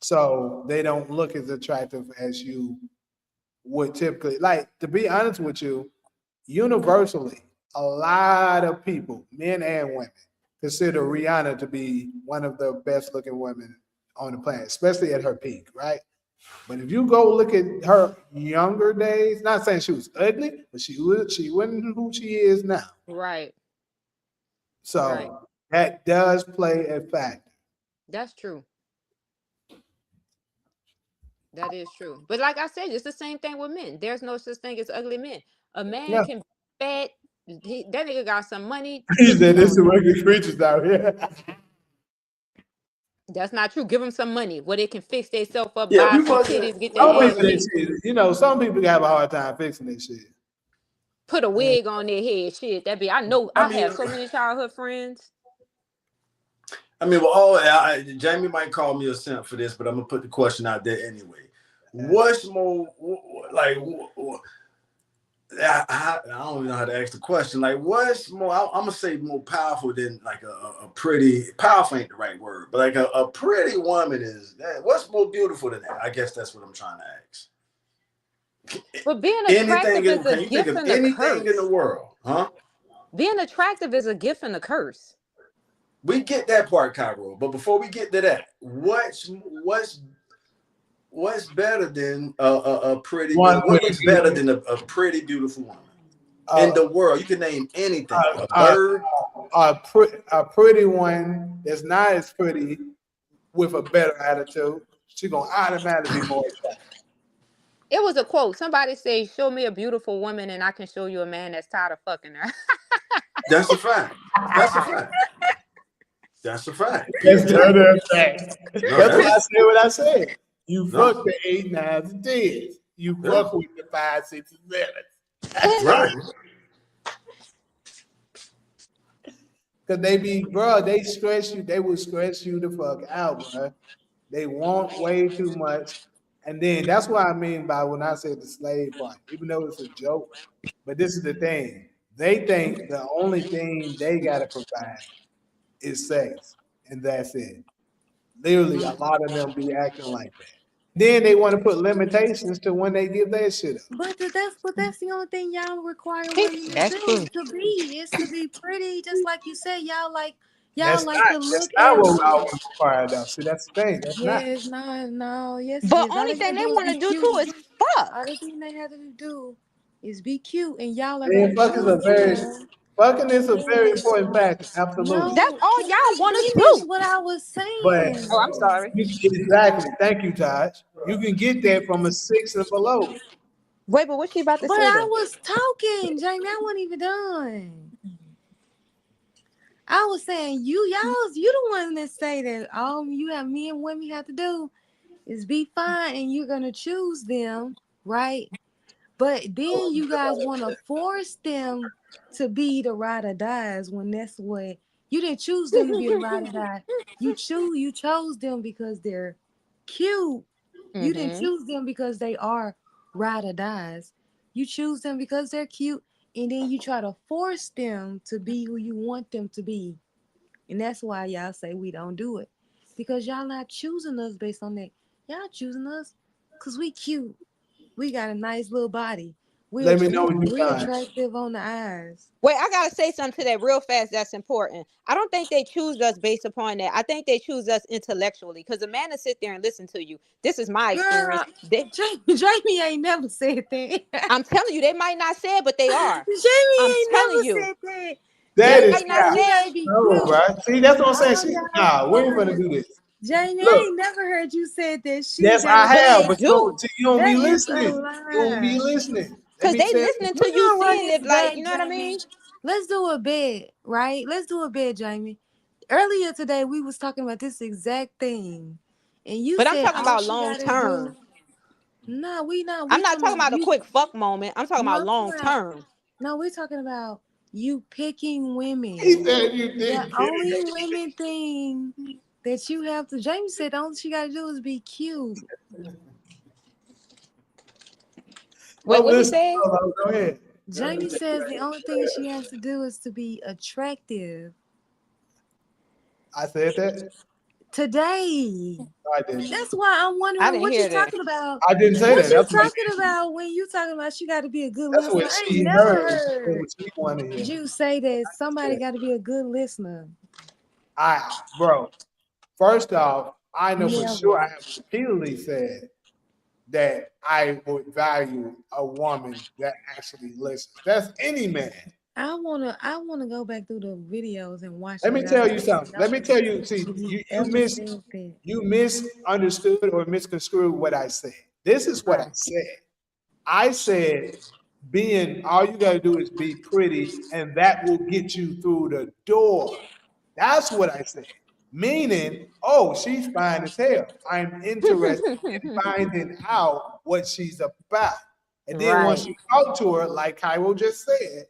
So they don't look as attractive as you would typically. Like, to be honest with you, universally, a lot of people, men and women, consider Rihanna to be one of the best looking women on the planet, especially at her peak, right? But if you go look at her younger days, not saying she was ugly, but she wasn't who she is now. Right. So Right. that does play a factor. That's true. That is true. But like I said, it's the same thing with men. There's no such thing as ugly men. A man Yeah. can be fat. That nigga got some money. He Put said some this is on. wicked creatures out here. That's not true. Give them some money where they can fix themselves up, Yeah, buy we some supposed titties, get we Some their supposed ass people, to. that beat, shit, some people have a hard time fixing this shit. put a wig on their head. Shit, that be. I know. I I mean, have so many childhood friends. well, Jamie might call me a simp for this, but I'm gonna put the question out there anyway. What's more like? I don't even know how to ask the question. Like, what's more? I'm gonna say more powerful than like a pretty. Powerful ain't the right word, but like a pretty woman is. What's more beautiful than that? I guess that's what I'm trying to ask. But being Anything? attractive is a Can you think gift of and a anything in the curse. world? Huh? Being attractive is a gift and a curse. We get that part, Cairo. But before we get to that, what's better than a pretty? One What with looks better than a pretty, beautiful woman in uh, the world? You can name anything. A uh, bird. a pretty one that's not as pretty with a better attitude, she gonna automatically be more attractive. It was a quote. Somebody say, "Show me a beautiful woman, and I can show you a man that's tired of fucking her." That's a fact. That's a fact. That's a fact. That's People the tell you. other fact. No, That's why I that's said what I said. You no. fuck the 8, 9s, and 10s. You Yeah. fuck with the 5, 6, and 7s. That's Right. it. Cause they be, bro, they stress you. They will stress you the fuck out, bro. They want way too much. And then that's what I mean by when I say the slave part, even though it's a joke. But this is the thing. They think the only thing they gotta provide is sex. And that's it. Literally, a lot of them be acting like that. Then they want to put limitations to when they give that shit up. But that's the only thing y'all require He- women to That's do true. is to be pretty, just like you said. Y'all That's like not to that's look not at what I it. was required of. See, that's the thing. That's not. Yes, no, yes it But is. All only they thing gotta they do is want be to do cute. too is All fuck. the thing they have to do is be cute, and y'all are Man, gonna choose them. fucking is a very Yes. important factor. Absolutely. That's No, all can I y'all want to finish do. what I was But saying? Oh, I'm sorry. exactly. Thank you, Taj. You can get that from a 6 and below. Wait, but what's she about to But say I though? was talking, Jamie. I wasn't even done. I was saying you the one that say that all you have me and women have to do is be fine and you're gonna choose them, right? But then you guys want to force them to be the ride or dies when that's what you didn't choose them to be the ride or die. You chose them because they're cute. You didn't Mm-hmm. choose them because they are ride or dies. You choose them because they're cute, and then you try to force them to be who you want them to be. And that's why y'all say we don't do it. Because y'all not choosing us based on that. Y'all choosing us because we cute. We got a nice little body. Let me know when you We done. attractive on the eyes. Wait, I gotta say something to that real fast. That's important. I don't think they choose us based upon that. I think they choose us intellectually. Because a man to sit there and listen to you. This is my experience. Girl, Jamie ain't never said that. I'm telling you, they might not say it, but they are. Jamie I'm ain't telling never you, said that. That they is might Jamie not said cap. you say gotta it. be No, cute. bro. See, that's what I'm saying. All Nah, we ain't y'all gonna do this. Jamie, I Look, ain't never heard you said that shit. yes, That I is But have, they but do. you don't be that is a listening. You don't be lie. listening. Let Because me they tell listening you. to We're you, gonna run seeing this if like, back, you know what I Jamie. mean? Let's do a bed, right? Let's do a bed, Jamie. Earlier today, we was talking about this exact thing, and you But I'm said talking all about she long gotta do. term. No, we not. I'm We not talking talking about about a you. quick fuck moment. I'm talking No, about I'm talking long about. term. No, we're talking about you picking He women. said you The did. only women thing that you have to. Jamie said the only thing she got to do is be cute. Wait, what he said? Go ahead. Jamie says the only thing she has to do is to be attractive. I said that. Today. I didn't. That's why I'm I wondering didn't what hear you that. talking about. I didn't say What that. you That's what, talking about when you talking about she got to be a good that's listener? what I she ain't never heard. heard What she wanted to hear. you say that somebody got to be a good listener. Bro. First off, I know for Never. sure I have repeatedly said that I would value a woman that actually listens. That's any man. I wanna go back through the videos and watch. Let me it. tell I you something. Let me tell you. See, you ever said that. you misunderstood or misconstrued what I said. This is what I said. I said being all you got to do is be pretty, and that will get you through the door. That's what I said. Meaning, oh, she's fine as hell. I'm interested in finding out what she's about. And then once Right. you talk to her, like Cairo just said,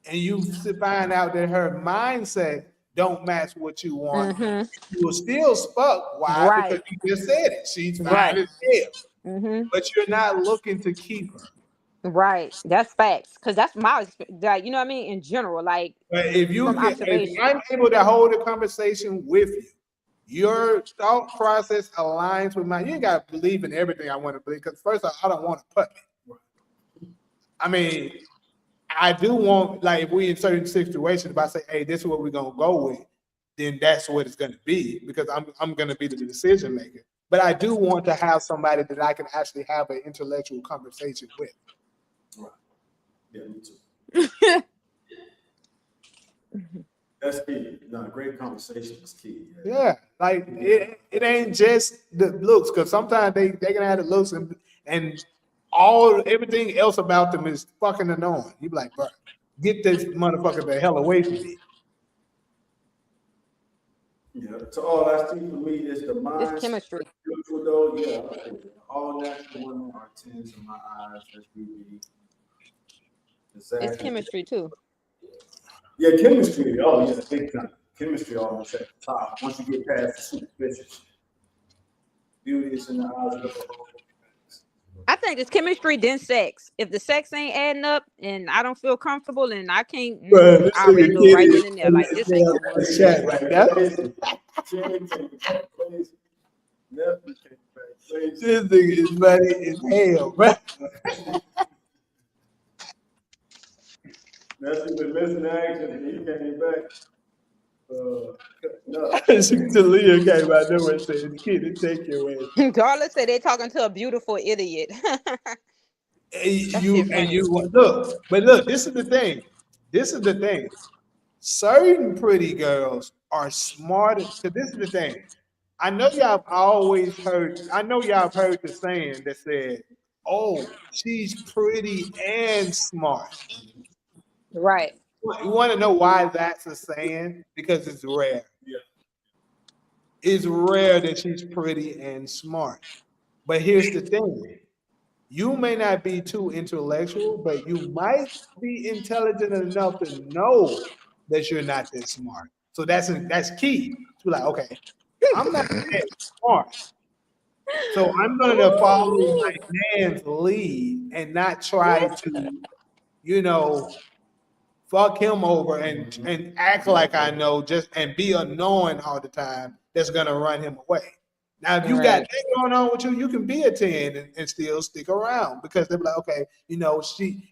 and you find out that her mindset don't match what you want, Mm-hmm. you will still stuck. Why? Right. Because you just said it. She's fine Right. as hell. Mm-hmm. But you're not looking to keep her. Right. That's facts. Because that's my experience. Like, you know what I mean? In general, like But if from if observation. I'm able to hold a conversation with you, your thought process aligns with mine. You ain't got to believe in everything I want to believe. Because first of all, I don't want to puppet. I mean, I do want, like, if we in certain situations, if I say, hey, this is what we're gonna go with, then that's what it's gonna be, because I'm gonna be the decision maker. But I do want to have somebody that I can actually have an intellectual conversation with. Right. Yeah, me too. That's key. No, great conversation is key. Yeah, like it ain't just the looks, because sometimes they can have the looks and everything else about them is fucking annoying. You be like, bro, get this motherfucker the hell away from me. Yeah. So all I see for me is the mind. It's chemistry. Beautiful though, yeah. All natural women are 10s in my eyes. That's beauty. Exactly. It's chemistry too. Yeah, chemistry. Oh yeah, big time. Chemistry almost at the top. Once you get past the superficial, beauty is in the eyes of the whole. I think it's chemistry, then sex. If the sex ain't adding up and I don't feel comfortable and I can't, I already know right then and there. Like, this ain't gonna work. Chat right now. This nigga is funny as hell, bro. That's been missing action and he came back. No. Talia came out there and said, "Kid, take your ass." Darla said they're talking to a beautiful idiot. Look, but look, this is the thing. This is the thing. Certain pretty girls are smarter. So this is the thing. I know y'all always heard. I know y'all have heard the saying that said, "Oh, she's pretty and smart." Right. You want to know why that's a saying? Because it's rare. Yeah. It's rare that she's pretty and smart. But here's the thing. You may not be too intellectual, but you might be intelligent enough to know that you're not that smart. So that's key. To be like, okay, I'm not that smart. So I'm going to follow my man's lead and not try to, fuck him over and act like I know and be annoying all the time. That's gonna run him away. Now, if you got that going on with you, you can be a 10 and still stick around, because they're like, okay,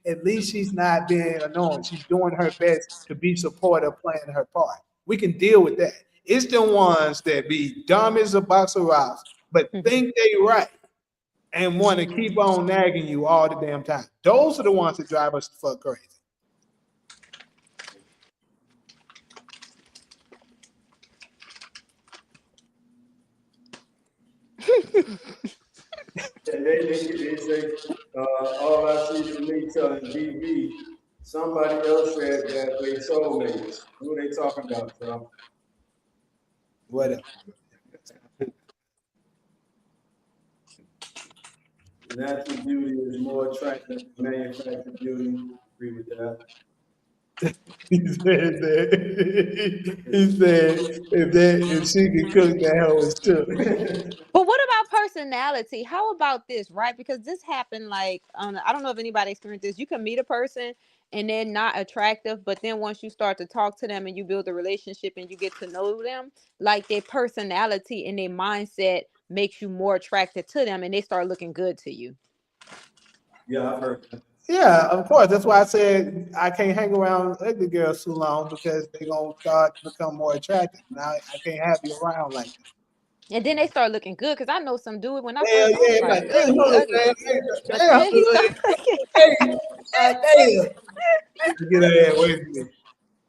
at least she's not being annoying. She's doing her best to be supportive, playing her part. We can deal with that. It's the ones that be dumb as a box of rocks, but think they right and want to keep on nagging you all the damn time. Those are the ones that drive us the fuck crazy. And they say, all I see for me telling BB, somebody else said that they soulmates. Who are they talking about, Trump? Whatever. Natural beauty is more attractive than manufactured beauty. Agree with that. He said that. He said if she could cook, that hoe is too. But what about personality? How about this, right? Because this happened like I don't know if anybody experienced this. You can meet a person and they're not attractive, but then once you start to talk to them and you build a relationship and you get to know them, like their personality and their mindset makes you more attracted to them and they start looking good to you. Yeah, I've heard that. Yeah, of course. That's why I said I can't hang around ugly girls too long because they're gonna start to become more attractive. Now I can't have you around like that. And then they start looking good because I know some dude when I Hell first saw him, yeah, like, like damn, he look, ugly. man, But damn, then he started looking. hey, damn. Get her ass away from me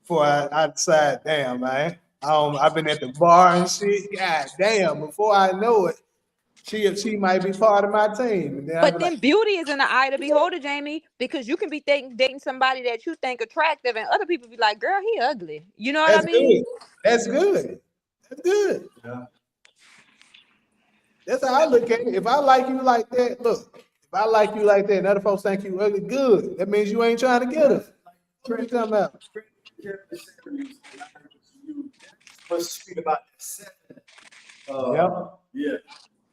before I decide, damn, man. I've been at the bar and shit. God damn, before I know it, she might be part of my team. And then I'll But be then like, beauty is in the eye of the beholder, Jamie, because you can be dating somebody that you think attractive, and other people be like, "Girl, he ugly." You know what I that's mean? good. That's good. That's good. Yeah. That's how I look at it. If I like you like that, look, if I like you like that and other folks think you ugly, good. That means you ain't trying to get us. What are you talking about? What's sweet about the 7? Yep. Yeah.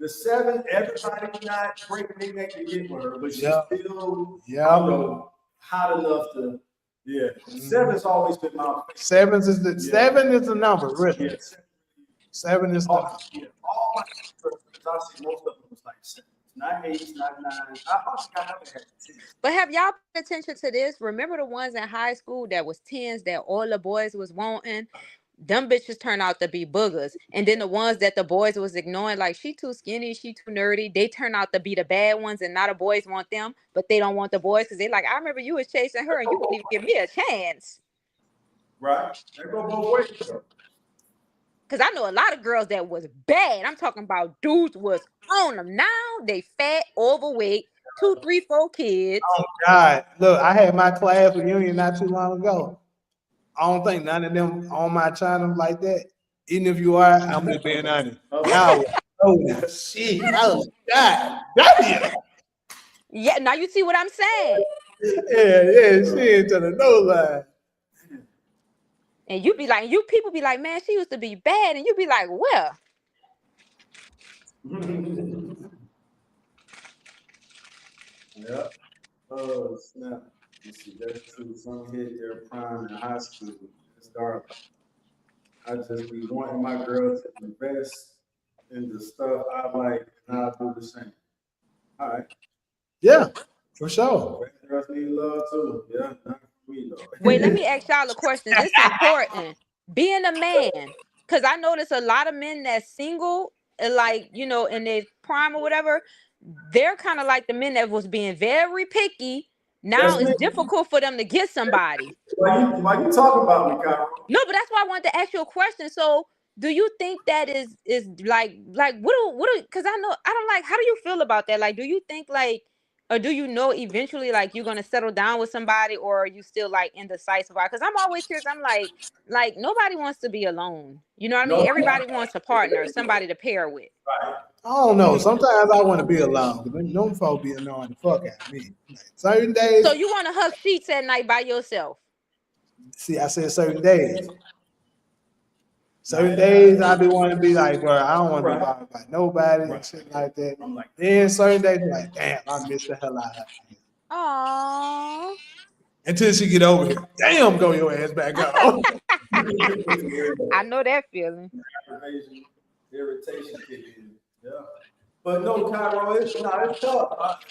The 7, everybody not breaking their neck to get with her, but she's Yep. still, Yep. I don't know, hot enough to, yeah. 7's always been my favorite. Seven is the number, really. Yeah. 7 is the number. All my friends, I see most of them was like 7. Not 8, not 9. I never had 10. But have y'all paid attention to this? Remember the ones in high school that was 10s that all the boys was wanting? Them bitches turn out to be boogers. And then the ones that the boys was ignoring, like she too skinny, she too nerdy, they turn out to be the bad ones and now the boys want them, but they don't want the boys because they like, I remember you was chasing her and you wouldn't even give me a chance. Right? They go both ways. Because I know a lot of girls that was bad. I'm talking about dudes was on them. Now they fat, overweight, 2, 3, 4 kids. Oh God, look, I had my class reunion not too long ago. I don't think none of them on my channel like that. Even if you are, I'm just being honest. Now, oh shit, oh God, damn. Yeah, now you see what I'm saying. Yeah, she into the no line. And you be like, people be like, man, she used to be bad. And you be like, well. Yeah. Oh, snap. Let's see, that's true. Some hit their prime in high school. It's dark. I just be wanting my girls to invest in the stuff I like, and I do the same. All right. Yeah, for sure. Girls need love too. Yeah, not for me though. Wait, let me ask y'all a question. This is important. Being a man, because I notice a lot of men that's single, like, you know, in their prime or whatever, they're kind of like the men that was being very picky. Now it's difficult for them to get somebody. Why you talking about me, Kyle? No, but that's why I wanted to ask you a question. So, do you think that is like what? Because I know I don't like. How do you feel about that? Like, do you think like, or do you know eventually like you're gonna settle down with somebody, or are you still like indecisive? Because I'm always curious. I'm like nobody wants to be alone. You know what I mean? Everybody wants a partner, somebody to pair with. I don't know. Sometimes I want to be alone, but them folks be annoying the fuck out of me. Like, certain days. So you want to hug sheets at night by yourself? See, I said certain days. Certain days I be wanting to be like, bro, I don't want to be bothered by nobody and shit like that. I'm like, then certain days I'm like, damn, I miss the hell out of her. Aww. Until she get over here, damn, go your ass back out. I know that feeling. Irritation kicking in. Yeah. But no, Cairo, it's tough.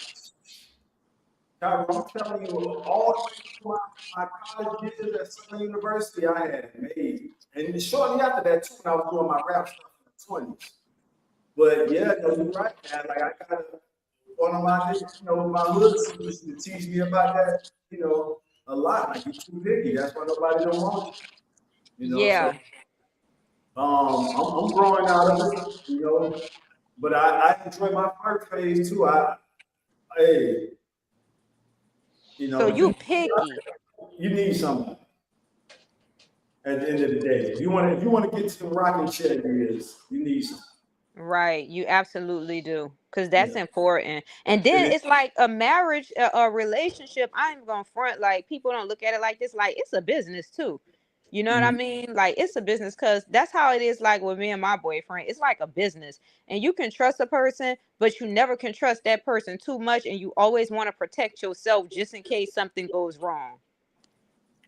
Cairo, I'm telling you, all the way through my college years at Southern University, I had made. And shortly after that, too, when I was doing my rap stuff in the 20s. But yeah, no, you're right, man. Like, I got one of my, my hood used to teach me about that, a lot. Like, you're too picky. That's why nobody don't want you. Yeah. So, I'm growing out of it, but I enjoy my first phase too. So you picky. You need something. At the end of the day, if you want to get to the rocking chair, you need something. Right, you absolutely do, because that's important. And then it's like a marriage, a relationship. I ain't gonna front, like people don't look at it like this. Like it's a business too. You know what I mean? Like it's a business, because that's how it is. Like with me and my boyfriend, it's like a business, and you can trust a person, but you never can trust that person too much, and you always want to protect yourself just in case something goes wrong.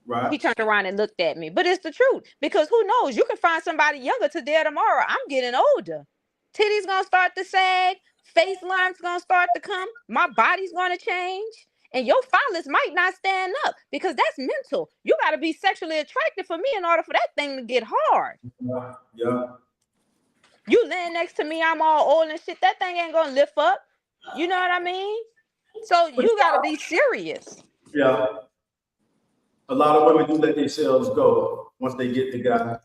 Right. He turned around and looked at me, but it's the truth, because who knows? You can find somebody younger today or tomorrow. I'm getting older. Titties gonna start to sag, face lines gonna start to come, my body's gonna change, and your phallus might not stand up, because that's mental. You gotta be sexually attracted for me in order for that thing to get hard. Yeah. You laying next to me, I'm all old and shit, that thing ain't gonna lift up. You know what I mean? So you gotta be serious. Yeah. A lot of women do let themselves go once they get the guy.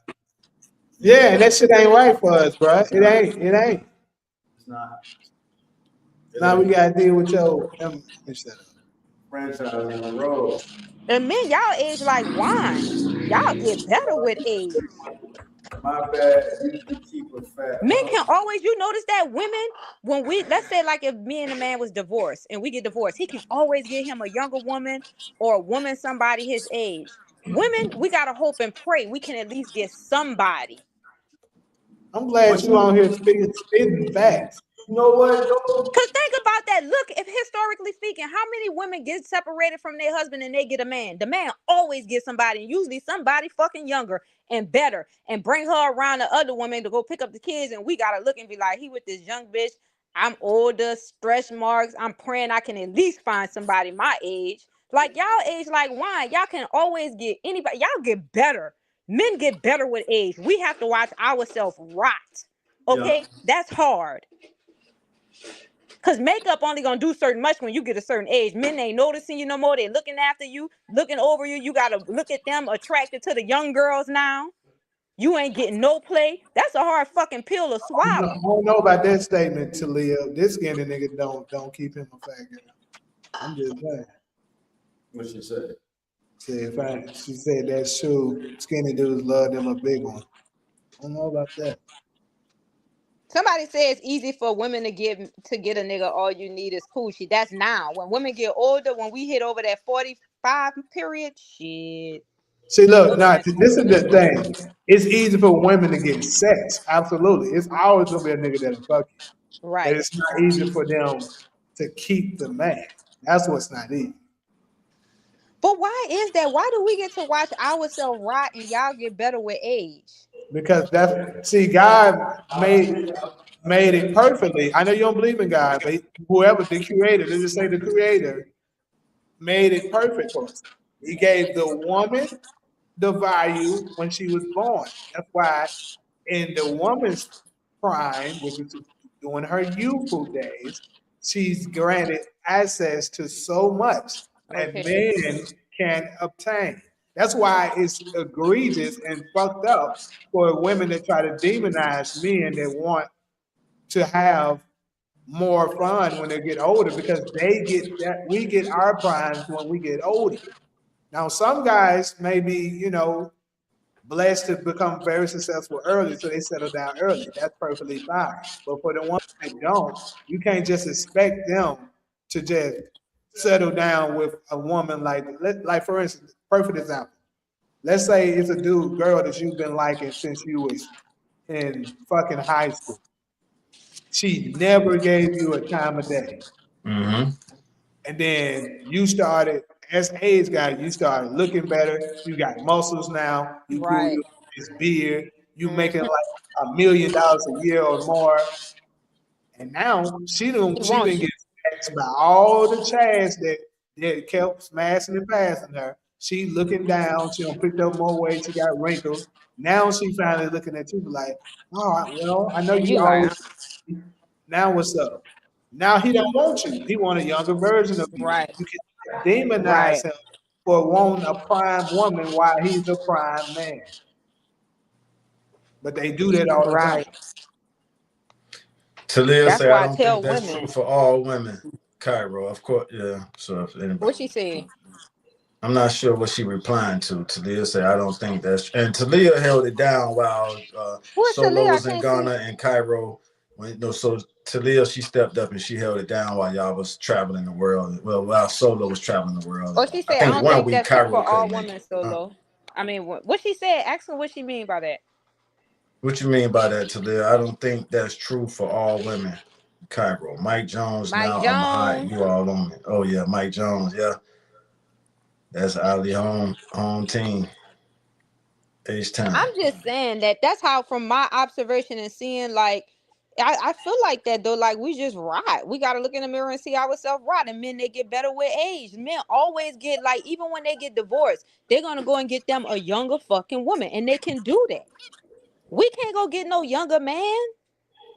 Yeah, that shit ain't right for us, bro. It ain't. It ain't. It's not. Now we gotta deal with your Franchise on the road. And men, y'all age like wine. Y'all get better with age. My bad. You keep it fat. Men can always, you notice that women, when we, let's say like if me and a man was divorced and we get divorced, he can always get him a younger woman or a woman, somebody his age. Women, we gotta hope and pray we can at least get somebody. I'm glad you on here spitting facts. You know what? Cause think about that. Look, if historically speaking, how many women get separated from their husband and they get a man? The man always gets somebody, and usually somebody fucking younger and better, and bring her around the other woman to go pick up the kids. And we gotta look and be like, he with this young bitch. I'm older, stretch marks. I'm praying I can at least find somebody my age. Like y'all age like wine. Y'all can always get anybody. Y'all get better. Men get better with age. We have to watch ourselves rot. Okay, that's hard. Because makeup only gonna do certain much when you get a certain age. Men ain't noticing you no more. They looking after you, looking over you. You gotta look at them, attracted to the young girls now. You ain't getting no play. That's a hard fucking pill to I swallow. don't know about that statement, Talia. This skinny nigga don't keep him a fat girl. I'm just saying. What she said? She said that's true. Skinny dudes love them a big one. I don't know about that. Somebody say it's easy for women to get a nigga. All you need is coochie. That's now. When women get older, when we hit over that 45 period, shit. See, look, now this is the thing. It's easy for women to get sex. Absolutely. It's always gonna be a nigga that'll fuck you. Right. But it's not easy for them to keep the man. That's what's not easy. But why is that? Why do we get to watch ourselves rot and y'all get better with age? Because God made it perfectly. I know you don't believe in God, but whoever the creator, let's just say the creator, made it perfect for us. He gave the woman the value when she was born. That's why in the woman's prime, which is during her youthful days, she's granted access to so much that men can obtain. That's why it's egregious and fucked up for women to try to demonize men that want to have more fun when they get older, because they get that we get our primes when we get older. Now, some guys may be, blessed to become very successful early, so they settle down early. That's perfectly fine. But for the ones that don't, you can't just expect them to just settle down with a woman like for instance, perfect example. Let's say it's a girl that you've been liking since you was in fucking high school. She never gave you a time of day. Mm-hmm. And then you started, as age got, you started looking better. You got muscles now. You grew this beard. You making like $1 million a year or more. And now she been getting smashed by all the trash that kept smashing and passing her. She looking down. She done picked up more weight. She got wrinkles. Now she finally looking at you like, oh, well, I know you always. Now what's up? Now he don't want you. He want a younger version of you. Right. You can demonize him for wanting a prime woman while he's a prime man. But they do that all the time. Talia say, I don't think that's true for all women. Cairo, of course, yeah. So if anybody, what she say? I'm not sure what she replying to. Talia say, I don't think that's, and Talia held it down while Solo was in Ghana and Cairo So Talia, she stepped up and she held it down while y'all was traveling the world. Well, while Solo was traveling the world. Or she I said, I think don't 1 think week that's true Cairo for all couldn't make women it. solo. I mean, what she said, ask her what she mean by that. What you mean by that, Talia? I don't think that's true for all women. Cairo. Mike Jones, Mike now I'm hot. Jones. You all on me. Oh yeah, Mike Jones. Yeah. That's Ali home team. H-Time. I'm just saying that's how, from my observation and seeing, like, I feel like that though. Like, we just rot. We gotta look in the mirror and see ourselves rot. And men, they get better with age. Men always get, like, even when they get divorced, they're gonna go and get them a younger fucking woman, and they can do that. We can't go get no younger man.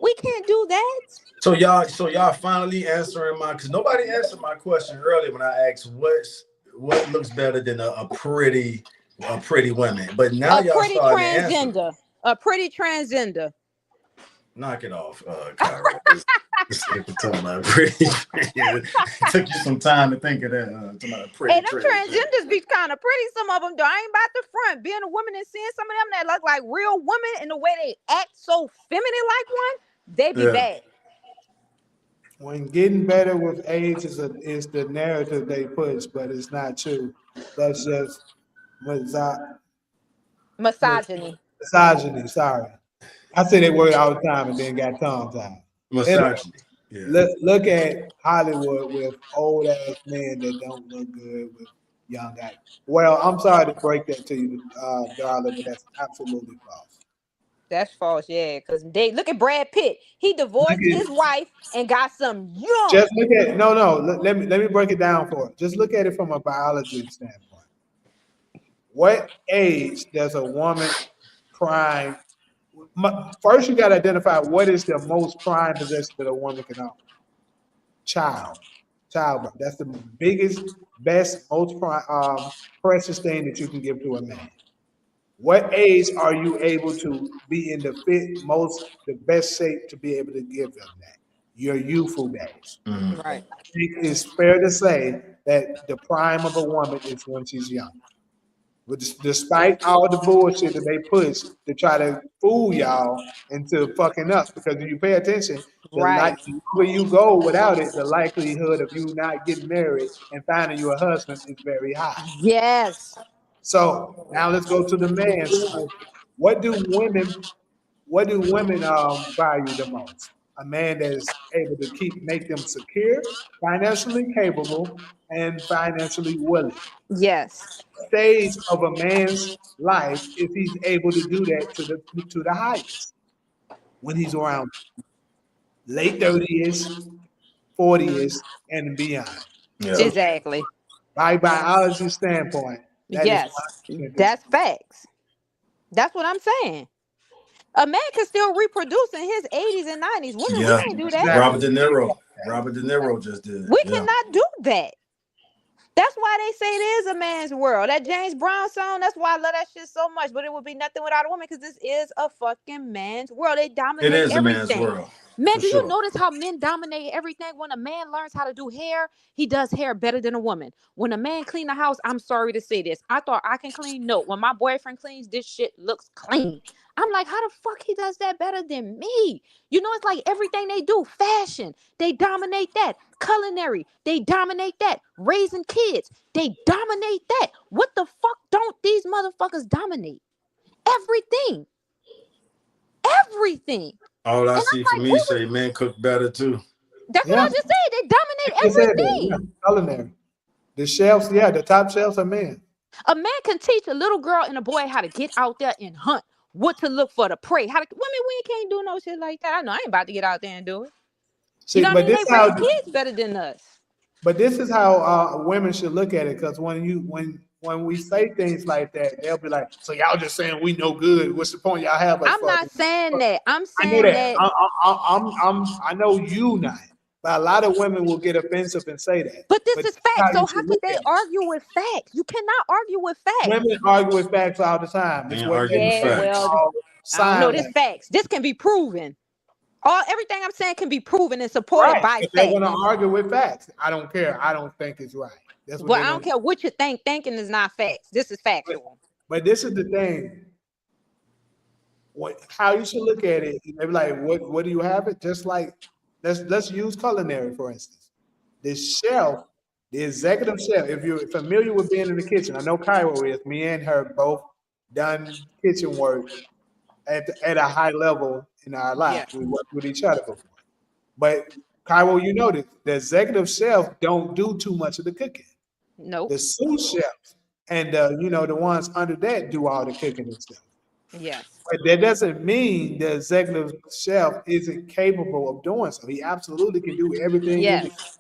We can't do that. So y'all finally answering because nobody answered my question earlier when I asked what looks better than a pretty woman. But now A y'all pretty starting to answer. transgender. A pretty transgender. Knock it off, Kyra. This talking about pretty. It took you some time to think of that. Talking about pretty. Hey, them transgenders be kind of pretty. Some of them, though. I ain't about the front. Being a woman and seeing some of them that look like real women and the way they act so feminine like one, they be bad. When getting better with age is the narrative they push, but it's not true. That's just misogyny. Misogyny. Sorry, I say that word all the time and then got tongue tied. Misogyny. Yeah. Look at Hollywood with old ass men that don't look good with young guys. Well, I'm sorry to break that to you, darling, but that's absolutely false. That's false, yeah. Because they look at Brad Pitt. He divorced his wife and got some young. Just look at let me break it down for it. Just look at it from a biology standpoint. What age does a woman prime? First, you got to identify what is the most prime possession that a woman can own. Childbirth. That's the biggest, best, most precious thing that you can give to a man. What age are you able to be in the best shape to be able to give them that? Your youthful days. Mm-hmm. Right. I think it's fair to say that the prime of a woman is when she's young. But despite all the bullshit that they push to try to fool y'all into fucking up, because if you pay attention, the longer you go without it, the likelihood of you not getting married and finding you a husband is very high. Yes. So now let's go to the man's side. What do women value the most? A man that is able to make them secure, financially capable, and financially willing. Yes. Stage of a man's life if he's able to do that to the highest when he's around late 30s, 40s, and beyond. Yeah. So Exactly. by biology standpoint, that's facts. That's what I'm saying. A man can still reproduce in his 80s and 90s. Women, we can't do that. Exactly. Robert De Niro just did. We cannot do that. That's why they say it is a man's world. That James Brown song, that's why I love that shit so much. But it would be nothing without a woman, because this is a fucking man's world. They dominate everything. It is a man's world. Men, do you notice how men dominate everything? When a man learns how to do hair, he does hair better than a woman. When a man clean the house, I'm sorry to say this, I thought I can clean. No, when my boyfriend cleans, this shit looks clean. I'm like, how the fuck he does that better than me? You know, it's like everything they do. Fashion, they dominate that. Culinary, they dominate that. Raising kids, they dominate that. What the fuck don't these motherfuckers dominate? Everything. Everything. All I see for me say men cook better too. That's what I just said. They dominate everything. Culinary. The shelves, the top shelves are men. A man can teach a little girl and a boy how to get out there and hunt, what to look for, to prey. Women, we can't do no shit like that. I know I ain't about to get out there and do it. See, you know what I mean? They raise kids better than us. But this is how women should look at it, because when we say things like that, they'll be like, "So y'all just saying we no good? What's the point y'all have?" I'm not saying that. I'm saying that. I know you not, but a lot of women will get offensive and say that. But this is facts. So how could they argue with facts? You cannot argue with facts. Women argue with facts all the time. I don't know this facts. This can be proven. Everything I'm saying can be proven and supported by facts. They're gonna argue with facts. I don't care. I don't think it's right. That's what. Well, I don't care what you think. Thinking is not facts. This is factual. But this is the thing. how you should look at it, they be like, what do you have it? Just like, let's use culinary, for instance. The chef, the executive chef, if you're familiar with being in the kitchen, I know Cairo is, me and her both done kitchen work at a high level in our Yeah. lives. We worked with each other before. But Cairo, you know this, the executive chef don't do too much of the cooking. Nope. The sous chefs and the ones under that do all the cooking and stuff. Yes. But that doesn't mean the executive chef isn't capable of doing so. He absolutely can do everything you need. Yes.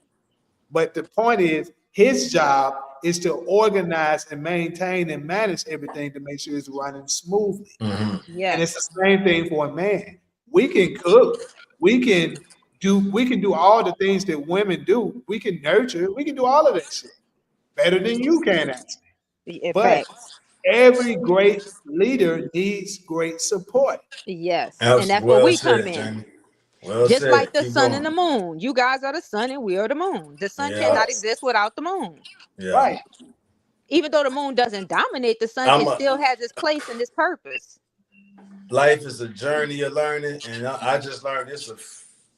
But the point is, his job is to organize and maintain and manage everything to make sure it's running smoothly. And Yes. it's the same thing for a man. We can cook. We can do all the things that women do. We can nurture. We can do all of that shit better than you can, actually. In But fact, every great leader needs great support. yes. And that's where Well we come said, in. Jamie. Well Just said. like the Keep sun going. and the moon. You guys are the sun and we are the moon. The sun Yeah. cannot exist without the moon. Yeah. Right. Even though the moon doesn't dominate the sun, it still has its place and its purpose. Life is a journey of learning, and I just learned this a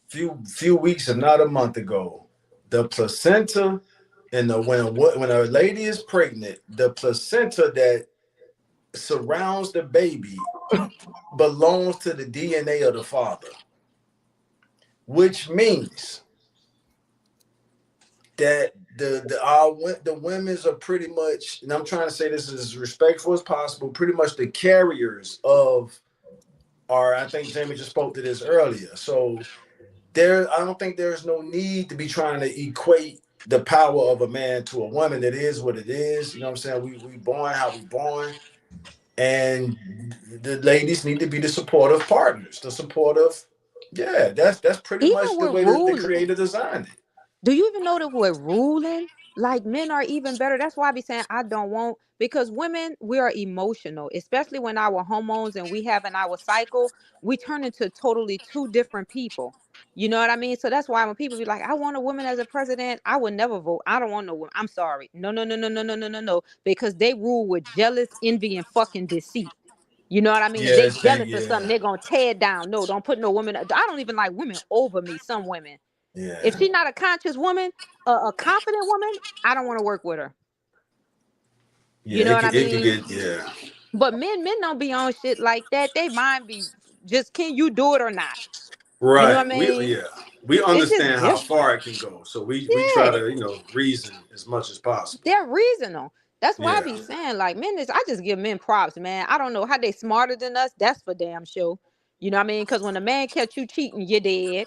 few weeks, if not a month ago. The placenta, and when a lady is pregnant, the placenta that surrounds the baby belongs to the DNA of the father, which means that the women's are pretty much, and I'm trying to say this as respectful as possible, pretty much the carriers of our, I think Jamie just spoke to this earlier. So I don't think there's no need to be trying to equate the power of a man to a woman. It is what it is. You know what I'm saying? We born how we born. And the ladies need to be the supportive partners, the supportive. Yeah, that's pretty Even much the with way that the ruling. creator designed it. Do you even know that we're ruling? Like men are even better. That's why I be saying I don't want, because women, we are emotional, especially when our hormones and we have in our cycle, we turn into totally two different people. You know what I mean? So that's why when people be like, I want a woman as a president, I would never vote. I don't want no woman. I'm sorry. No, no, no, no, no, no, no, no, no. Because they rule with jealous, envy, and fucking deceit. You know what I mean? If they Yes, jealous of something, they're gonna tear it down. No, don't put no woman. I don't even like women over me. Some women. Yeah. If she's not a conscious woman, a confident woman, I don't want to work with her. Yeah, You know what I it mean? could get, yeah. But men don't be on shit like that. They mind be just, can you do it or not? Right. You know what I mean? We It's just understand how different. far it can go. So we try Yeah, to, reason as much as possible. they're reasonable. That's why I be Yeah. saying, like, men I just give men props, man. I don't know how they smarter than us. That's for damn sure. You know what I mean? Because when a man catch you cheating, you're dead.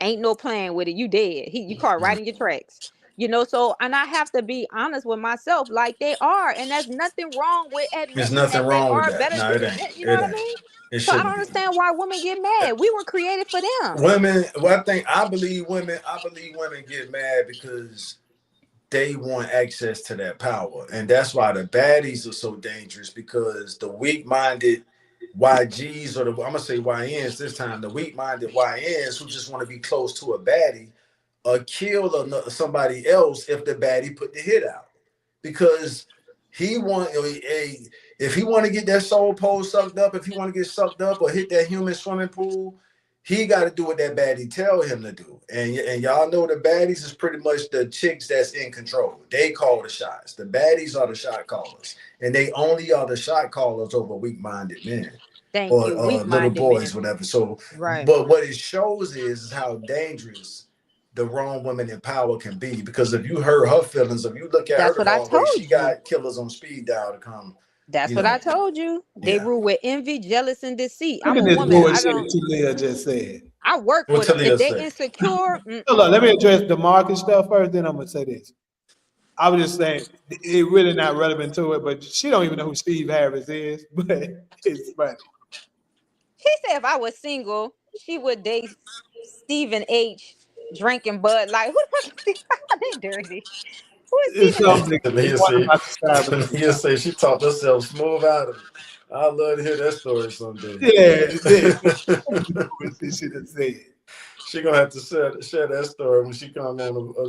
Ain't no playing with it. You dead. You caught right in your tracks. You know, so, and I have to be honest with myself, like they are, and there's nothing wrong with There's admitting nothing that they wrong with are that. better No, it than, ain't. you know It what I ain't. mean? It So I don't shouldn't be. understand why women get mad. We were created for them. Women, well, I believe women get mad because they want access to that power. And that's why the baddies are so dangerous, because the weak-minded YGs, or I'm gonna say YNs this time, the weak-minded YNs who just want to be close to a baddie, kill somebody else if the baddie put the hit out, because if he want to get that soul pole sucked up, if he want to get sucked up or hit that human swimming pool, he got to do what that baddie tell him to do. And y'all know the baddies is pretty much the chicks that's in control. They call the shots. The baddies are the shot callers, and they only are the shot callers over weak-minded men. Thank Or you, little weak-minded boys, men. whatever. So, Right. but what it shows is how dangerous the wrong woman in power can be. Because if you hurt her feelings, if you look at That's her what I the wrong way, told she you. got killers on speed dial to come. That's what I told you. They Yeah. rule with envy, jealous, and deceit. Look I'm at a this woman. I bullshit don't. that Talia just said. I work What with them. Talia If they say? insecure, Hold on, let me address the market stuff first, then I'm gonna say this. I was just saying it really not relevant to it, but she don't even know who Steve Harris is, but it's funny. he said if I was single, she would date Stephen H. drinking Bud Light. Who the fuck is they dirty? Who is It's Stephen H? something Talia one of say, my subscribers. Talia say she talked herself smooth out of it. I'd love to hear that story someday. Yeah, this shit have said. She gonna have to share that story when she come on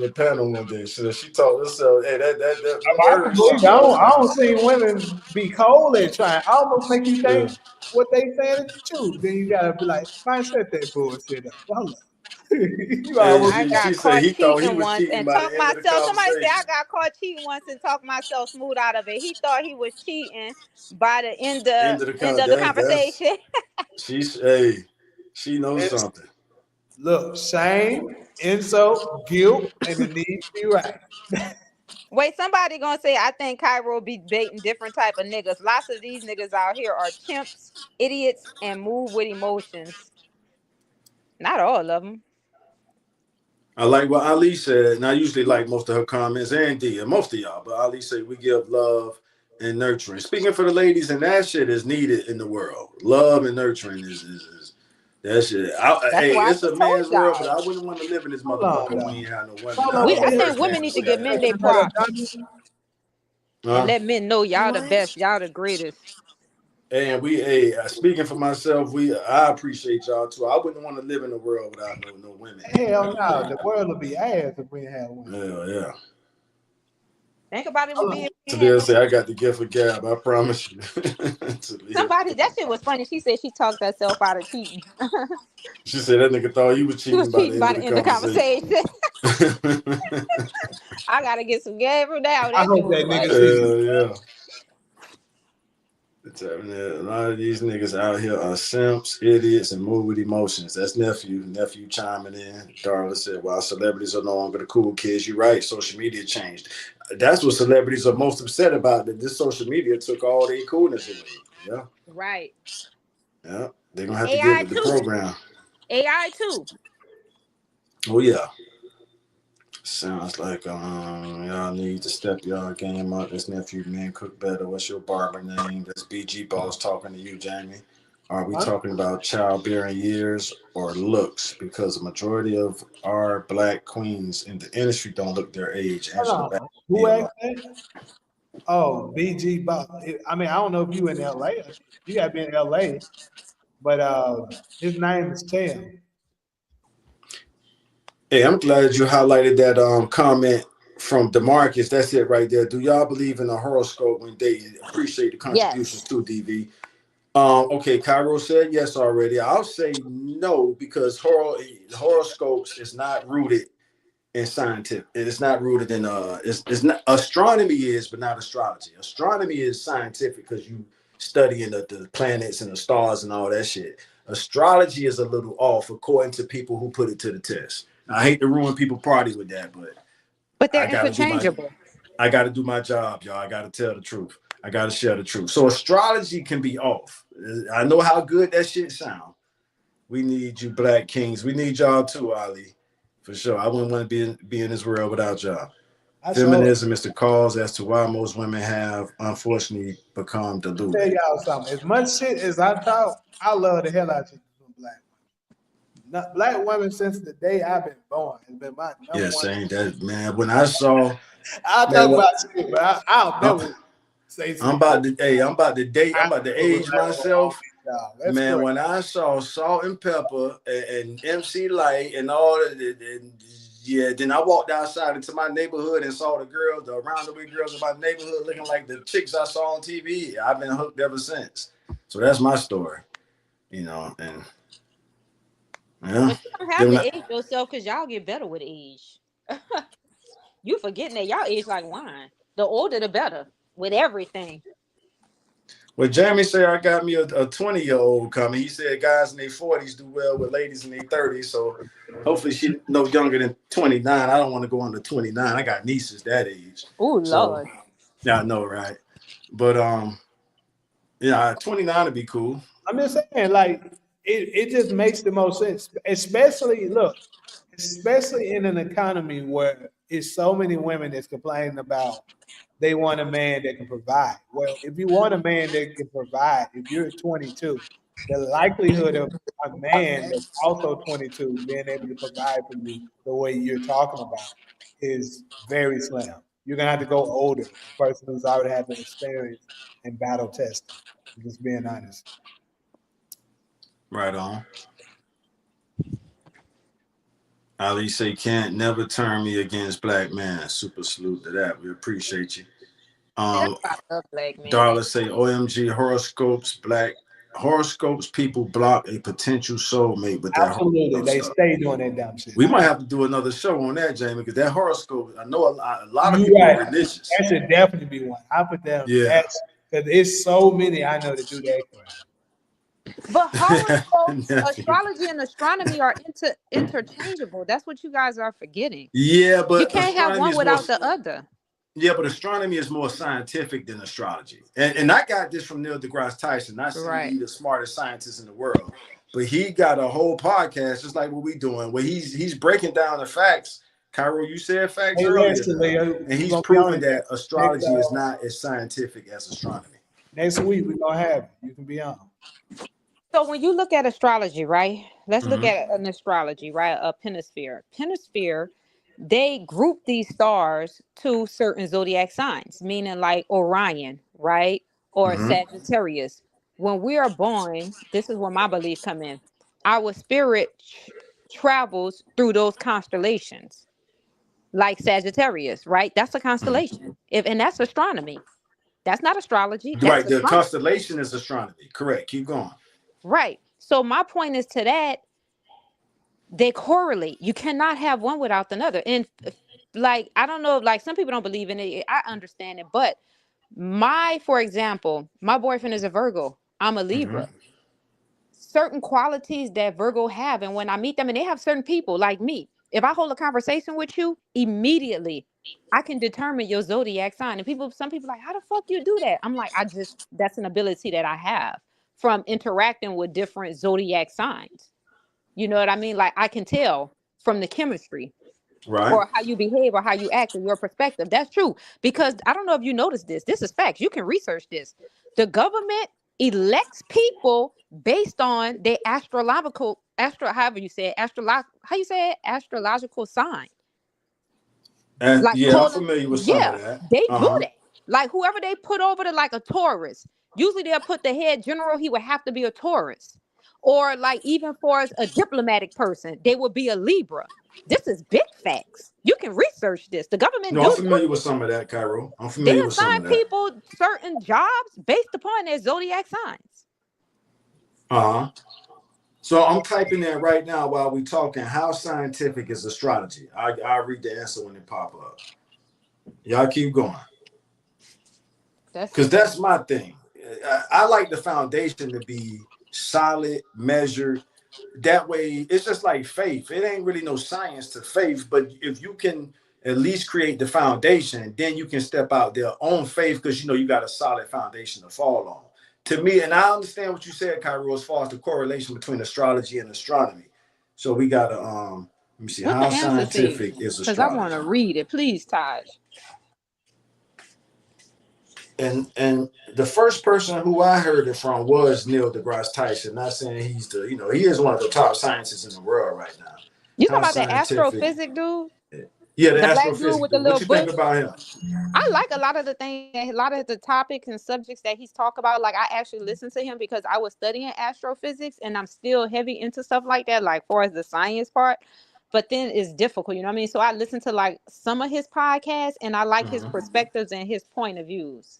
the panel one day. So she told us, hey, that I can heard believe it. something last I night. don't see women be cold at trying. I almost make you Yeah. think what they saying is the truth. Then you gotta be like, man, set that bullshit up. Hold up. You And almost I she got said caught he thought he cheating was once cheating and by the talked end of the myself. Somebody said I conversation. got caught cheating once and talked myself smooth out of it. He thought he was cheating by the End of the end of the that's conversation. she knows it's, something. look, shame, insult, guilt, and it needs to be right. Wait, somebody gonna say I think Cairo be dating different type of niggas. Lots of these niggas out here are chimps, idiots, and move with emotions. Not all of them. I like what Ali said, and I usually like most of her comments and D and most of y'all. But Ali said we give love and nurturing. Speaking for the ladies, and that shit is needed in the world. Love and nurturing is that shit. That's Hey, why I it's just a told man's world, but y'all. I wouldn't want to live in this Hold on, motherfucker when though. we ain't had no women. Hold I on. know I the think first man women to need to say give that. men their Another props dummy? and Huh? let men know y'all the What? best. Y'all the greatest. And speaking for myself, I appreciate y'all too. I wouldn't want to live in a world without no women in it. Hell no. The world will be ass if we didn't have one. Yeah. Think about it would be if we So had they'll no. say I got the gift of gab. I promise you. Talia. Somebody, that shit was funny. She said she talked herself out of cheating. She said that nigga thought he was She was cheating by the cheating end by of the the end of the conversation. conversation. I gotta get some game from now. I That shit hope was that nigga funny. see. Yeah. A lot of these niggas out here are simps, idiots, and move with emotions. That's nephew chiming in. Darla said, "While celebrities are no longer the cool kids, you're right. Social media changed. That's what celebrities are most upset about. That this social media took all their coolness away. Yeah, Right. yeah. They're gonna have to give AI it the too. program. AI too. Oh yeah. Sounds like y'all need to step y'all game up. This nephew man cook better. What's your barber name? That's BG Boss talking to you, Jamie. Are we Huh? talking about childbearing years or looks? Because the majority of our black queens in the industry don't look their age. Answer the Hold back on. of Who your asked life. that? Oh, BG Bob. I mean, I don't know if you in LA. You gotta be in LA, but his name is Tim. Hey, I'm glad you highlighted that comment from Demarcus. That's it right there. Do y'all believe in a horoscope when dating? Appreciate the contributions Yes. too, DV. Okay, Cairo said yes already. I'll say no because horoscopes is not rooted in scientific. It's not rooted in it's not astronomy is, but not astrology. Astronomy is scientific because you studying the planets and the stars and all that shit. Astrology is a little off according to people who put it to the test. I hate to ruin people's party with that, but But they're I gotta do my interchangeable. I got to do my job, y'all. I got to tell the truth. I got to share the truth. So astrology can be off. I know how good that shit sound. We need you, Black Kings. We need y'all too, Ali, for sure. I wouldn't want to be in this world without y'all. I saw it. Feminism is the cause as to why most women have unfortunately become Tell deluded. y'all something. As much shit as I talk, I love the hell out of black women. Black women since the day I've been born has been my number Yeah, one. saying that, man. When I saw, I'll talk man, about shit, but I'll I'm, never say I'm some about to, hey, I'm about to date. I'm I about to know what age black women all myself. these y'all. That's Man, great. when I saw Salt and Pepper and MC Light and all that, and yeah, then I walked outside into my neighborhood and saw the girls, the around the way girls in my neighborhood looking like the chicks I saw on TV. I've been hooked ever since. So that's my story, and yeah. But you don't have Then to age yourself because y'all get better with age. You forgetting that y'all age like wine. The older the better with everything. Well, Jamie said I got me a 20-year-old coming. He said guys in their 40s do well with ladies in their 30s. So hopefully she no younger than 29. I don't want to go under 29. I got nieces that age. Oh So Lord. yeah, I know, right? But yeah, 29 would be cool. I'm just saying, like, it just makes the most sense. Especially, look, especially in an economy where it's so many women that's complaining about they want a man that can provide. Well, if you want a man that can provide, if you're 22, the likelihood of a man that's also 22 being able to provide for you the way you're talking about is very slim. You're gonna have to go older, a person who's already had the experience and battle testing. Just being honest. Right on. Ali say, can't never turn me against black man. Super salute to that. We appreciate you. See, that's why I love black men. Darla say, OMG, horoscopes, people block a potential soulmate with that Absolutely, horoscope they stuff. stay doing that dumb shit. We might have to do another show on that, Jamie, because that horoscope, I know a lot of You people right. are religious. That should definitely be one. I put that on. Yeah. Because it's so many I know that do that crap. But horoscopes, astrology, and astronomy are interchangeable. That's what you guys are forgetting. Yeah, but you can't have one without the other. Yeah, but astronomy is more scientific than astrology. And I got this from Neil deGrasse Tyson. Not saying he's the smartest scientist in the world, but he got a whole podcast just like what we doing, where he's breaking down the facts. Cairo, you said facts earlier, and he's proving that astrology is not as scientific as astronomy. Next week we're gonna have it. You can be on. So when you look at astrology, right? Let's look at an astrology, right? A pentasphere. Pentasphere, they group these stars to certain zodiac signs, meaning like Orion, right? Or Sagittarius. When we are born, this is where my belief come in. Our spirit travels through those constellations, like Sagittarius, right? That's a constellation. And that's astronomy. That's not astrology. That's right. The astronomy. constellation is astronomy. Correct. Keep going. Right. So my point is to that, they correlate. You cannot have one without the other. And like, I don't know, like some people don't believe in it. I understand it. But for example, my boyfriend is a Virgo. I'm a Libra. Certain qualities that Virgo have. And when I meet them and they have certain people like me, if I hold a conversation with you, immediately I can determine your zodiac sign. And some people are like, how the fuck you do that? I'm like, that's an ability that I have from interacting with different zodiac signs. You know what I mean? Like I can tell from the chemistry, right, or how you behave or how you act or your perspective. That's true. Because I don't know if you noticed this. This is facts. You can research this. The government elects people based on their astrological sign. Like, yeah, I'm familiar with some of that. They do that. Like whoever they put over to, like a Taurus, usually they'll put the head general, he would have to be a Taurus. Or like even for a diplomatic person, they would be a Libra. This is big facts. You can research this. The government. No, I'm familiar with some of that, Cairo. I'm familiar with some of that. They assign people certain jobs based upon their zodiac signs. So I'm typing in right now while we talking. How scientific is astrology? I'll read the answer when it pop up. Y'all keep going. Because that's my thing. I like the foundation to be solid, measured. That way, it's just like faith. It ain't really no science to faith, but if you can at least create the foundation, then you can step out there on faith because you got a solid foundation to fall on. To me, and I understand what you said, Cairo, as far as the correlation between astrology and astronomy. So we gotta let me see how scientific is astrology. Because I want to read it, please, Taj. And the first person who I heard it from was Neil deGrasse Tyson. Not saying he's he is one of the top scientists in the world right now. You talking about the astrophysics dude? Yeah, the astrophysics dude. What you think about him? I like a lot of the things, a lot of the topics and subjects that he's talked about. Like I actually listened to him because I was studying astrophysics and I'm still heavy into stuff like that, like far as the science part. But then it's difficult, you know what I mean? So I listened to like some of his podcasts and I like his perspectives and his point of views.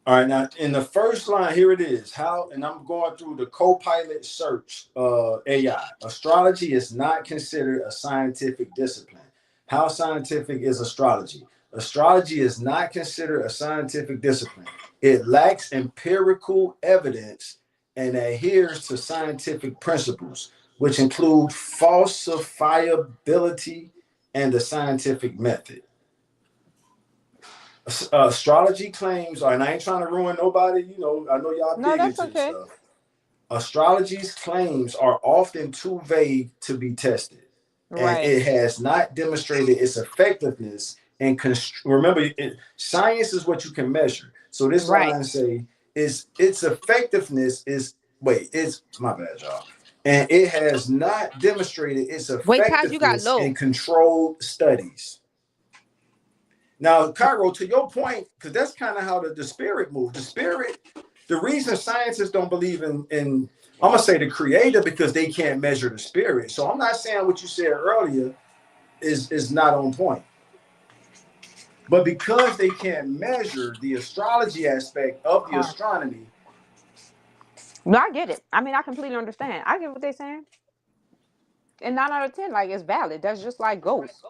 All right, now in the first line, here it is. And I'm going through the Copilot search AI. Astrology is not considered a scientific discipline. How scientific is astrology? Astrology is not considered a scientific discipline. It lacks empirical evidence and adheres to scientific principles, which include falsifiability and the scientific method. Astrology claims, and I ain't trying to ruin nobody, I know y'all big into this stuff. Astrology's claims are often too vague to be tested. Right. And it has not demonstrated its effectiveness. And remember, science is what you can measure. So this line say its effectiveness is my bad, y'all. And it has not demonstrated its effectiveness in controlled studies. Now, Cairo, to your point, because that's kind of how the spirit moves. The spirit the reason scientists don't believe in I'm gonna say the creator because they can't measure the spirit. So I'm not saying what you said earlier is not on point. But because they can't measure the astrology aspect of the astronomy. No, I get it. I mean, I completely understand. I get what they're saying. And 9 out of 10, like, it's valid. That's just like ghosts.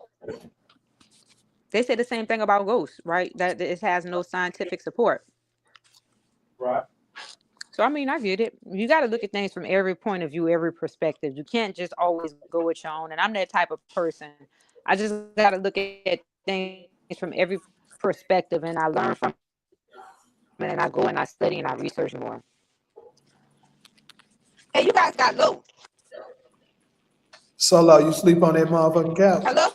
They say the same thing about ghosts, right? That it has no scientific support. Right. So, I mean, I get it. You got to look at things from every point of view, every perspective. You can't just always go with your own. And I'm that type of person. I just got to look at things from every perspective, and I learn from it, and I go and I study and I research more. Hey, you guys got low. Solo, you sleep on that motherfucking couch? Hello?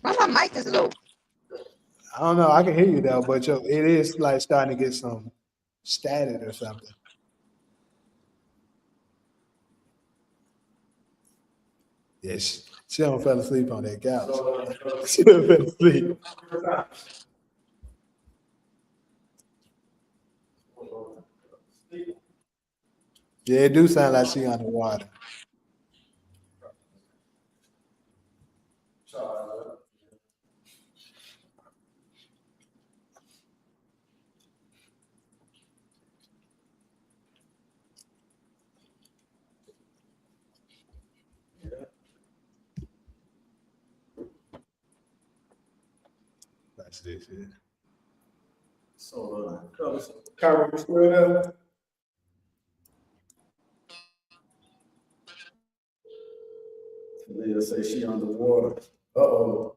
Why my mic is low? I don't know. I can hear you though, but it is like starting to get some static or something. Yes, she don't fell asleep on that couch. She done fell asleep. Yeah, it do sound like she underwater. That's this shit. So, Kyrie, you still there? Leah say she underwater. Uh-oh.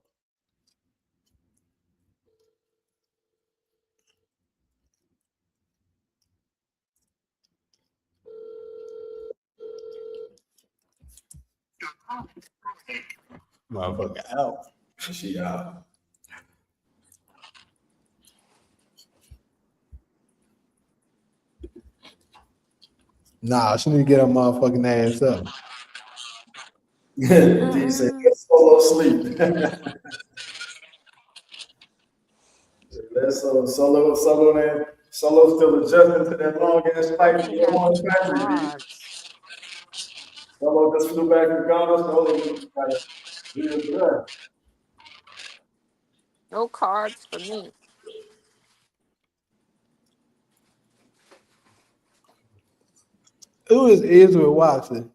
Motherfucker out. She out. Nah, she need to get her motherfucking ass up. D said, Solo sleep. That's Solo, man. Solo still adjusting to that long ass pipe. Solo just flew back to Ghana. Solo, No cards for me. Who is Israel Watson?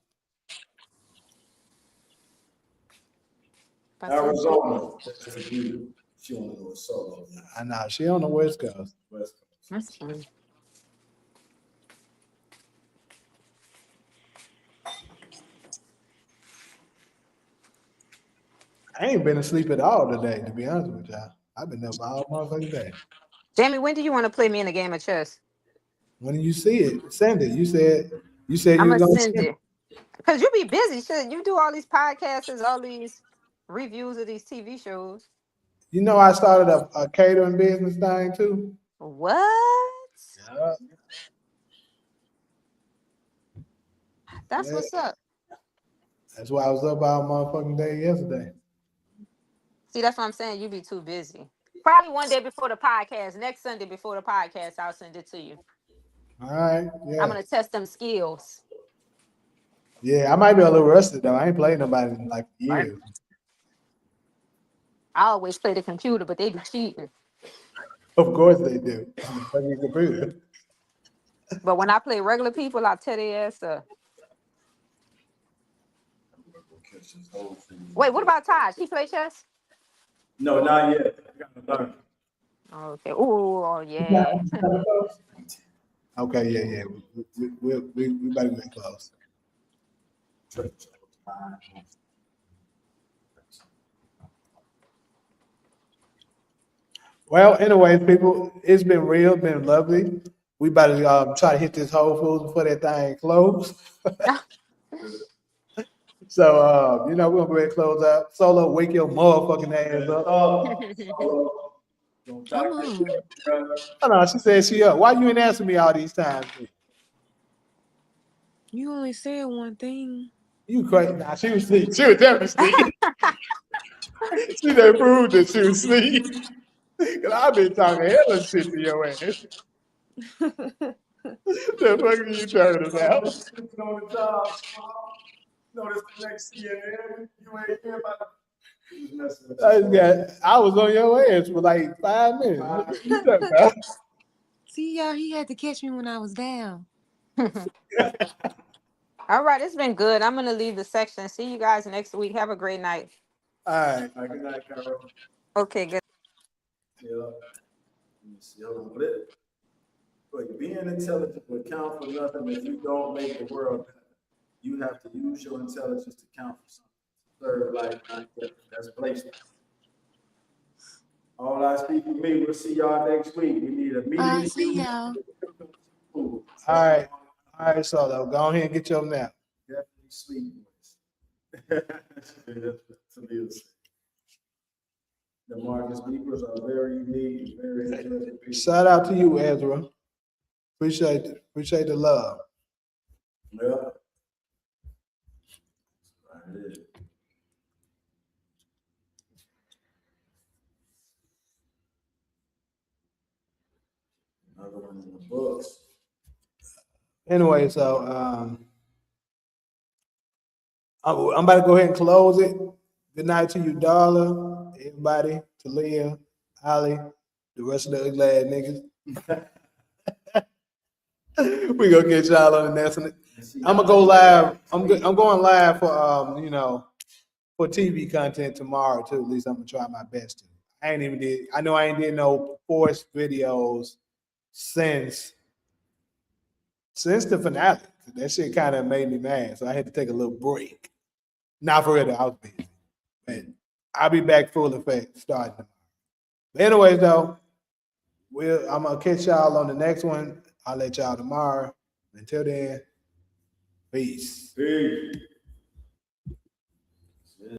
Arizona. She only goes Solo. I know she on the West Coast. That's fine. I ain't been asleep at all today, to be honest with y'all. I've been up all motherfucking day. Jamie, when do you want to play me in a game of chess? When you see it, send it. You said I'm you were gonna gonna send send it. it. Because you be busy. Shit, you do all these podcasts, all these reviews of these TV shows. You know I started a catering business thing too. What? Yeah. That's what's up. That's why I was up all motherfucking day yesterday. See, that's what I'm saying. You be too busy. Probably one day before the podcast. Next Sunday before the podcast, I'll send it to you. All right. Yeah. I'm gonna test them skills. Yeah, I might be a little rusty though. I ain't played nobody in like years. I always play the computer, but they be cheating. Of course they do. Fucking computer. But when I play regular people, I'll tear their ass up. Wait, what about Taj? He play chess? No, not yet. I gotta learn. Okay. Oh, yeah. Okay, yeah. We better get close. Well, anyways, people, it's been real, been lovely. We about to try to hit this Whole Foods before that thing close. So, we're gonna go ahead and close out. Solo, wake your motherfucking ass up. Come on. Oh, no, she said she up. Why you ain't answering me all these times? You only said one thing. You crazy? Nah, she was asleep. She was definitely asleep. She done proved that she was asleep. Cause I've been talking hella shit to your ass. The fuck are you talking about? On the job, notice the next CNN, you ain't here about I was on your ass for like 5 minutes. What you talking about? See, y'all, he had to catch me when I was down. All right, it's been good. I'm gonna leave the section. See you guys next week. Have a great night. All right. Good night, Carol. Okay, good. Yeah. Let me see. Hold on. But being intelligent will count for nothing if you don't make the world better. You have to use your intelligence to count for something. Third life, that's placement. All I speak for me. We'll see y'all next week. We need a meeting. See y'all. All All right, Solo. Go ahead and get your nap. Definitely sleep. The Marcus Beepers are very unique, very intelligent people. Shout out to you, Ezra. Appreciate the love. Yeah. Right there. Another one in the books. Anyway, so I'm about to go ahead and close it. Good night to you, Darla, everybody, to Leah, Ali, the rest of the ugly ass niggas. We gonna get y'all on the next one. I'm gonna go live. I'm going live for for TV content tomorrow too. At least I'm gonna try my best to. I know I ain't did no forced videos since the finale. That shit kind of made me mad, so I had to take a little break. Not for real, I was busy. But I'll be back full effect starting tomorrow. But anyways, though, I'm gonna catch y'all on the next one. I'll let y'all tomorrow. Until then, peace. Peace.